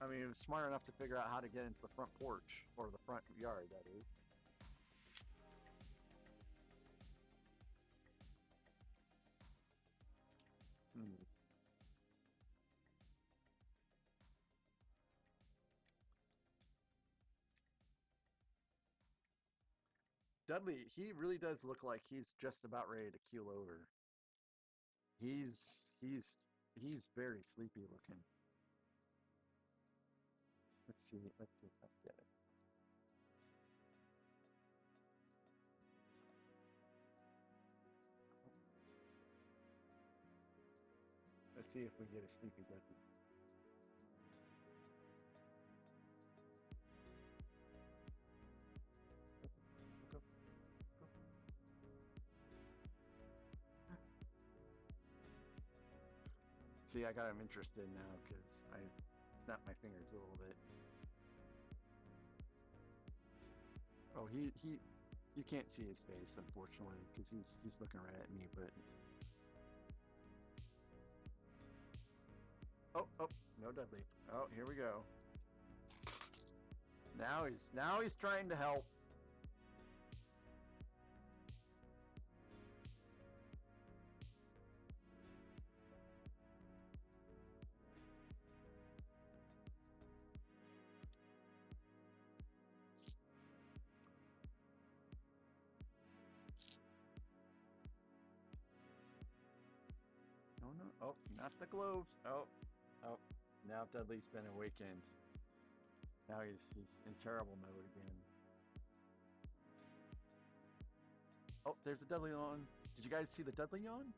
I mean, smart enough to figure out how to get into the front porch, or the front yard, that is. Dudley, he really does look like he's just about ready to keel over. He's very sleepy looking. Let's see if I can get it. Let's see if we get a sleepy Dudley. Go. See, I got him interested now because I snapped my fingers a little bit. Oh, you can't see his face, unfortunately, because he's looking right at me, but... Oh, no Dudley. Oh, here we go. Now he's trying to help. Oh no! Oh, not the globes! Oh, now Dudley's been awakened. Now he's in terrible mode again. Oh, there's the Dudley yawn. Did you guys see the Dudley yawn?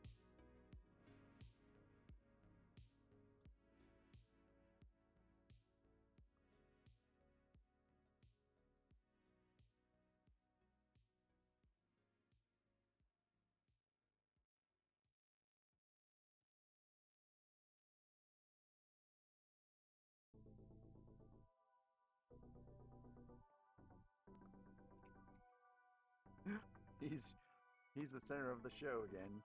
He's the center of the show again.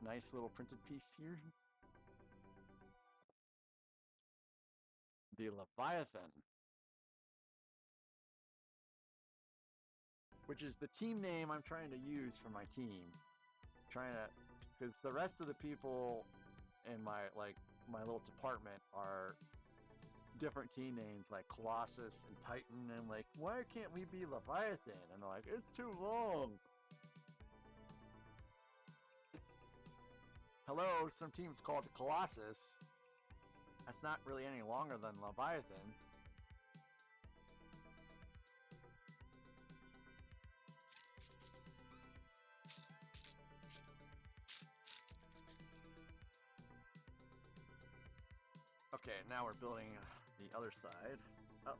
Nice little printed piece here. The Leviathan, which is the team name I'm trying to use for my team. Because the rest of the people in my little department are different team names like Colossus and Titan, and like, why can't we be Leviathan? And they're like, it's too long. Hello, some teams called Colossus. That's not really any longer than Leviathan. Okay, now we're building the other side up.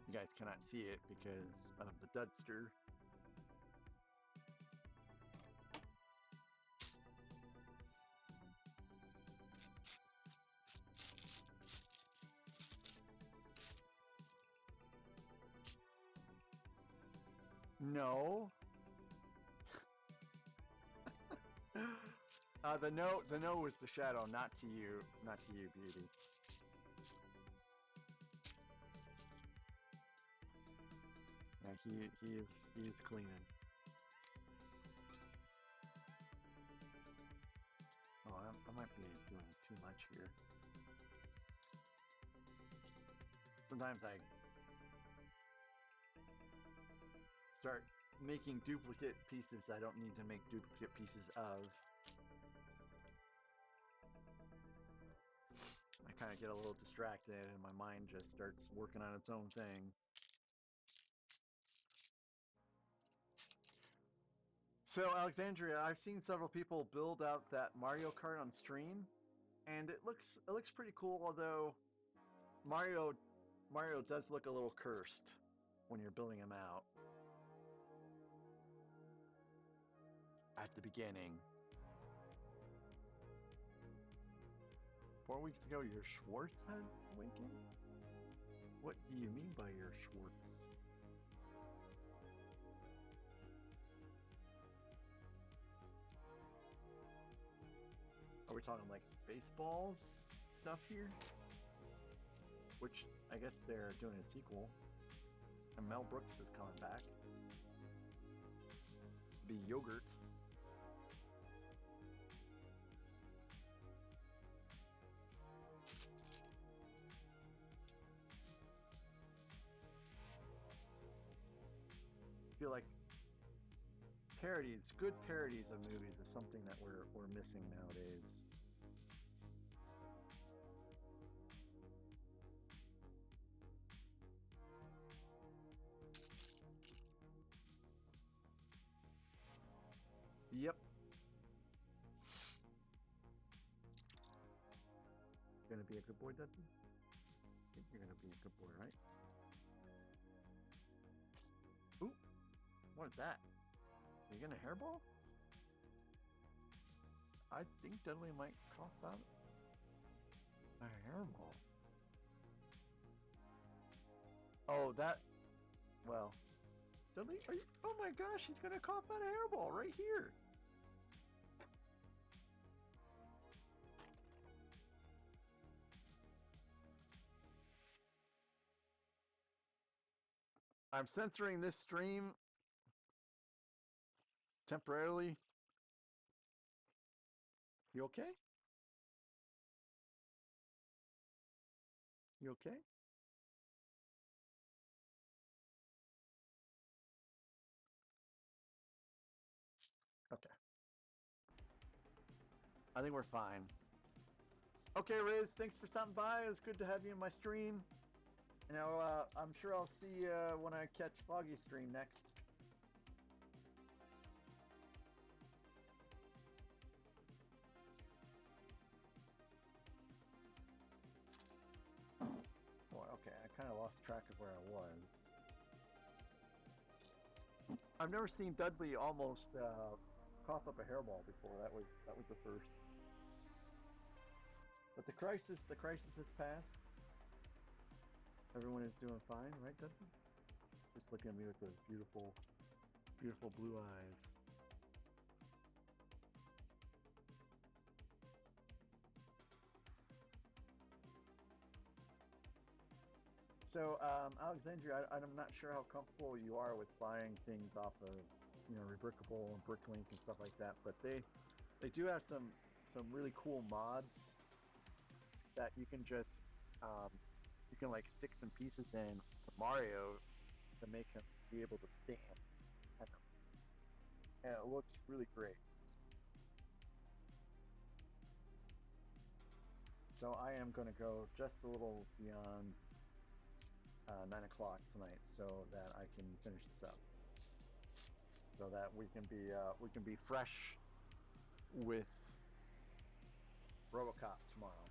You guys cannot see it because of the Dudster. No. The no was the shadow, not to you, beauty. Yeah, he is cleaning. Oh, I might be doing too much here. Sometimes I start making duplicate pieces I don't need to make duplicate pieces of. kind of get a little distracted and my mind just starts working on its own thing. So Alexandria, I've seen several people build out that Mario Kart on stream, and it looks pretty cool. Although Mario does look a little cursed when you're building him out at the beginning. 4 weeks ago, your Schwartz had awakened? What do you mean by your Schwartz? Are we talking like Spaceballs stuff here? Which I guess they're doing a sequel. And Mel Brooks is coming back. Be Yogurt. I feel like parodies, good parodies of movies is something that we're missing nowadays. Yep. Gonna be a good boy, Dudley? I think you're gonna be a good boy, right? Ooh, what is that? Are you gonna hairball? I think Dudley might cough out a hairball. Oh, that. Well, Dudley, are you? Oh my gosh, he's gonna cough out a hairball right here. I'm censoring this stream temporarily. You okay? You okay? Okay. I think we're fine. Okay, Riz, thanks for stopping by. It was good to have you in my stream. You know, I'm sure I'll see you when I catch Foggy stream next. Boy, okay, I kind of lost track of where I was. I've never seen Dudley almost cough up a hairball before. That was the first. But the crisis has passed. Everyone is doing fine, right, Dudley? Just looking at me with those beautiful, beautiful blue eyes. So, Alexandria, I'm not sure how comfortable you are with buying things off of, you know, Rebrickable and Bricklink and stuff like that, but they do have some really cool mods that you can just you can like stick some pieces in to Mario to make him be able to stand, and it looks really great. So I am going to go just a little beyond 9 o'clock tonight so that I can finish this up, so that we can be fresh with RoboCop tomorrow,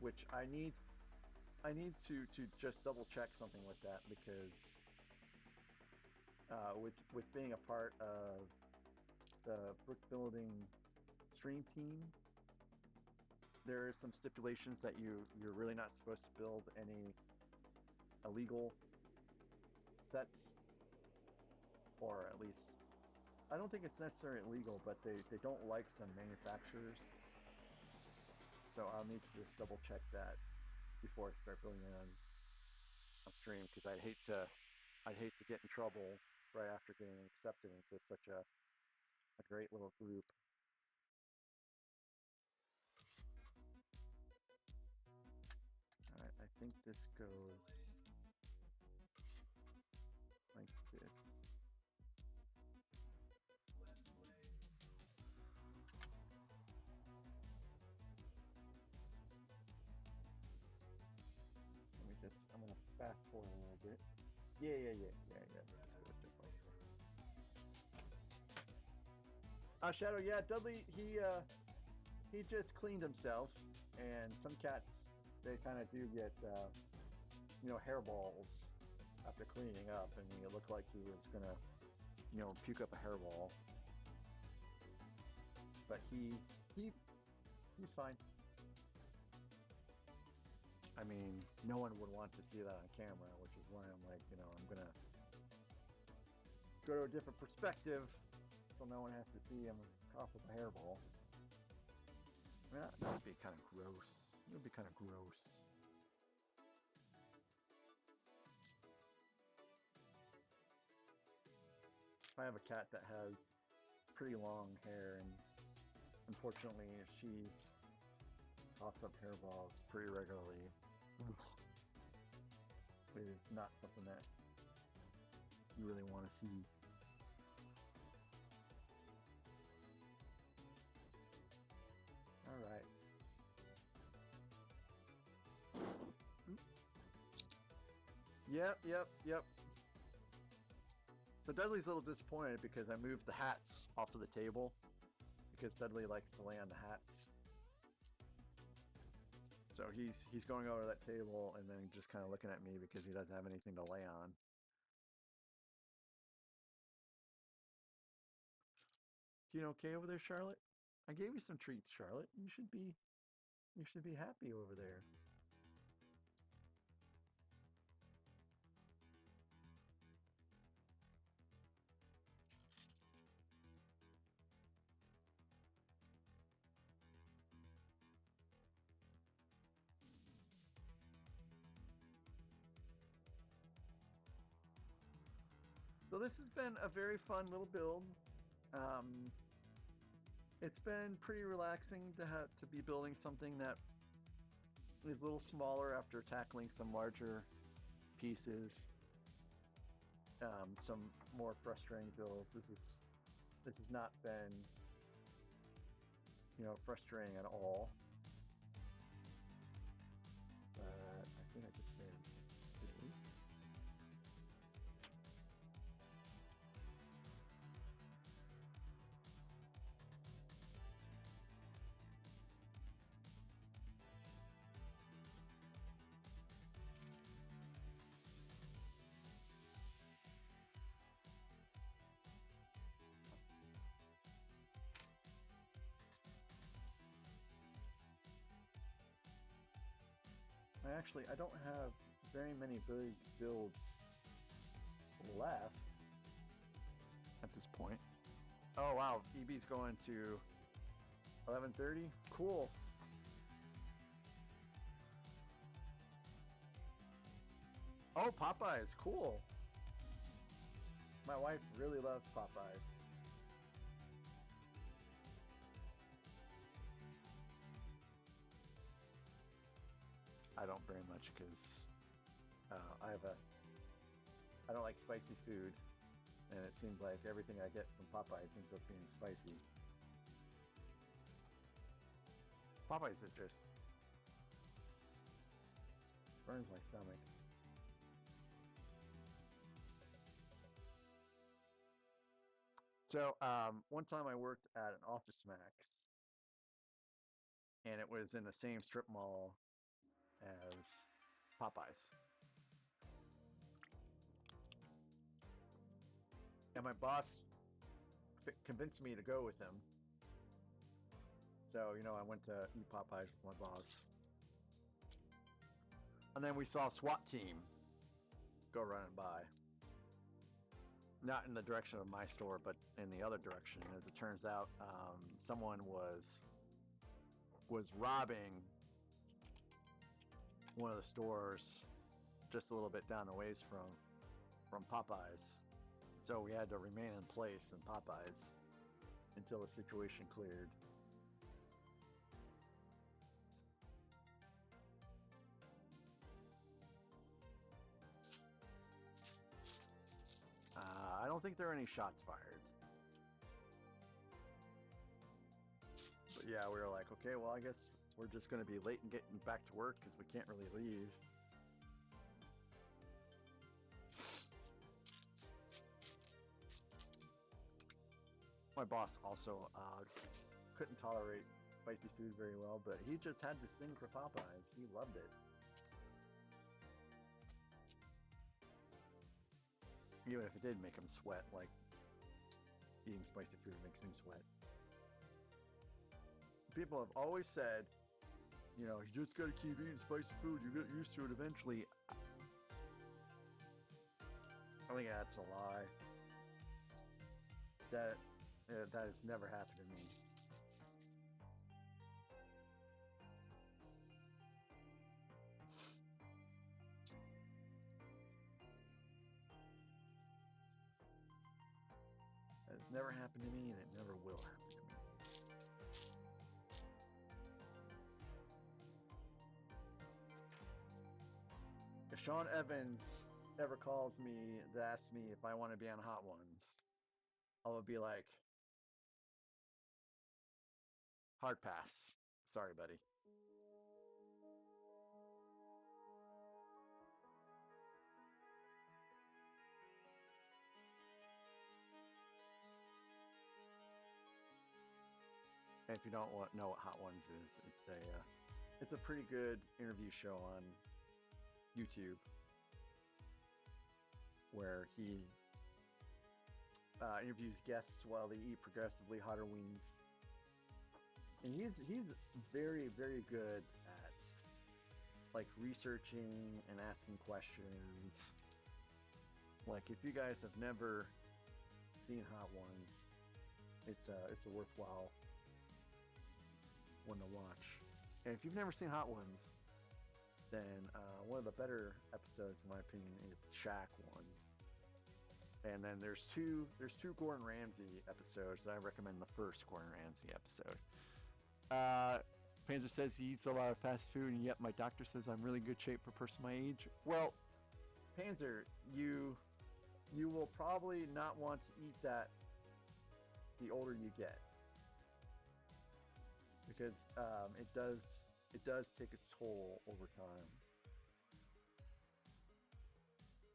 which I need to just double check something with that, because with being a part of the brick building stream team, there are some stipulations that you're really not supposed to build any illegal sets, or at least I don't think it's necessarily illegal, but they don't like some manufacturers. So I'll need to just double check that before I start building it on stream, because I'd hate to get in trouble right after getting accepted into such a great little group. All right, I think this goes like this. Get it? Yeah. Let's go just like this. Shadow, yeah, Dudley, he just cleaned himself, and some cats, they kind of do get, hairballs after cleaning up, and it looked like he was gonna, puke up a hairball. But he's fine. I mean, no one would want to see that on camera, which is why I'm like, I'm gonna go to a different perspective so no one has to see him cough with a hairball. I mean, that would be kind of gross. It would be kind of gross. I have a cat that has pretty long hair, and unfortunately she coughs up hairballs pretty regularly. It is not something that you really want to see. All right. Yep. So Dudley's a little disappointed because I moved the hats off of the table, because Dudley likes to lay on the hats. So he's going over to that table and then just kind of looking at me because he doesn't have anything to lay on. You okay over there, Charlotte? I gave you some treats, Charlotte. You should be happy over there. So this has been a very fun little build. It's been pretty relaxing to be building something that is a little smaller after tackling some larger pieces. Some more frustrating builds. This has not been, frustrating at all. But I think I just made a mistake. I don't have very many big builds left at this point. Oh wow, EB's going to 11:30. Cool. Oh, Popeyes, cool. My wife really loves Popeyes. I don't very much because I don't like spicy food, and it seems like everything I get from Popeyes ends up being spicy. Popeyes are just burns my stomach. So one time I worked at an Office Max, and it was in the same strip mall as Popeyes. And my boss convinced me to go with him. So, I went to eat Popeyes with my boss. And then we saw a SWAT team go running by. Not in the direction of my store, but in the other direction. As it turns out, someone was robbing one of the stores just a little bit down the ways from Popeyes. So we had to remain in place in Popeyes until the situation cleared. I don't think there are any shots fired. But yeah, we were like, okay, well, I guess we're just going to be late and getting back to work because we can't really leave. My boss also couldn't tolerate spicy food very well, but he just had this thing for Popeyes. He loved it. Even if it did make him sweat, like eating spicy food makes me sweat. People have always said, you know, you just gotta keep eating spicy food, you get used to it eventually. I think that's a lie. That has never happened to me. It's never happened to me, and it never will happen to me. If Sean Evans ever calls me to ask me if I want to be on Hot Ones, I will be like, hard pass. Sorry, buddy. And if you don't know what Hot Ones is, it's a pretty good interview show on YouTube where he interviews guests while they eat progressively hotter wings. And he's very, very good at like researching and asking questions. Like if you guys have never seen Hot Ones, it's a worthwhile one to watch. And if you've never seen Hot Ones, then one of the better episodes, in my opinion, is the Shaq one. And then there's two Gordon Ramsay episodes that I recommend. The first Gordon Ramsay episode. Panzer says he eats a lot of fast food, and yet my doctor says I'm really good shape for a person my age. Well, Panzer, you will probably not want to eat that the older you get, because it does take its toll over time.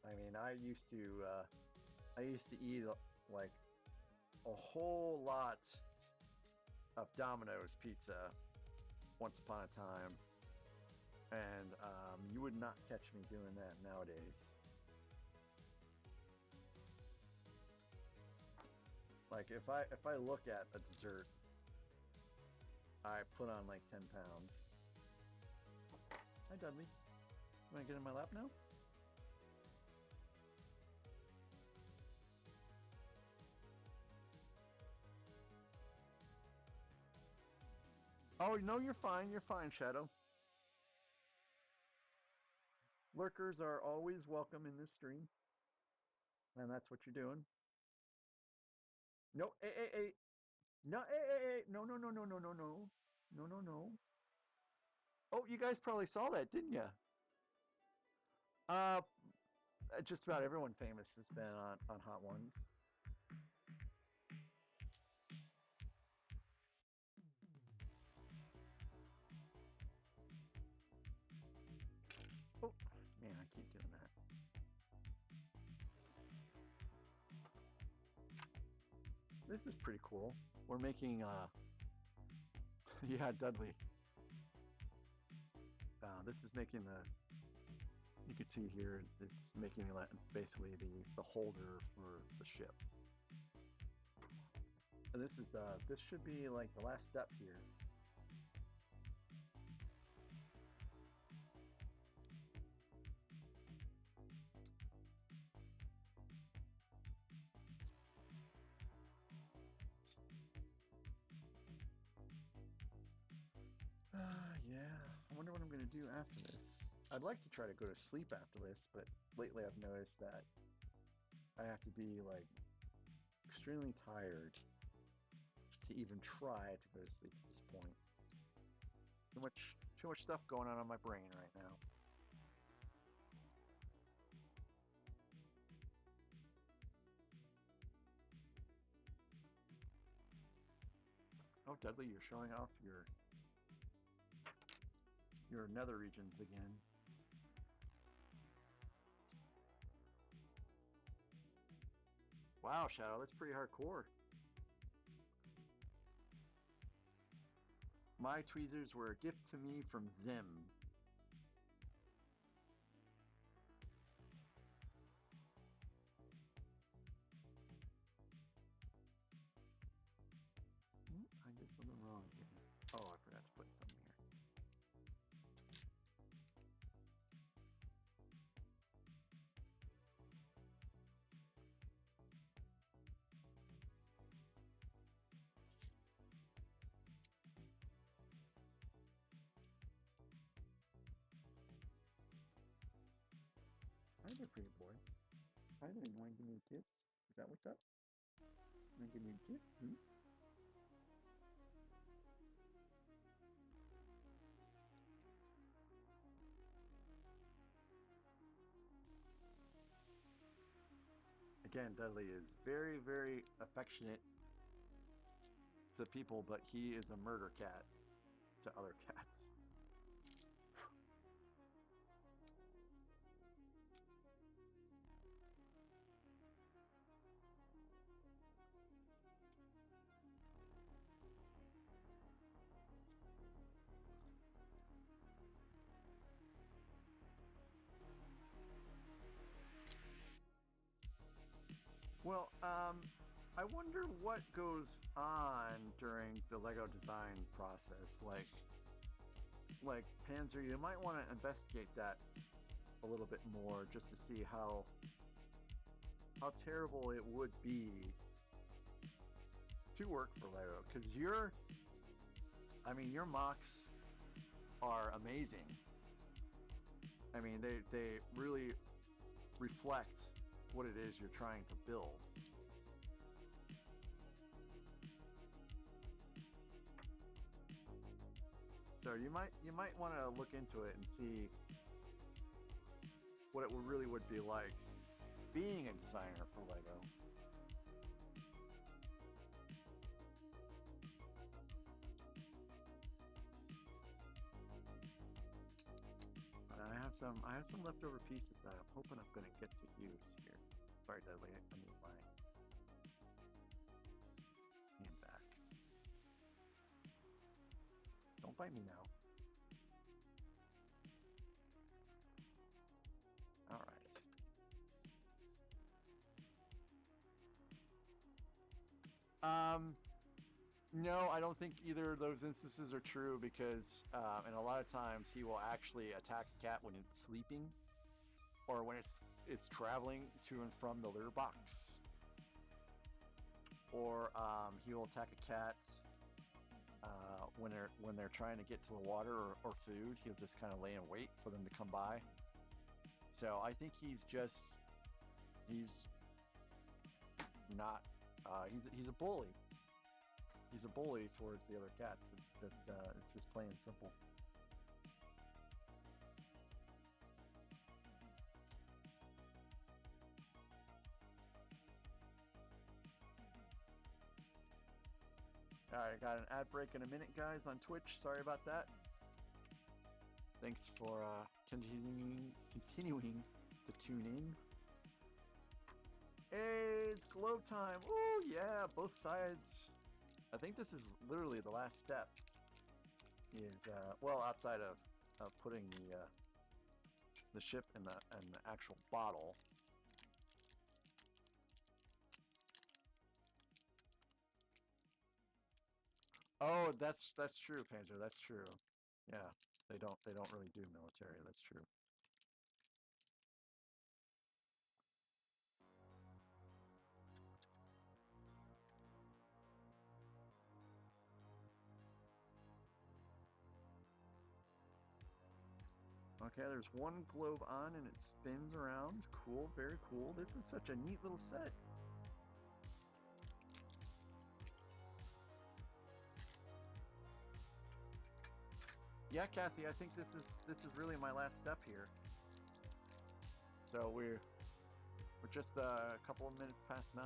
I mean, I used to eat like a whole lot of Domino's pizza once upon a time, and you would not catch me doing that nowadays. Like if I look at a dessert, I put on like 10 pounds. Hi Dudley, you want to get in my lap now? Oh no, you're fine. You're fine, Shadow. Lurkers are always welcome in this stream, and that's what you're doing. No, hey. No, hey. No. Oh, you guys probably saw that, didn't you? Just about everyone famous has been on Hot Ones. Oh, man, I keep doing that. This is pretty cool. We're making, yeah, Dudley. This is making you can see here, it's making basically the holder for the ship. And this should be like the last step here. Yeah, I wonder what I'm going to do after this. I'd like to try to go to sleep after this, but lately I've noticed that I have to be like extremely tired to even try to go to sleep at this point. Too much stuff going on my brain right now. Oh, Dudley, you're showing off your nether regions again. Wow, Shadow, that's pretty hardcore. My tweezers were a gift to me from Zim. I did something wrong here. Oh, I forgot to put something here. Hi there, pretty boy. Hi there, you want to give me a kiss? Is that what's up? You want to give me a kiss? Hmm? Again, Dudley is very, very affectionate to people, but he is a murder cat to other cats. Well, I wonder what goes on during the Lego design process. Like Panzer, you might want to investigate that a little bit more just to see how terrible it would be to work for Lego. Because your mocks are amazing. I mean, they really reflect what it is you're trying to build. So you might want to look into it and see what it really would be like being a designer for Lego. I have some leftover pieces that I'm hoping I'm going to get to use here. Sorry, Dudley, I need my hand back. Don't bite me now. All right. No, I don't think either of those instances are true because, and a lot of times he will actually attack a cat when it's sleeping, or when it's traveling to and from the litter box, or he will attack a cat when they're trying to get to the water or food. He'll just kind of lay in wait for them to come by. So I think he's not he's a bully. He's a bully towards the other cats. It's just plain and simple. Alright, I got an ad break in a minute, guys, on Twitch. Sorry about that. Thanks for continuing to tune in. Hey, it's glow time. Oh yeah, both sides. I think this is literally the last step. Is well, outside of putting the ship in the actual bottle. Oh, that's true, Panzer. That's true. Yeah, they don't really do military. That's true. Okay, there's one globe on and it spins around. Cool, very cool. This is such a neat little set. Yeah, Kathy, I think this is really my last step here. So we're just a couple of minutes past 9.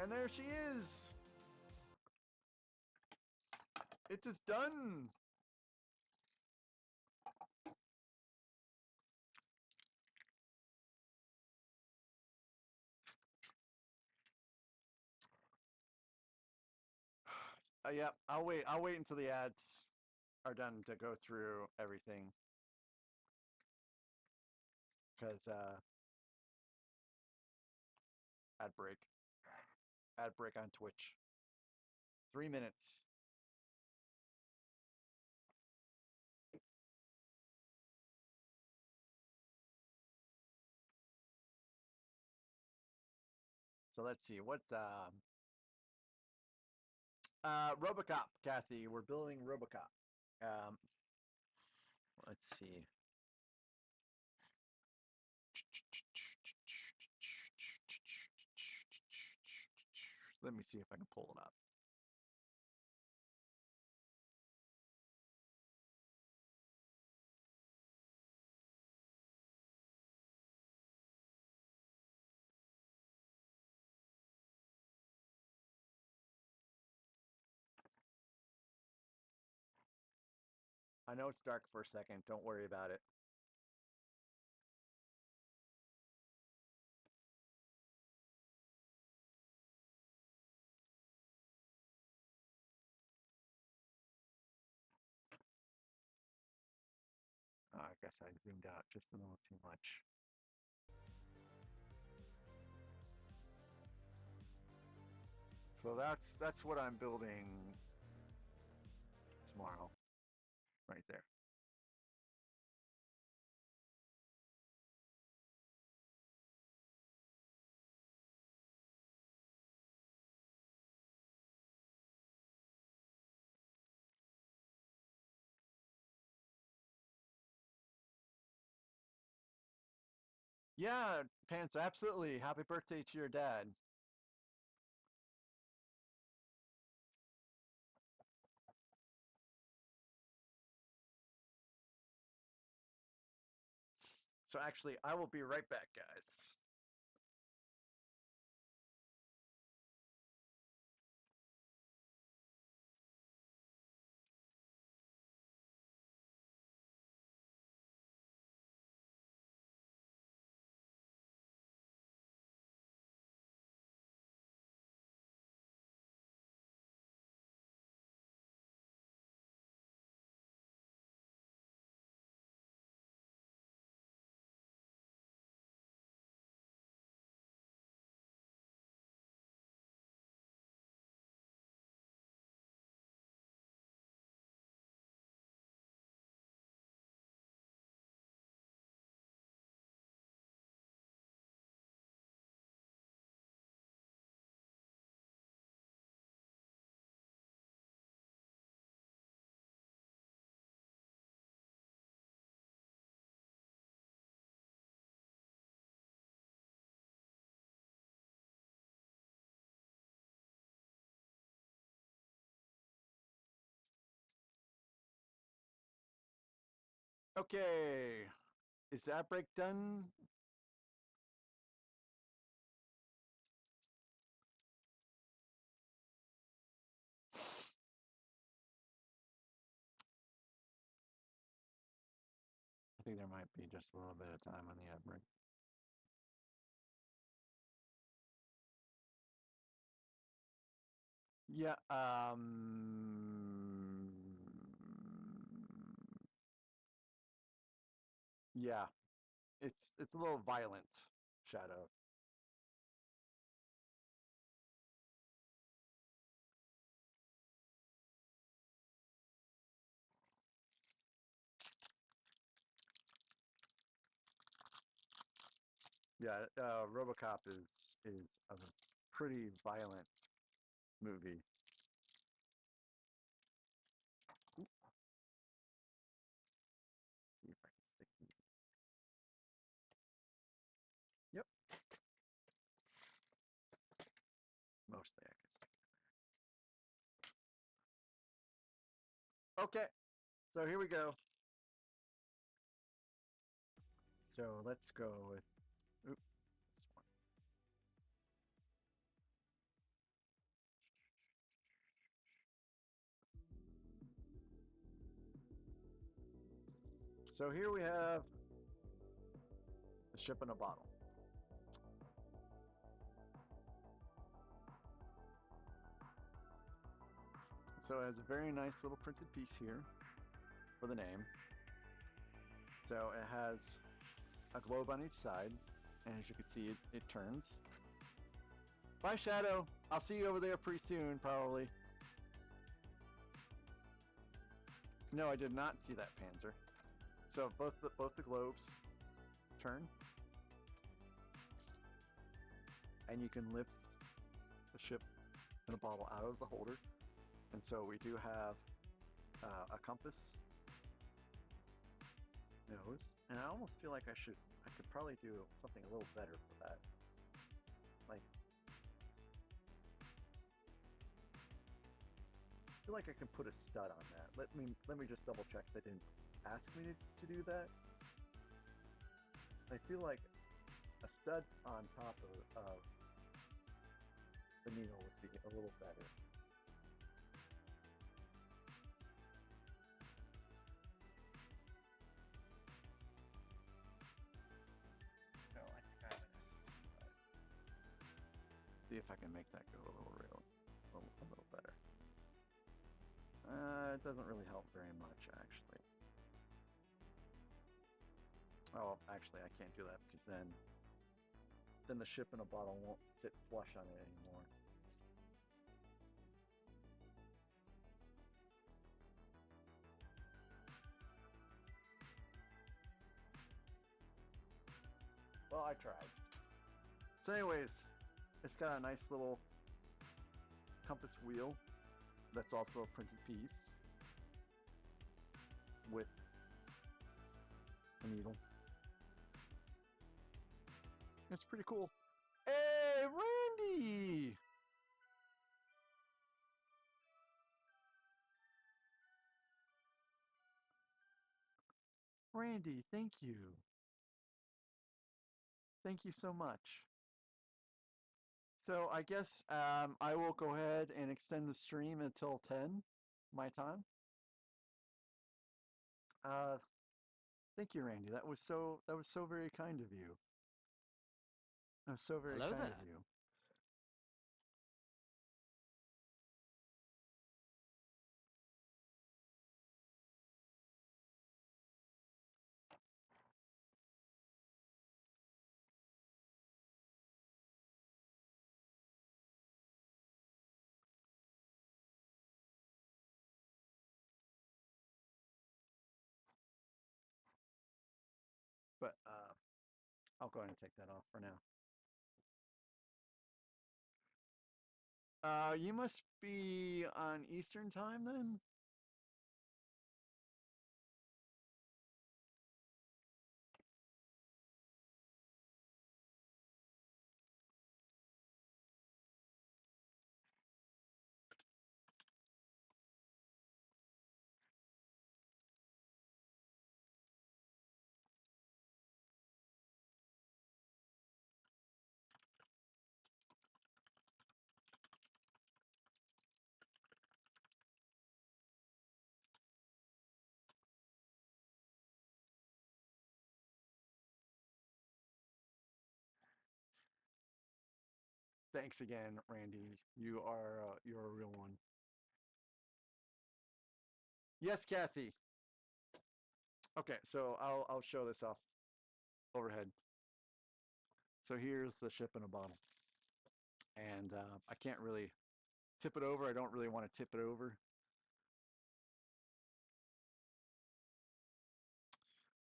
And there she is. It is done. Yeah, I'll wait. I'll wait until the ads are done to go through everything. Because ad break. Ad break on Twitch. 3 minutes. So let's see. What's Robocop, Kathy. We're building Robocop. Let's see. Let me see if I can pull it up. I know it's dark for a second. Don't worry about it. I guess I zoomed out just a little too much. So that's what I'm building tomorrow, right there. Yeah, Pants, absolutely. Happy birthday to your dad. So actually, I will be right back, guys. Okay, is that break done? I think there might be just a little bit of time on the ad break. Yeah, yeah, it's a little violent, Shadow. Yeah, RoboCop is a pretty violent movie. Oop. See if I can stick these. Yep. Mostly I can stick. Okay, so here we go. So let's go with, oop, this one. So here we have the ship in a bottle. So it has a very nice little printed piece here for the name. So it has a globe on each side, and as you can see, it turns. Bye, Shadow. I'll see you over there pretty soon, probably. No, I did not see that Panzer. So both the globes turn, and you can lift the ship in a bottle out of the holder. And so we do have a compass nose, and I almost feel like I could probably do something a little better for that. Like, I feel like I can put a stud on that. Let me just double check they didn't ask me to do that. I feel like a stud on top of the needle would be a little better. No, I think I see if I can make that go a little better. It doesn't really help very much, actually. Oh, actually, I can't do that because then the ship in a bottle won't sit flush on it anymore. Well, I tried. So anyways, it's got a nice little compass wheel that's also a printed piece with a needle. It's pretty cool. Hey, Randy! Randy, thank you. Thank you so much. So I guess I will go ahead and extend the stream until 10 my time. Thank you, Randy. That was so very kind of you. That was so very Hello kind there. of you. But I'll go ahead and take that off for now. You must be on Eastern time then? Thanks again, Randy. You're a real one. Yes, Kathy. Okay, so I'll show this off overhead. So here's the ship in a bottle, and I can't really tip it over. I don't really want to tip it over.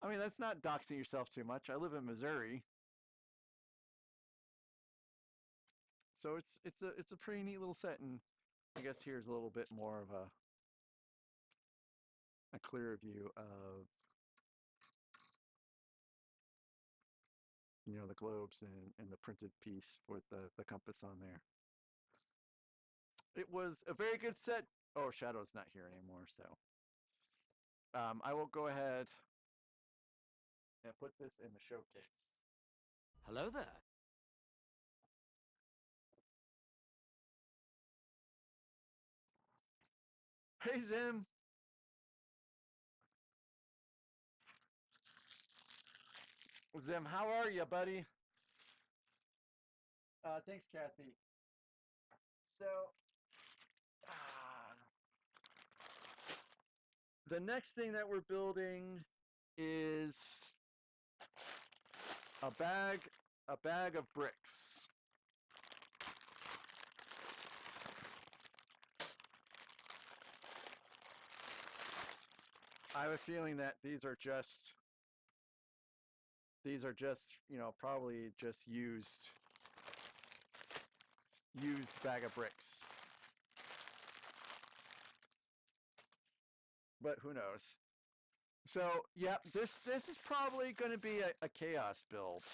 I mean, that's not doxing yourself too much. I live in Missouri, so it's a pretty neat little set, and I guess here's a little bit more of a clearer view of, you know, the globes and the printed piece with the compass on there. It was a very good set. Oh, Shadow's not here anymore, so I will go ahead and put this in the showcase. Hello there. Hey, Zim. Zim, how are you, buddy? Thanks, Kathy. So, the next thing that we're building is a bag of bricks. I have a feeling that these are just, you know, probably just used bag of bricks. But who knows? So, yeah, this is probably going to be a chaos build.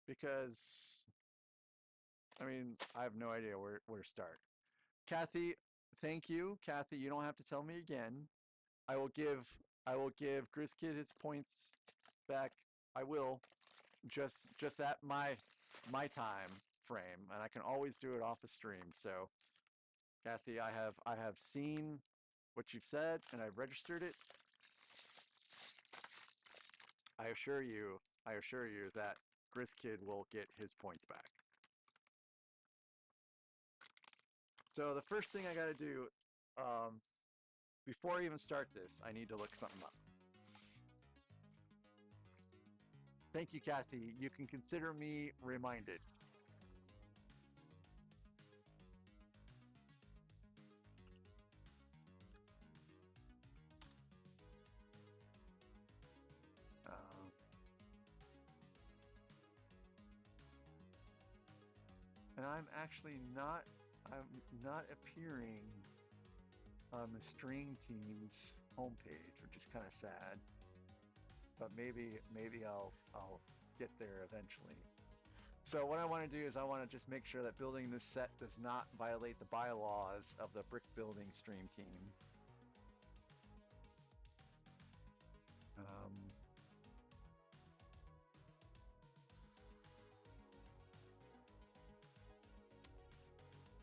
Because, I mean, I have no idea where to start. Kathy, thank you. Kathy, you don't have to tell me again. I will give GrizzKid his points back. I will, just at my time frame, and I can always do it off the stream. So, Kathy, I have seen what you've said, and I've registered it. I assure you that GrizzKid will get his points back. So the first thing I got to do, before I even start this, I need to look something up. Thank you, Kathy. You can consider me reminded. And I'm not appearing on the stream team's homepage, which is kind of sad. But maybe I'll get there eventually. So what I want to do is I want to just make sure that building this set does not violate the bylaws of the brick building stream team.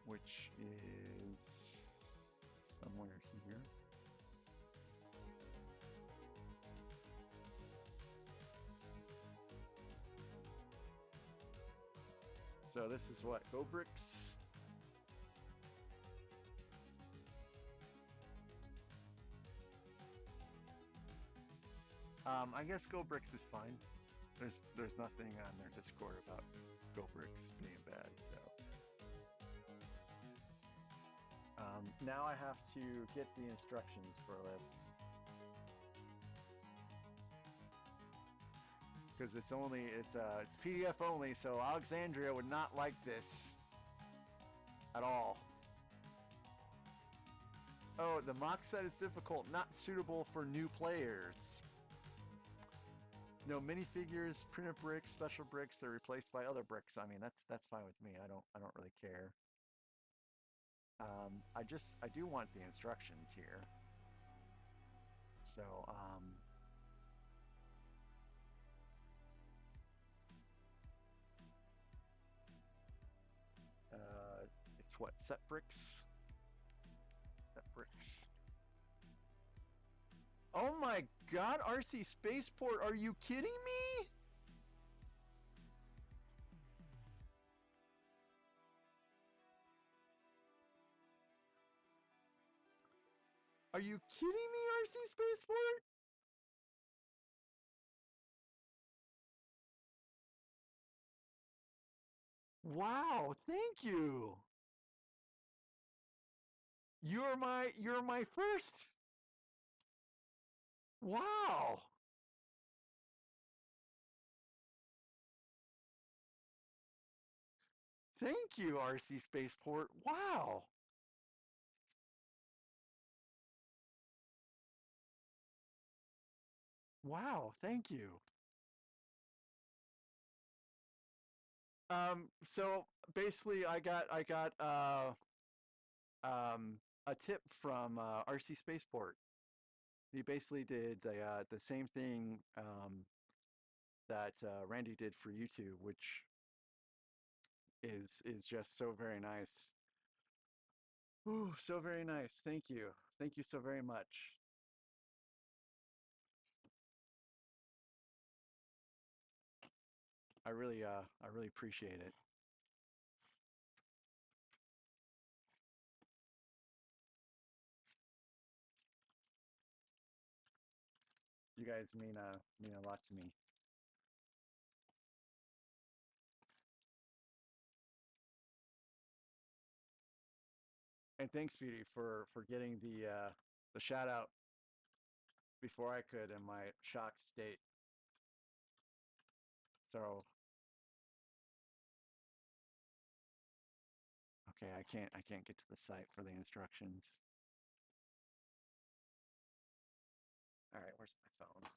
Which is somewhere here. So this is what, Go Bricks? I guess Go Bricks is fine. There's nothing on their Discord about Go Bricks being bad, so. Now I have to get the instructions for this. Because it's PDF only, so Alexandria would not like this at all. Oh, the mock set is difficult, not suitable for new players. No minifigures, printed bricks, special bricks, they're replaced by other bricks. I mean, that's fine with me. I don't really care. I do want the instructions here. So, it's what, set bricks? Set bricks. Oh my god, RC Spaceport, are you kidding me? Are you kidding me, RC Spaceport? Wow, thank you. You're my first. Wow. Thank you, RC Spaceport. Wow. Wow, thank you. So basically I got a tip from RC Spaceport. He basically did the same thing that Randy did for YouTube, which is just so very nice. Ooh, so very nice. Thank you. Thank you so very much. I really appreciate it. You guys mean a lot to me. And thanks, Beauty, for getting the shout out before I could in my shocked state. So okay, I can't get to the site for the instructions. All right, where's my phone?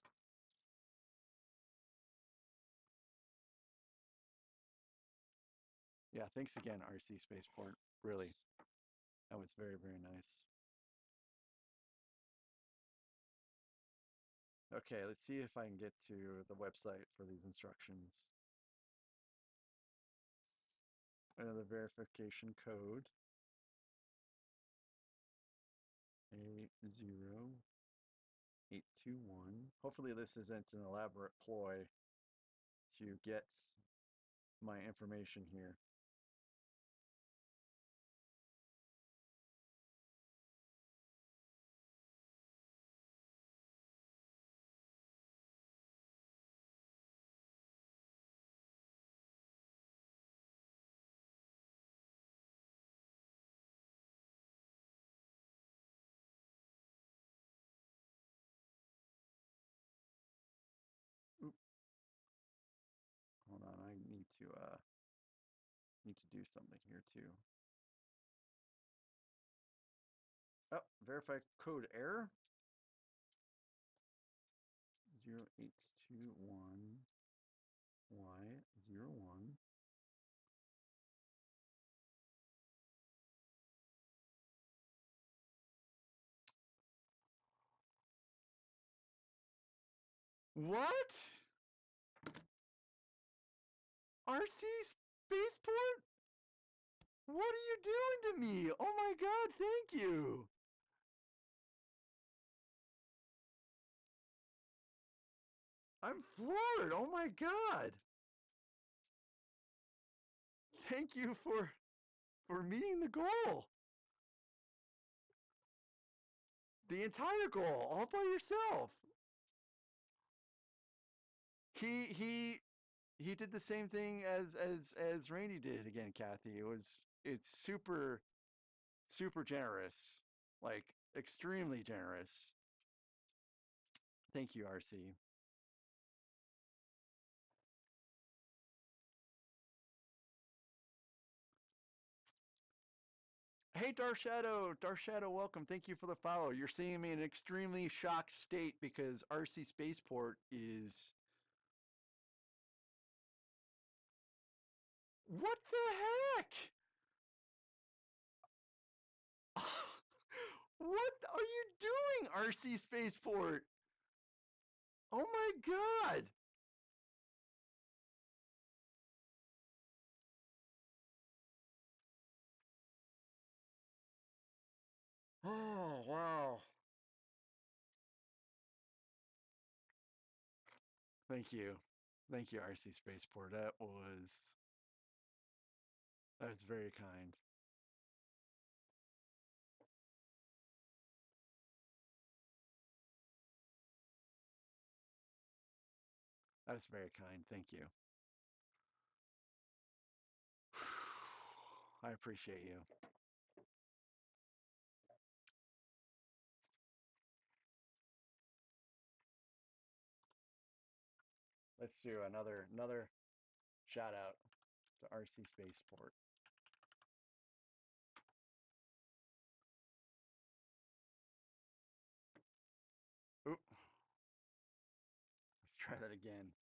Yeah, thanks again, RC Spaceport. Really, that was very, very nice. Okay, let's see if I can get to the website for these instructions. Another verification code. A0821. Hopefully this isn't an elaborate ploy to get my information here. Oop. Hold on, I need to do something here too. Oh, verify code error. 0821Y01. What? RC Spaceport? What are you doing to me? Oh my god, thank you. I'm floored. Oh my god. Thank you for meeting the goal. The entire goal, all by yourself. He did the same thing as Randy did again, Kathy. It's super generous. Like extremely generous. Thank you, RC. Hey, Dark Shadow, welcome. Thank you for the follow. You're seeing me in an extremely shocked state because RC Spaceport is... What the heck? What are you doing, RC Spaceport? Oh my god! Oh, wow. Thank you. Thank you, RC Spaceport. That was very kind. That's very kind. Thank you. I appreciate you. Let's do another shout out to RC Spaceport. Oop. Let's try that again.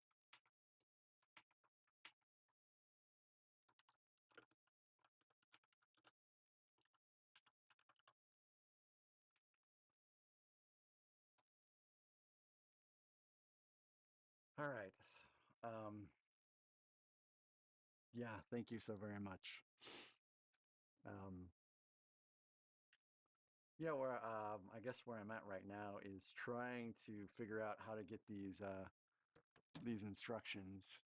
All right. Yeah, thank you so very much. Yeah, where I guess where I'm at right now is trying to figure out how to get these instructions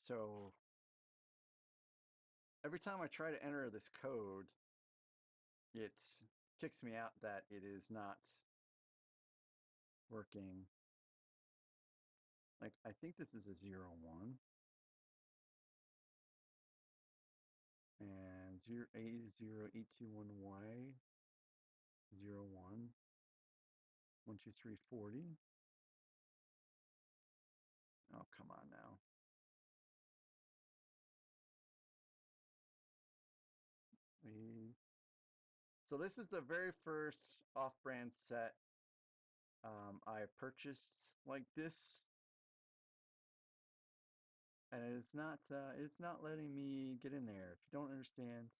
So every time I try to enter this code, it kicks me out that it is not working. Like, I think this is a 0-1. And 080821Y 01 12340. Oh, come on now. So this is the very first off-brand set I purchased like this, and it's not letting me get in there. If you don't understand,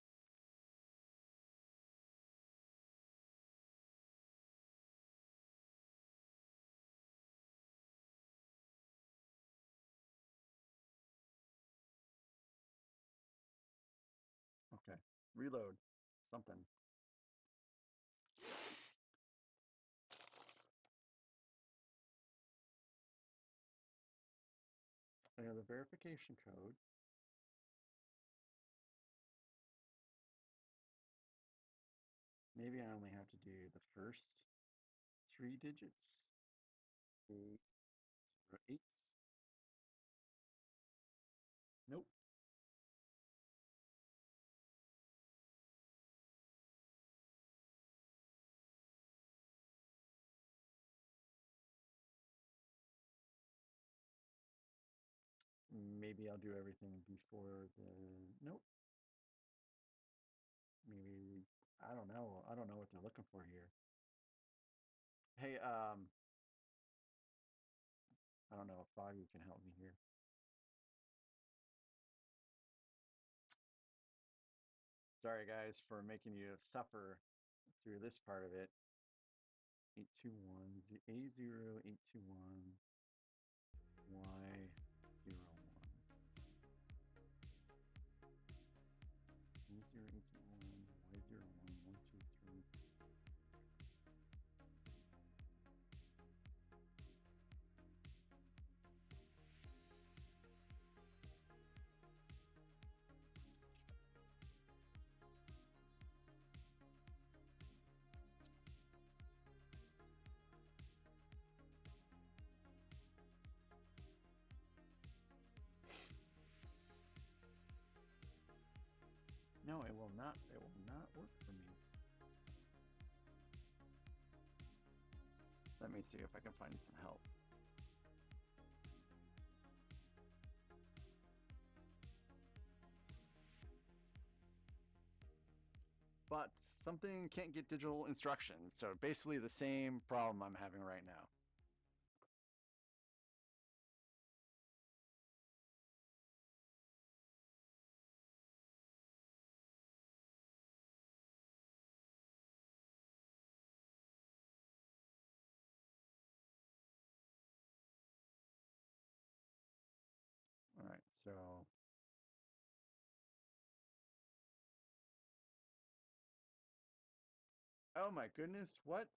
okay, reload something. Enter the verification code. Maybe I only have to do the first 3 digits. 808. Nope. Maybe I'll do everything before the, nope. Maybe, I don't know. I don't know what they're looking for here. Hey, I don't know if Foggy can help me here. Sorry guys for making you suffer through this part of it. 821 A0821 Y01 A0821 Y01 123. No, it will not. It will not work for me. Let me see if I can find some help. But something can't get digital instructions. So basically the same problem I'm having right now. All right, so oh my goodness, what?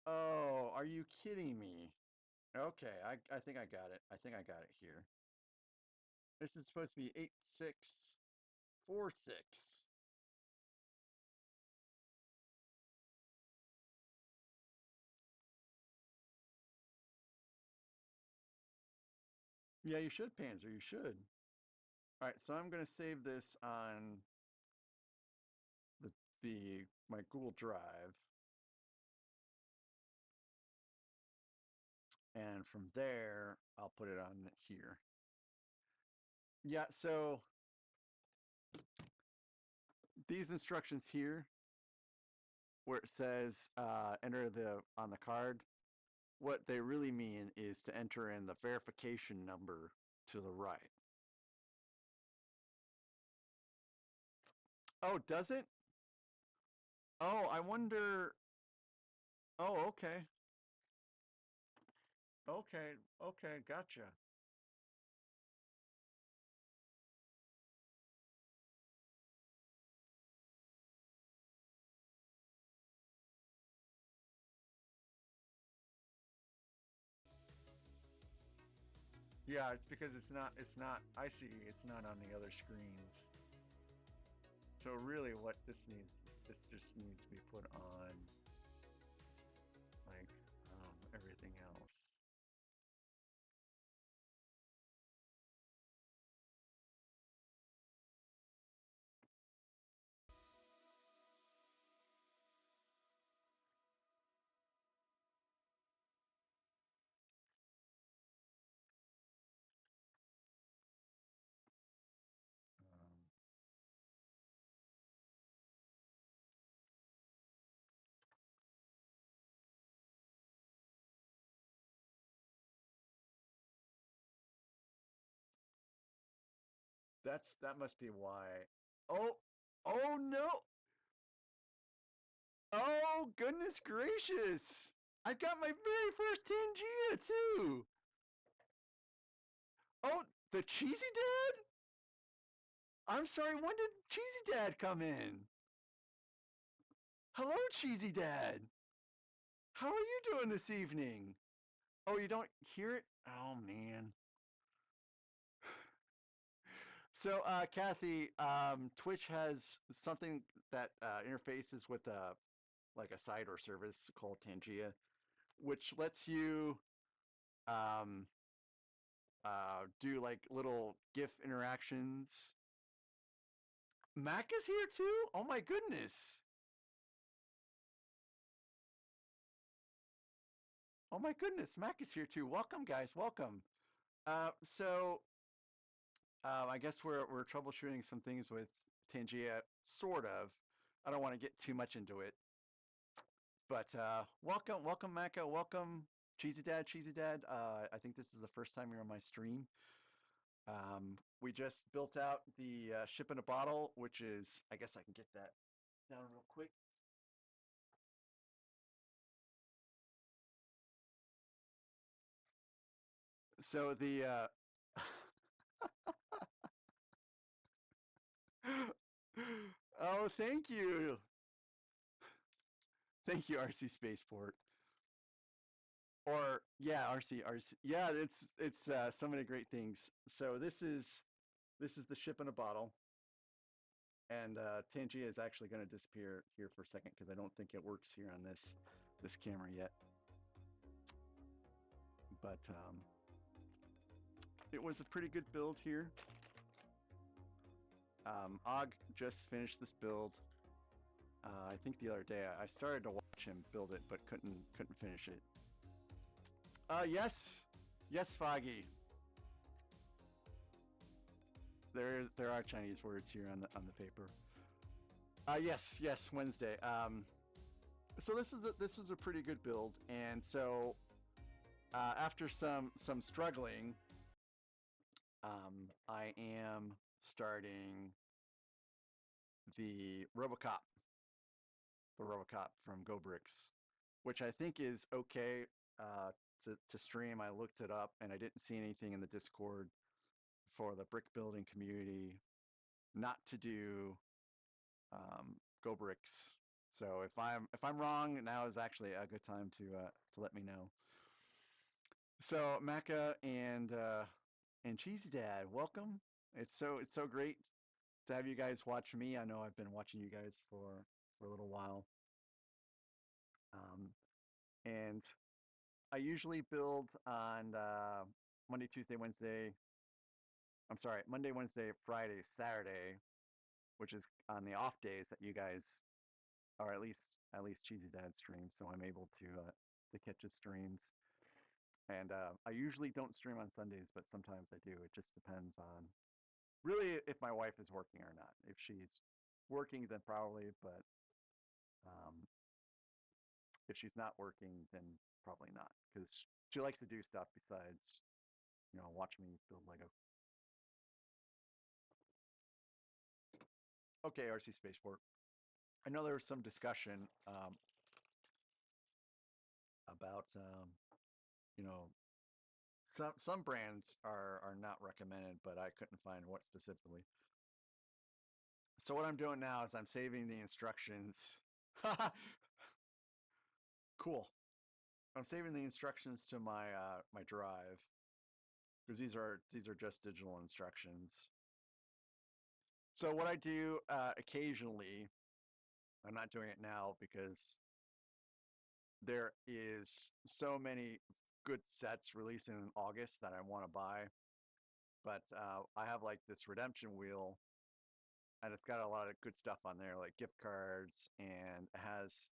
Oh, are you kidding me? Okay, I think I got it. I think I got it here. This is supposed to be 8646. Yeah, you should, Panzer. You should. All right, so I'm going to save this on my Google Drive. And from there, I'll put it on here. Yeah, so these instructions here, where it says enter on the card, what they really mean is to enter in the verification number to the right. Oh, does it? Oh, I wonder. Oh, okay. Okay, okay, gotcha. Yeah, it's because it's not, I see, it's not on the other screens. So really what this just needs to be put on, like, everything else. Um, that must be why. Oh, oh no! Oh goodness gracious! I got my very first Tangia too. Oh, the Cheesy Dad? I'm sorry. When did Cheesy Dad come in? Hello, Cheesy Dad. How are you doing this evening? Oh, you don't hear it? Oh man. So, Kathy, Twitch has something that interfaces with like a site or service called Tangia, which lets you um, do like little GIF interactions. Mac is here too? Oh my goodness. Oh my goodness, Mac is here too. Welcome, guys. Welcome. So I guess we're troubleshooting some things with Tangia, sort of. I don't want to get too much into it, but welcome, Maka. Welcome, Cheesy Dad. Cheesy Dad. I think this is the first time you're on my stream. We just built out the ship in a bottle, which is, I guess I can get that down real quick. So the oh, thank you, RC Spaceport. Or yeah, RC. Yeah, it's so many great things. So this is the ship in a bottle, and Tangia is actually going to disappear here for a second because I don't think it works here on this camera yet. But it was a pretty good build here. Og just finished this build. I think the other day I started to watch him build it, but couldn't finish it. Yes, Foggy. There are Chinese words here on the paper. Yes, Wednesday. So this was a pretty good build, and so after some struggling, I am starting the RoboCop from GoBricks, which I think is okay to stream. I looked it up, and I didn't see anything in the Discord for the brick building community not to do GoBricks. So if I'm wrong, now is actually a good time to let me know. So Maka and Cheesy Dad, welcome. It's so great to have you guys watch me. I know I've been watching you guys for a little while. And I usually build on Monday, Tuesday, Wednesday. I'm sorry, Monday, Wednesday, Friday, Saturday, which is on the off days that you guys, or at least Cheesy Dad streams, so I'm able to catch his streams. And I usually don't stream on Sundays, but sometimes I do. It just depends on really if my wife is working or not. If she's working, then probably, but if she's not working, then probably not, because she likes to do stuff besides, watch me build Lego. Okay, RC Spaceport. I know there was some discussion about, you know, some brands are not recommended, but I couldn't find what specifically. So what I'm doing now is I'm saving the instructions. Cool. I'm saving the instructions to my my drive because these are just digital instructions. So what I do occasionally, I'm not doing it now because there is so many good sets releasing in August that I want to buy. But I have like this redemption wheel, and it's got a lot of good stuff on there, like gift cards, and it has,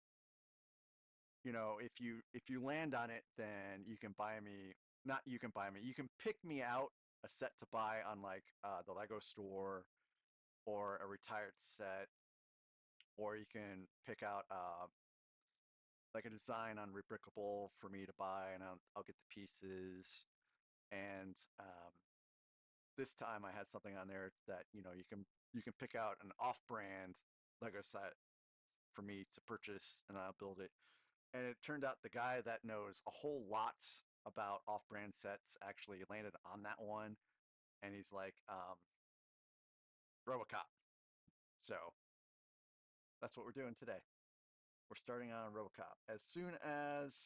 you know, if you land on it, then you can buy me. Not you can buy me. You can pick me out a set to buy on like the Lego store or a retired set, or you can pick out like a design on Rebrickable for me to buy, and I'll get the pieces. And this time I had something on there that, you know, you can pick out an off-brand Lego set for me to purchase, and I'll build it. And it turned out the guy that knows a whole lot about off-brand sets actually landed on that one, and he's like, RoboCop. So that's what we're doing today. We're starting on RoboCop as soon as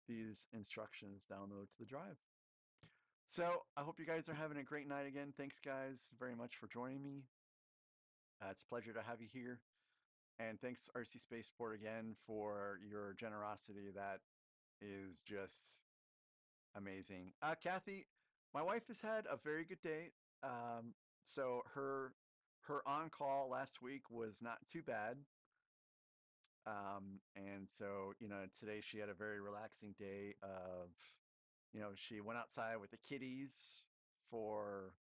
these instructions download to the drive. So I hope you guys are having a great night again. Thanks, guys, very much for joining me. It's a pleasure to have you here. And thanks, RC Spaceport, again, for your generosity. That is just amazing. Kathy, my wife has had a very good day. So her on-call last week was not too bad. And so, you know, today she had a very relaxing day of, you know, she went outside with the kitties for,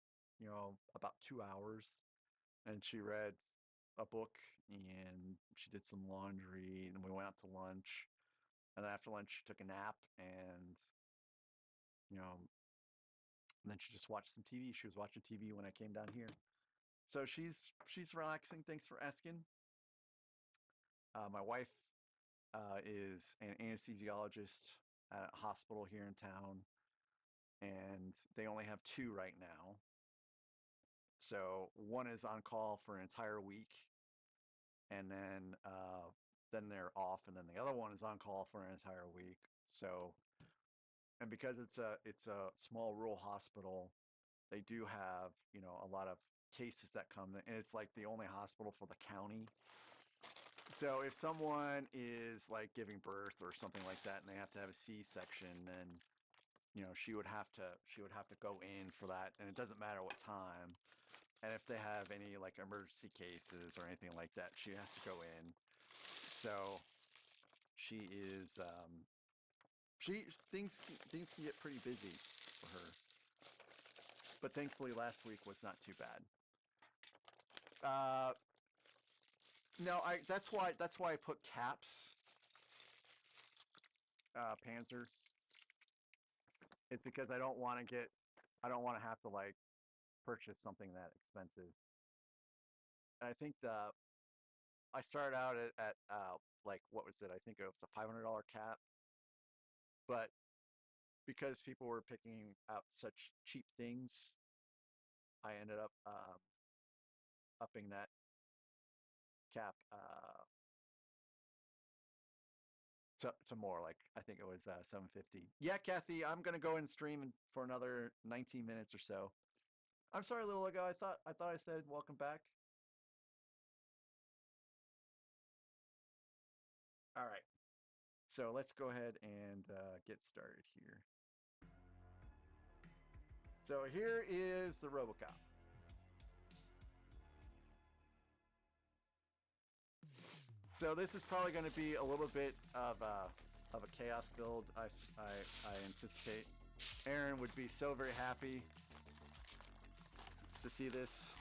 you know, about 2 hours, and she read a book, and she did some laundry, and we went out to lunch. And then after lunch, she took a nap, and, you know, and then she just watched some TV. She was watching TV when I came down here. So she's relaxing. Thanks for asking. My wife is an anesthesiologist at a hospital here in town, and they only have 2 right now. So one is on call for an entire week, and then they're off, and then the other one is on call for an entire week. So, and because it's a small rural hospital, they do have, you know, a lot of cases that come in, and it's like the only hospital for the county. So if someone is like giving birth or something like that, and they have to have a C-section, then, you know, she would have to go in for that, and it doesn't matter what time. And if they have any like emergency cases or anything like that, she has to go in. So she is things can get pretty busy for her. But thankfully last week was not too bad. No, that's why I put caps. Panzer. It's because I don't want to have to like purchase something that expensive. And I think I started out at like, what was it? I think it was a $500 cap. But because people were picking out such cheap things, I ended up upping that cap to more, like, I think it was $750. Yeah, Kathy, I'm gonna go and stream for another 19 minutes or so. I'm sorry, little ago. I thought I said welcome back. All right, so let's go ahead and get started here. So here is the RoboCop. So this is probably going to be a little bit of a chaos build. I anticipate. Aaron would be so very happy to see this.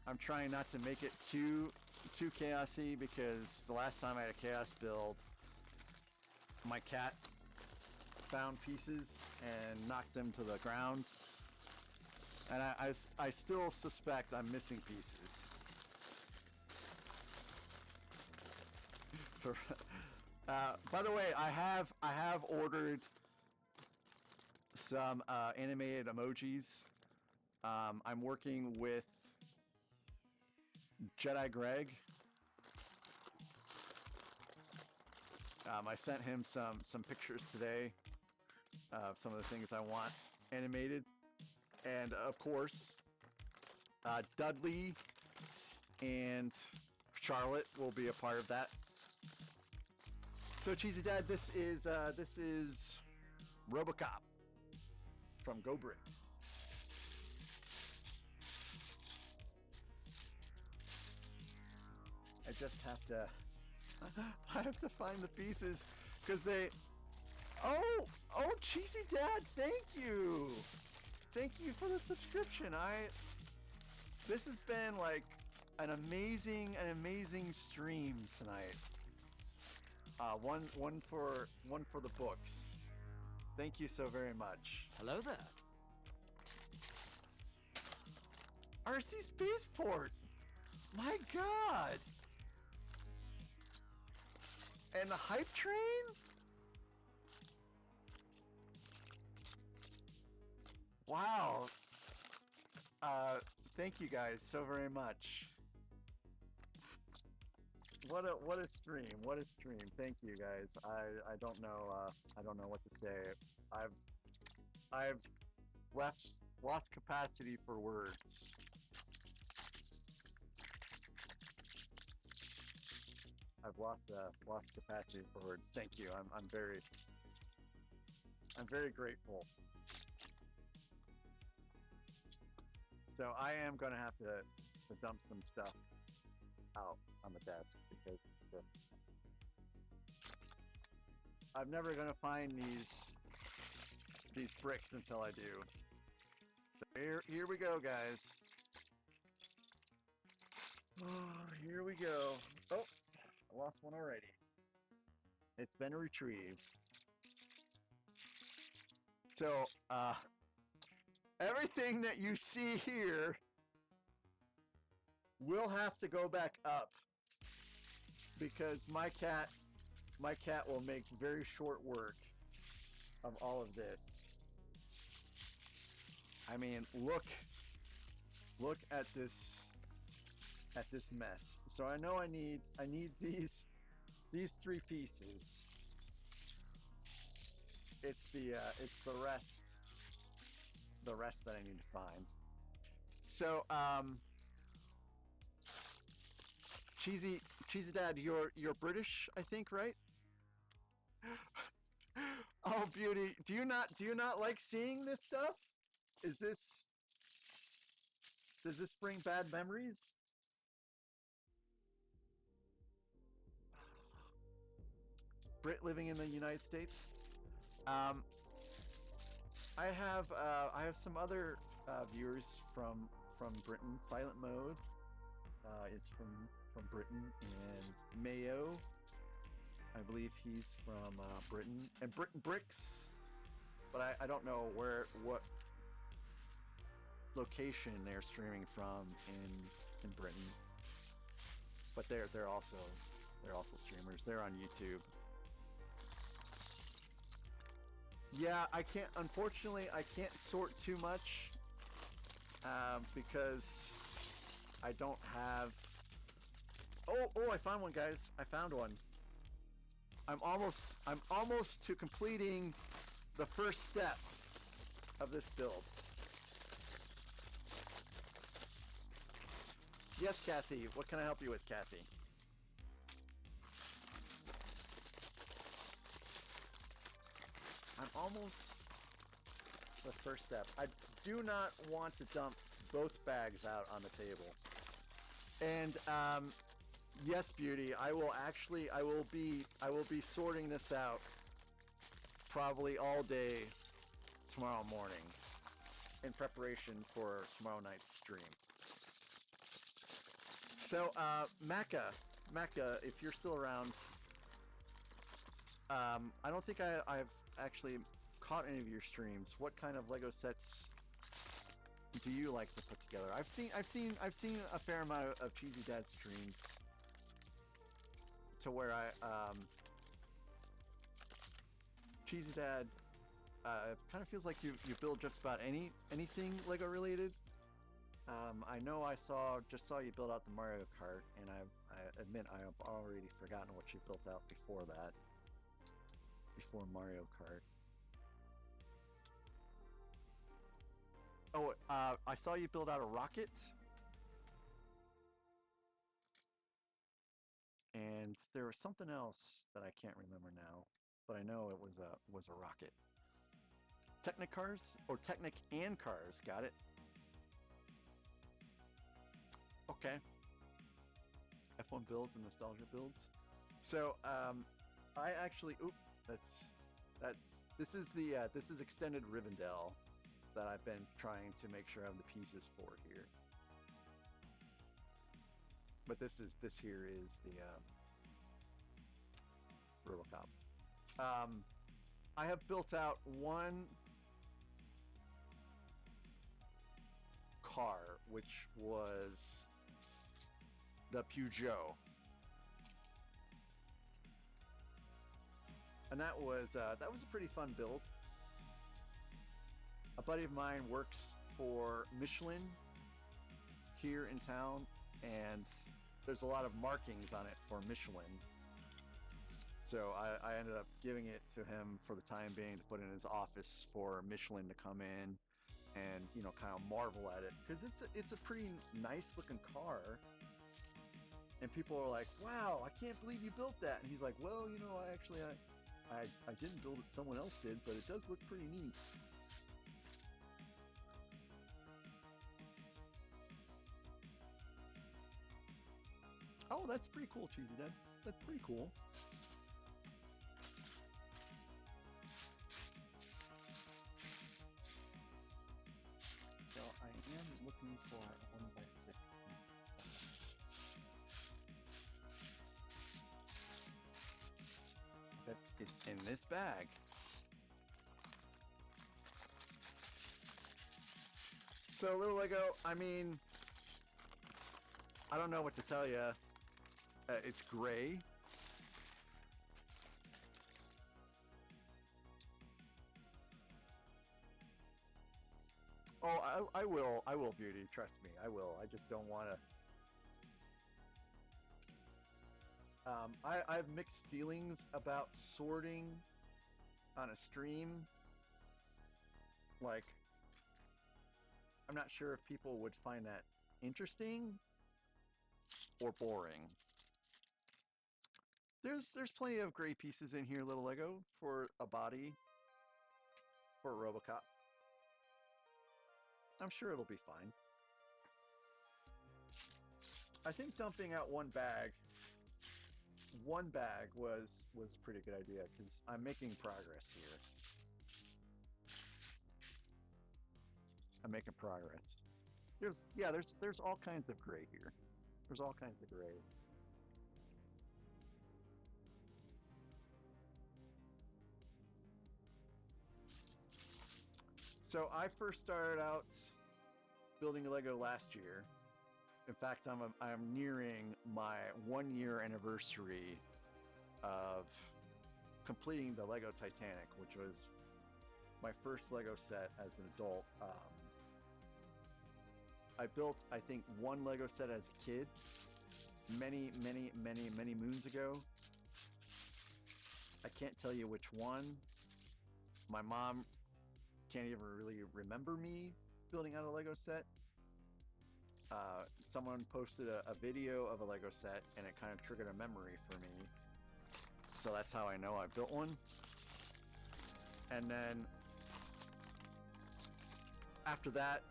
I'm trying not to make it too chaosy, because the last time I had a chaos build, my cat found pieces and knocked them to the ground, and I still suspect I'm missing pieces. By the way, I have ordered some animated emojis. I'm working with Jedi Greg I sent him some pictures today of some of the things I want animated, and of course, Dudley and Charlotte will be a part of that. So Cheesy Dad, this is RoboCop from Go Bricks. I just have to I have to find the pieces because they oh Cheesy Dad, thank you for the subscription. This has been like an amazing stream tonight. One for the books. Thank you so very much. Hello there. RC Spaceport. My God. And the hype train? Wow. Thank you guys so very much. What a stream. What a stream. Thank you guys. I don't know what to say. I've lost capacity for words. I've lost capacity for words. Thank you. I'm very grateful. So I am gonna have to dump some stuff out on the desk because I'm never gonna find these bricks until I do. So here we go, guys. Oh, here we go. Oh, I lost one already. It's been retrieved. So, everything that you see here will have to go back up because my cat will make very short work of all of this. I mean, look at this mess. So I know I need these three pieces. It's the rest that I need to find. So Cheesy Dad, you're British, I think, right? Oh, beauty. Do you not like seeing this stuff? Does this bring bad memories? Brit living in the United States. I have some other viewers from Britain. Silent Mode is from Britain, and Mayo, I believe he's from Britain, and Britain Bricks, but I don't know what location they're streaming from in Britain, but they're also streamers. They're on YouTube. Yeah, unfortunately I can't sort too much because I don't have. Oh, I found one, guys. I found one. I'm almost to completing the first step of this build. Yes, Kathy. What can I help you with, Kathy? I'm almost the first step. I do not want to dump both bags out on the table. And yes, beauty. I will be sorting this out probably all day tomorrow morning in preparation for tomorrow night's stream. So Macca, if you're still around, I don't think I've actually caught any of your streams. What kind of Lego sets do you like to put together? I've seen a fair amount of Cheesy Dad streams to where Cheesy Dad kind of feels like you build just about anything Lego related. I know I just saw you build out the Mario Kart, and I admit I have already forgotten what you built out before that. before Mario Kart. Oh, I saw you build out a rocket. And there was something else that I can't remember now, but I know it was a rocket. Technic cars or Technic and cars, got it. Okay. F1 builds and nostalgia builds. So I actually, this is extended Rivendell that I've been trying to make sure I have the pieces for here. But this here is the RoboCop. I have built out one car, which was the Peugeot, and that was a pretty fun build. A buddy of mine works for Michelin here in town, and there's a lot of markings on it for Michelin. So I ended up giving it to him for the time being to put in his office for Michelin to come in and, you know, kind of marvel at it, because it's a pretty nice looking car. And people are like, "Wow, I can't believe you built that." And he's like, "Well, you know, I didn't build it, someone else did, but it does look pretty neat." Oh, that's pretty cool, Cheesy. That's pretty cool. So I am looking for a 1x6. But it's in this bag. So little Lego, I mean, I don't know what to tell you. It's gray. Oh, I will, Beauty. Trust me, I will. I just don't want to. I have mixed feelings about sorting on a stream. Like, I'm not sure if people would find that interesting or boring. There's plenty of gray pieces in here, little Lego, for a body for a RoboCop. I'm sure it'll be fine. I think dumping out one bag was a pretty good idea, because I'm making progress here. I'm making progress. There's all kinds of gray here. There's all kinds of gray. So I first started out building Lego last year. In fact, I'm nearing my 1-year anniversary of completing the Lego Titanic, which was my first Lego set as an adult. I built, I think, one Lego set as a kid many moons ago. I can't tell you which one. My mom can't even really remember me building out a Lego set. Someone posted a video of a Lego set, and it kind of triggered a memory for me. So that's how I know I built one. And then after that,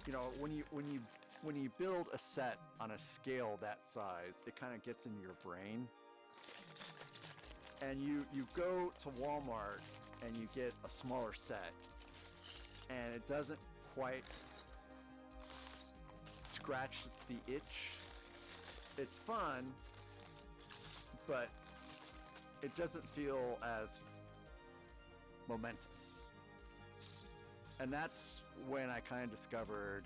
you know, when you build a set on a scale that size, it kind of gets in your brain. And you go to Walmart and you get a smaller set, and it doesn't quite scratch the itch. It's fun, but it doesn't feel as momentous. And that's when I kind of discovered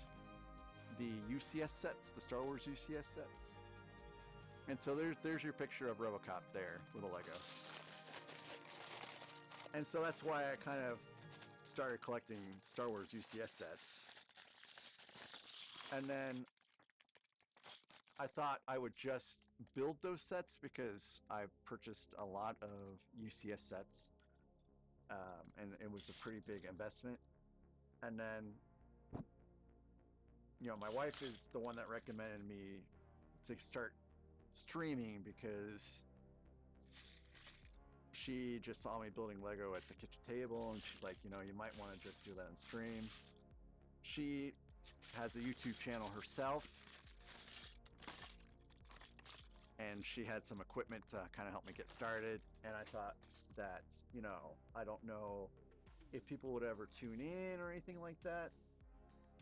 the UCS sets, the Star Wars UCS sets. And so there's your picture of RoboCop there, little Lego. And so that's why I kind of started collecting Star Wars UCS sets. And then I thought I would just build those sets because I purchased a lot of UCS sets, and it was a pretty big investment. And then, you know, my wife is the one that recommended me to start streaming because she just saw me building Lego at the kitchen table, and she's like, you know, you might want to just do that on stream. She has a YouTube channel herself, and she had some equipment to kind of help me get started. And I thought that, you know, I don't know if people would ever tune in or anything like that.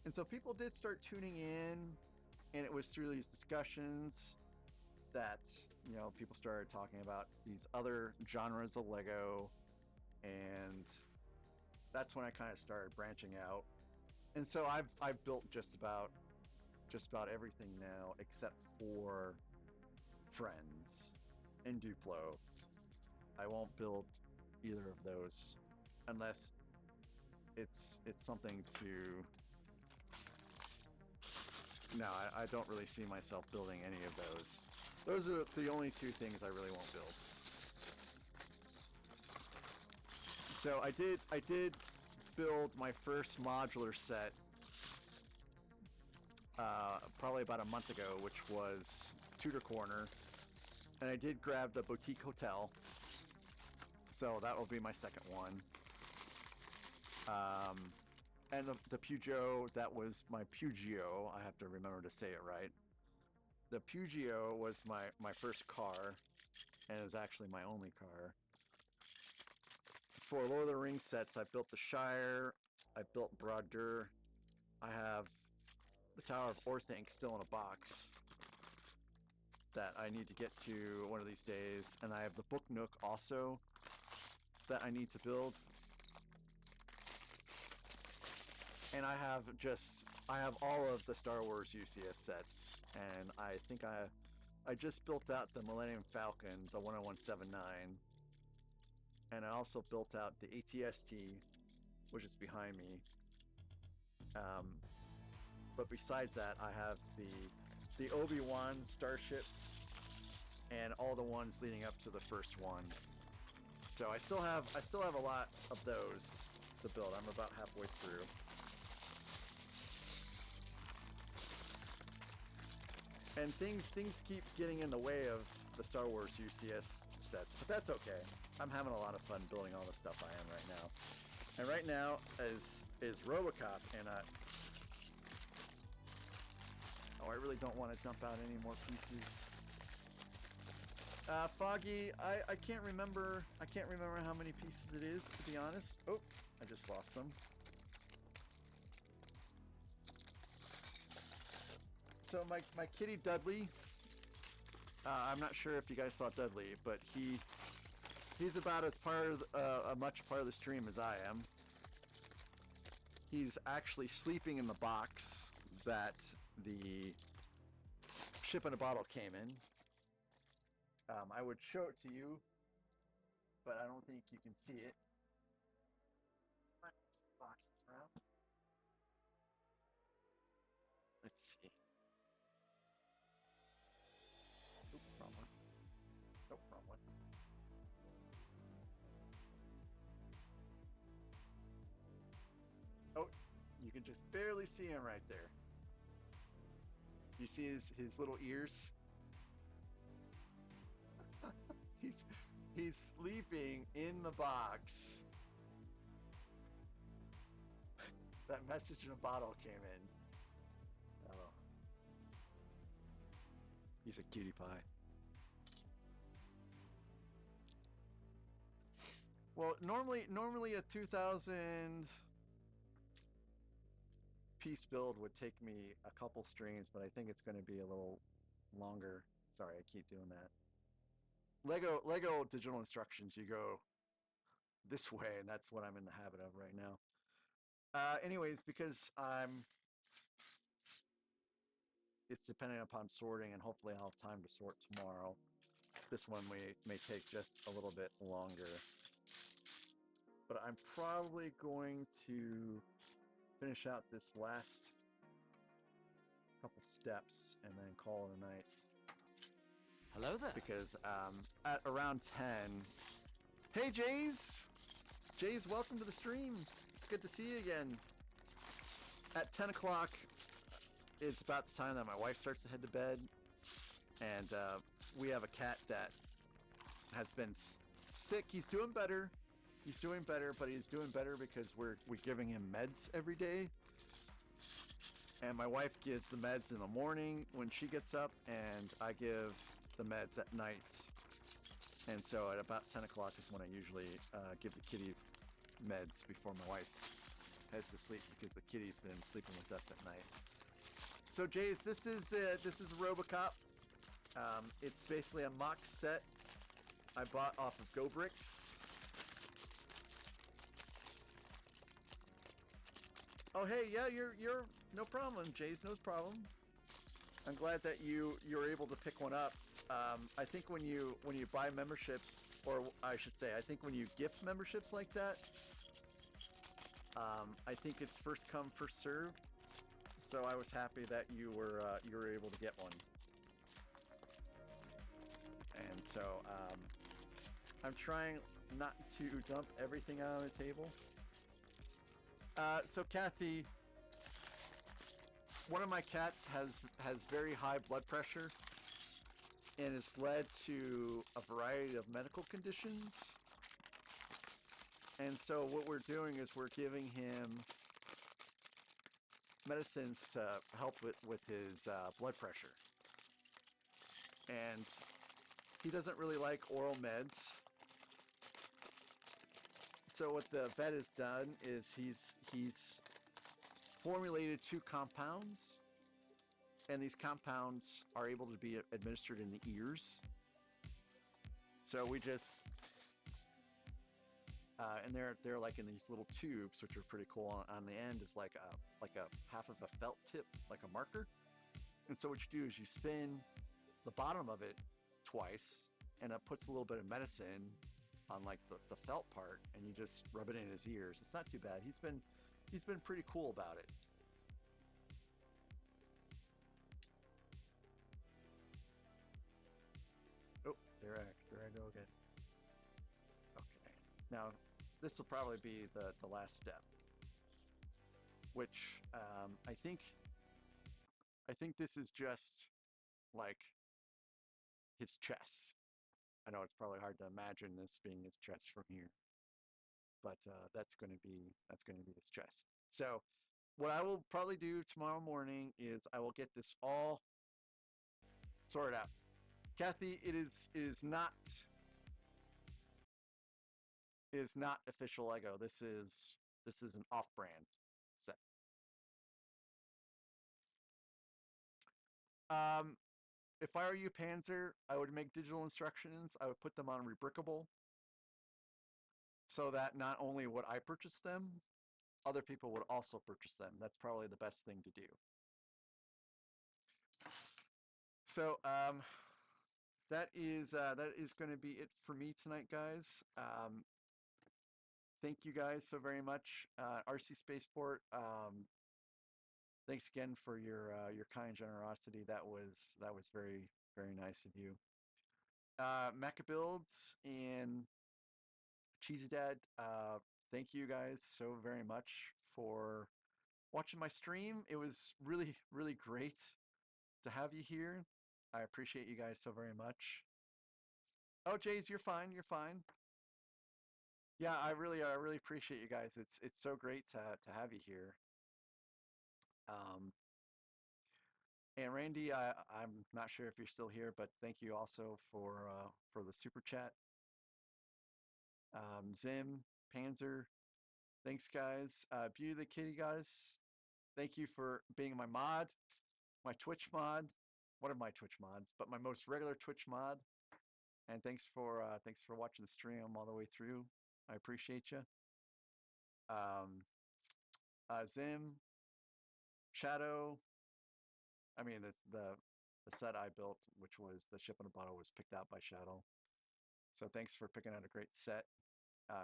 And so people did start tuning in, and it was through these discussions that, you know, people started talking about these other genres of Lego, and that's when I kind of started branching out. And so I've built just about everything now except for Friends and Duplo. I won't build either of those unless it's something to. No, I don't really see myself building any of those. Those are the only two things I really won't build. So I did build my first modular set probably about a month ago, which was Tudor Corner, and I did grab the Boutique Hotel, so that will be my second one. And the Pugio, that was my Pugio. I have to remember to say it right. The Pugio was my first car, and it was actually my only car. For Lord of the Rings sets, I built the Shire, I built Broadur, I have the Tower of Orthanc still in a box that I need to get to one of these days, and I have the Book Nook also that I need to build. And I have all of the Star Wars UCS sets, and I think I just built out the Millennium Falcon, the 10179, and I also built out the ATST, which is behind me. But besides that, I have the Obi-Wan starship and all the ones leading up to the first one. So I still have a lot of those to build. I'm about halfway through. And things keep getting in the way of the Star Wars UCS sets, but that's okay. I'm having a lot of fun building all the stuff I am right now. And right now is Robocop, and I really don't want to dump out any more pieces. Foggy, I can't remember how many pieces it is, to be honest. Oh, I just lost some. So my kitty Dudley, I'm not sure if you guys saw Dudley, but he's about as much part of the stream as I am. He's actually sleeping in the box that the ship in a bottle came in. I would show it to you, but I don't think you can see it. Boxes around. Let's see. Oop, wrong one. Nope, wrong one. Oh, you can just barely see him right there. You see his little ears? He's sleeping in the box. That message in a bottle came in. Oh. He's a cutie pie. Well, normally a 2,000 piece build would take me a couple streams, but I think it's going to be a little longer. Sorry, I keep doing that. Lego digital instructions, you go this way, and that's what I'm in the habit of right now. Anyways, because it's dependent upon sorting, and hopefully I'll have time to sort tomorrow. This one may take just a little bit longer. But I'm probably going to finish out this last couple steps and then call it a night. Hello there. Because at around 10, hey Jays, welcome to the stream. It's good to see you again. At 10 o'clock, it's about the time that my wife starts to head to bed, and we have a cat that has been sick. He's doing better. He's doing better, but he's doing better because we're giving him meds every day. And my wife gives the meds in the morning when she gets up, and I give the meds at night. And so at about 10 o'clock is when I usually give the kitty meds before my wife heads to sleep, because the kitty's been sleeping with us at night. So Jays, this is Robocop. It's basically a mock set I bought off of GoBricks. Oh hey, yeah, you're no problem, Jays, no problem. I'm glad that you're able to pick one up. I think when you buy memberships, or I should say, I think when you gift memberships like that, I think it's first come, first served. So I was happy that you were able to get one. And so I'm trying not to dump everything out on the table. So Kathy, one of my cats has very high blood pressure, and it's led to a variety of medical conditions. And so what we're doing is we're giving him medicines to help with his blood pressure. And he doesn't really like oral meds. So what the vet has done is he's formulated 2 compounds, and these compounds are able to be administered in the ears. So we just and they're like in these little tubes, which are pretty cool. On the end is like a half of a felt tip, like a marker. And so what you do is you spin the bottom of it twice, and it puts a little bit of medicine on like the felt part, and you just rub it in his ears. It's not too bad. He's been pretty cool about it. Oh, there I go again. Okay. Now, this will probably be the last step, which I think this is just like his chest. I know it's probably hard to imagine this being his chest from here, but that's going to be his chest. So what I will probably do tomorrow morning is I will get this all sorted out. Kathy, it is not official Lego. This is an off-brand set. If I were you, Panzer, I would make digital instructions. I would put them on Rebrickable, so that not only would I purchase them, other people would also purchase them. That's probably the best thing to do. So that is going to be it for me tonight, guys. Thank you guys so very much. RC Spaceport, thanks again for your kind generosity. That was very, very nice of you. Mecha Builds and Cheesy Dad, thank you guys so very much for watching my stream. It was really, really great to have you here. I appreciate you guys so very much. Oh, Jays, you're fine. You're fine. Yeah, I really appreciate you guys. It's so great to have you here. And Randy, I'm not sure if you're still here, but thank you also for the super chat. Zim, Panzer, thanks guys. Beauty the Kitty Goddess, thank you for being my mod, my Twitch mod, one of my Twitch mods, but my most regular Twitch mod. And thanks for watching the stream all the way through. I appreciate you. Zim, Shadow. I mean, the set I built, which was the ship in a bottle, was picked out by Shadow. So thanks for picking out a great set.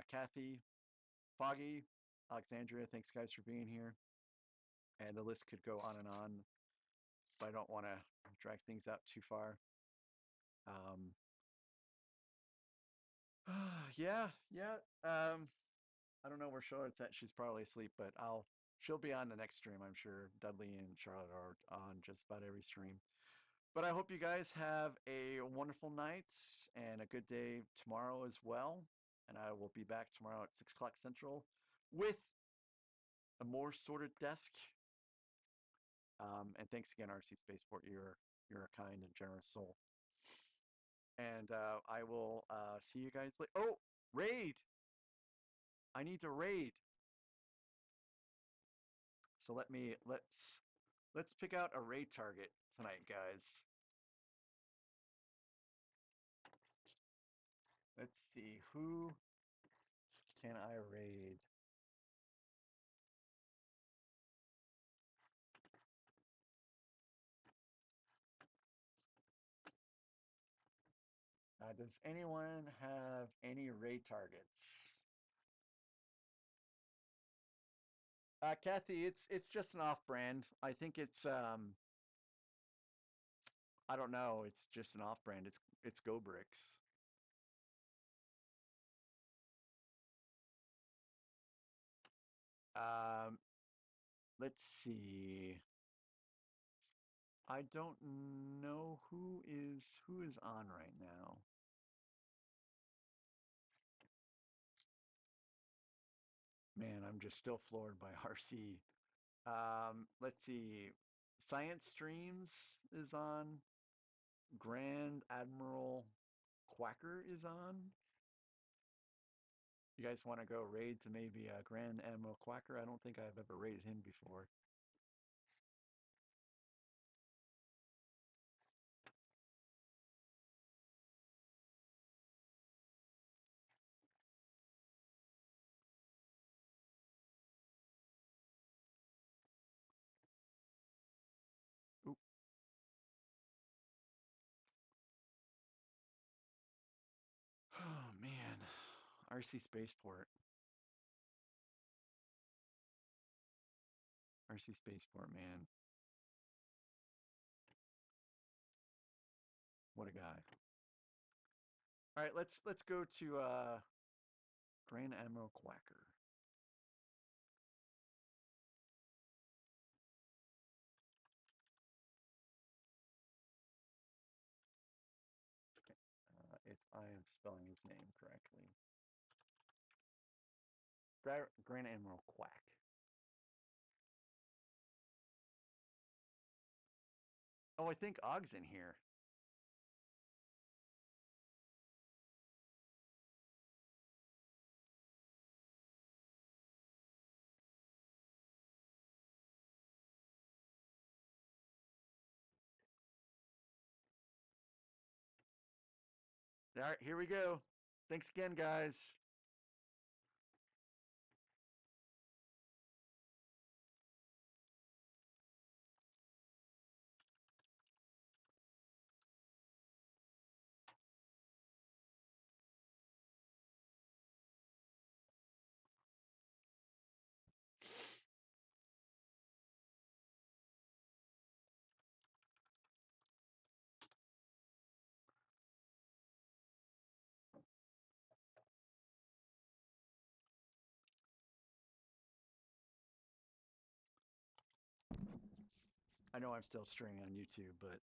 Kathy, Foggy, Alexandria, thanks guys for being here. And the list could go on and on. but I don't want to drag things out too far. Yeah. I don't know where Charlotte's at. She's probably asleep, but she'll be on the next stream, I'm sure. Dudley and Charlotte are on just about every stream. But I hope you guys have a wonderful night and a good day tomorrow as well. And I will be back tomorrow at 6 o'clock Central with a more sorted desk. And thanks again, RC Spaceport. You're a kind and generous soul. And I will see you guys later. Oh, raid! I need to raid. So let's pick out a raid target tonight, guys. Let's see, who can I raid? Does anyone have any raid targets? Kathy, it's just an off-brand. I think it's I don't know. It's just an off-brand. It's GoBricks. Let's see. I don't know who is on right now. Man, I'm just still floored by RC. Let's see. Science Streams is on. Grand Admiral Quacker is on. You guys want to go raid to maybe Grand Admiral Quacker? I don't think I've ever raided him before. Oop. Oh man, RC Spaceport. RC Spaceport, man. What a guy. All right, let's go to Grand Admiral Quacker. If I am spelling his name correctly. Grand Admiral Quack. Oh, I think Og's in here. All right, here we go. Thanks again, guys. I know I'm still streaming on YouTube, but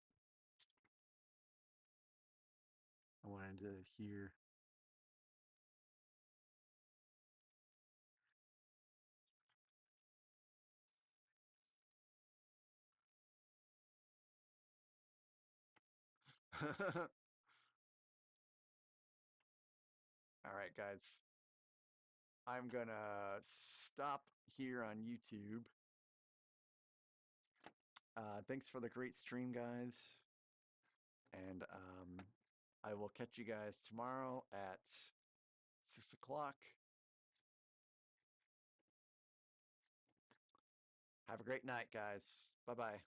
I wanted to hear. All right, guys. I'm gonna stop here on YouTube. Thanks for the great stream, guys. And I will catch you guys tomorrow at 6 o'clock. Have a great night, guys. Bye-bye.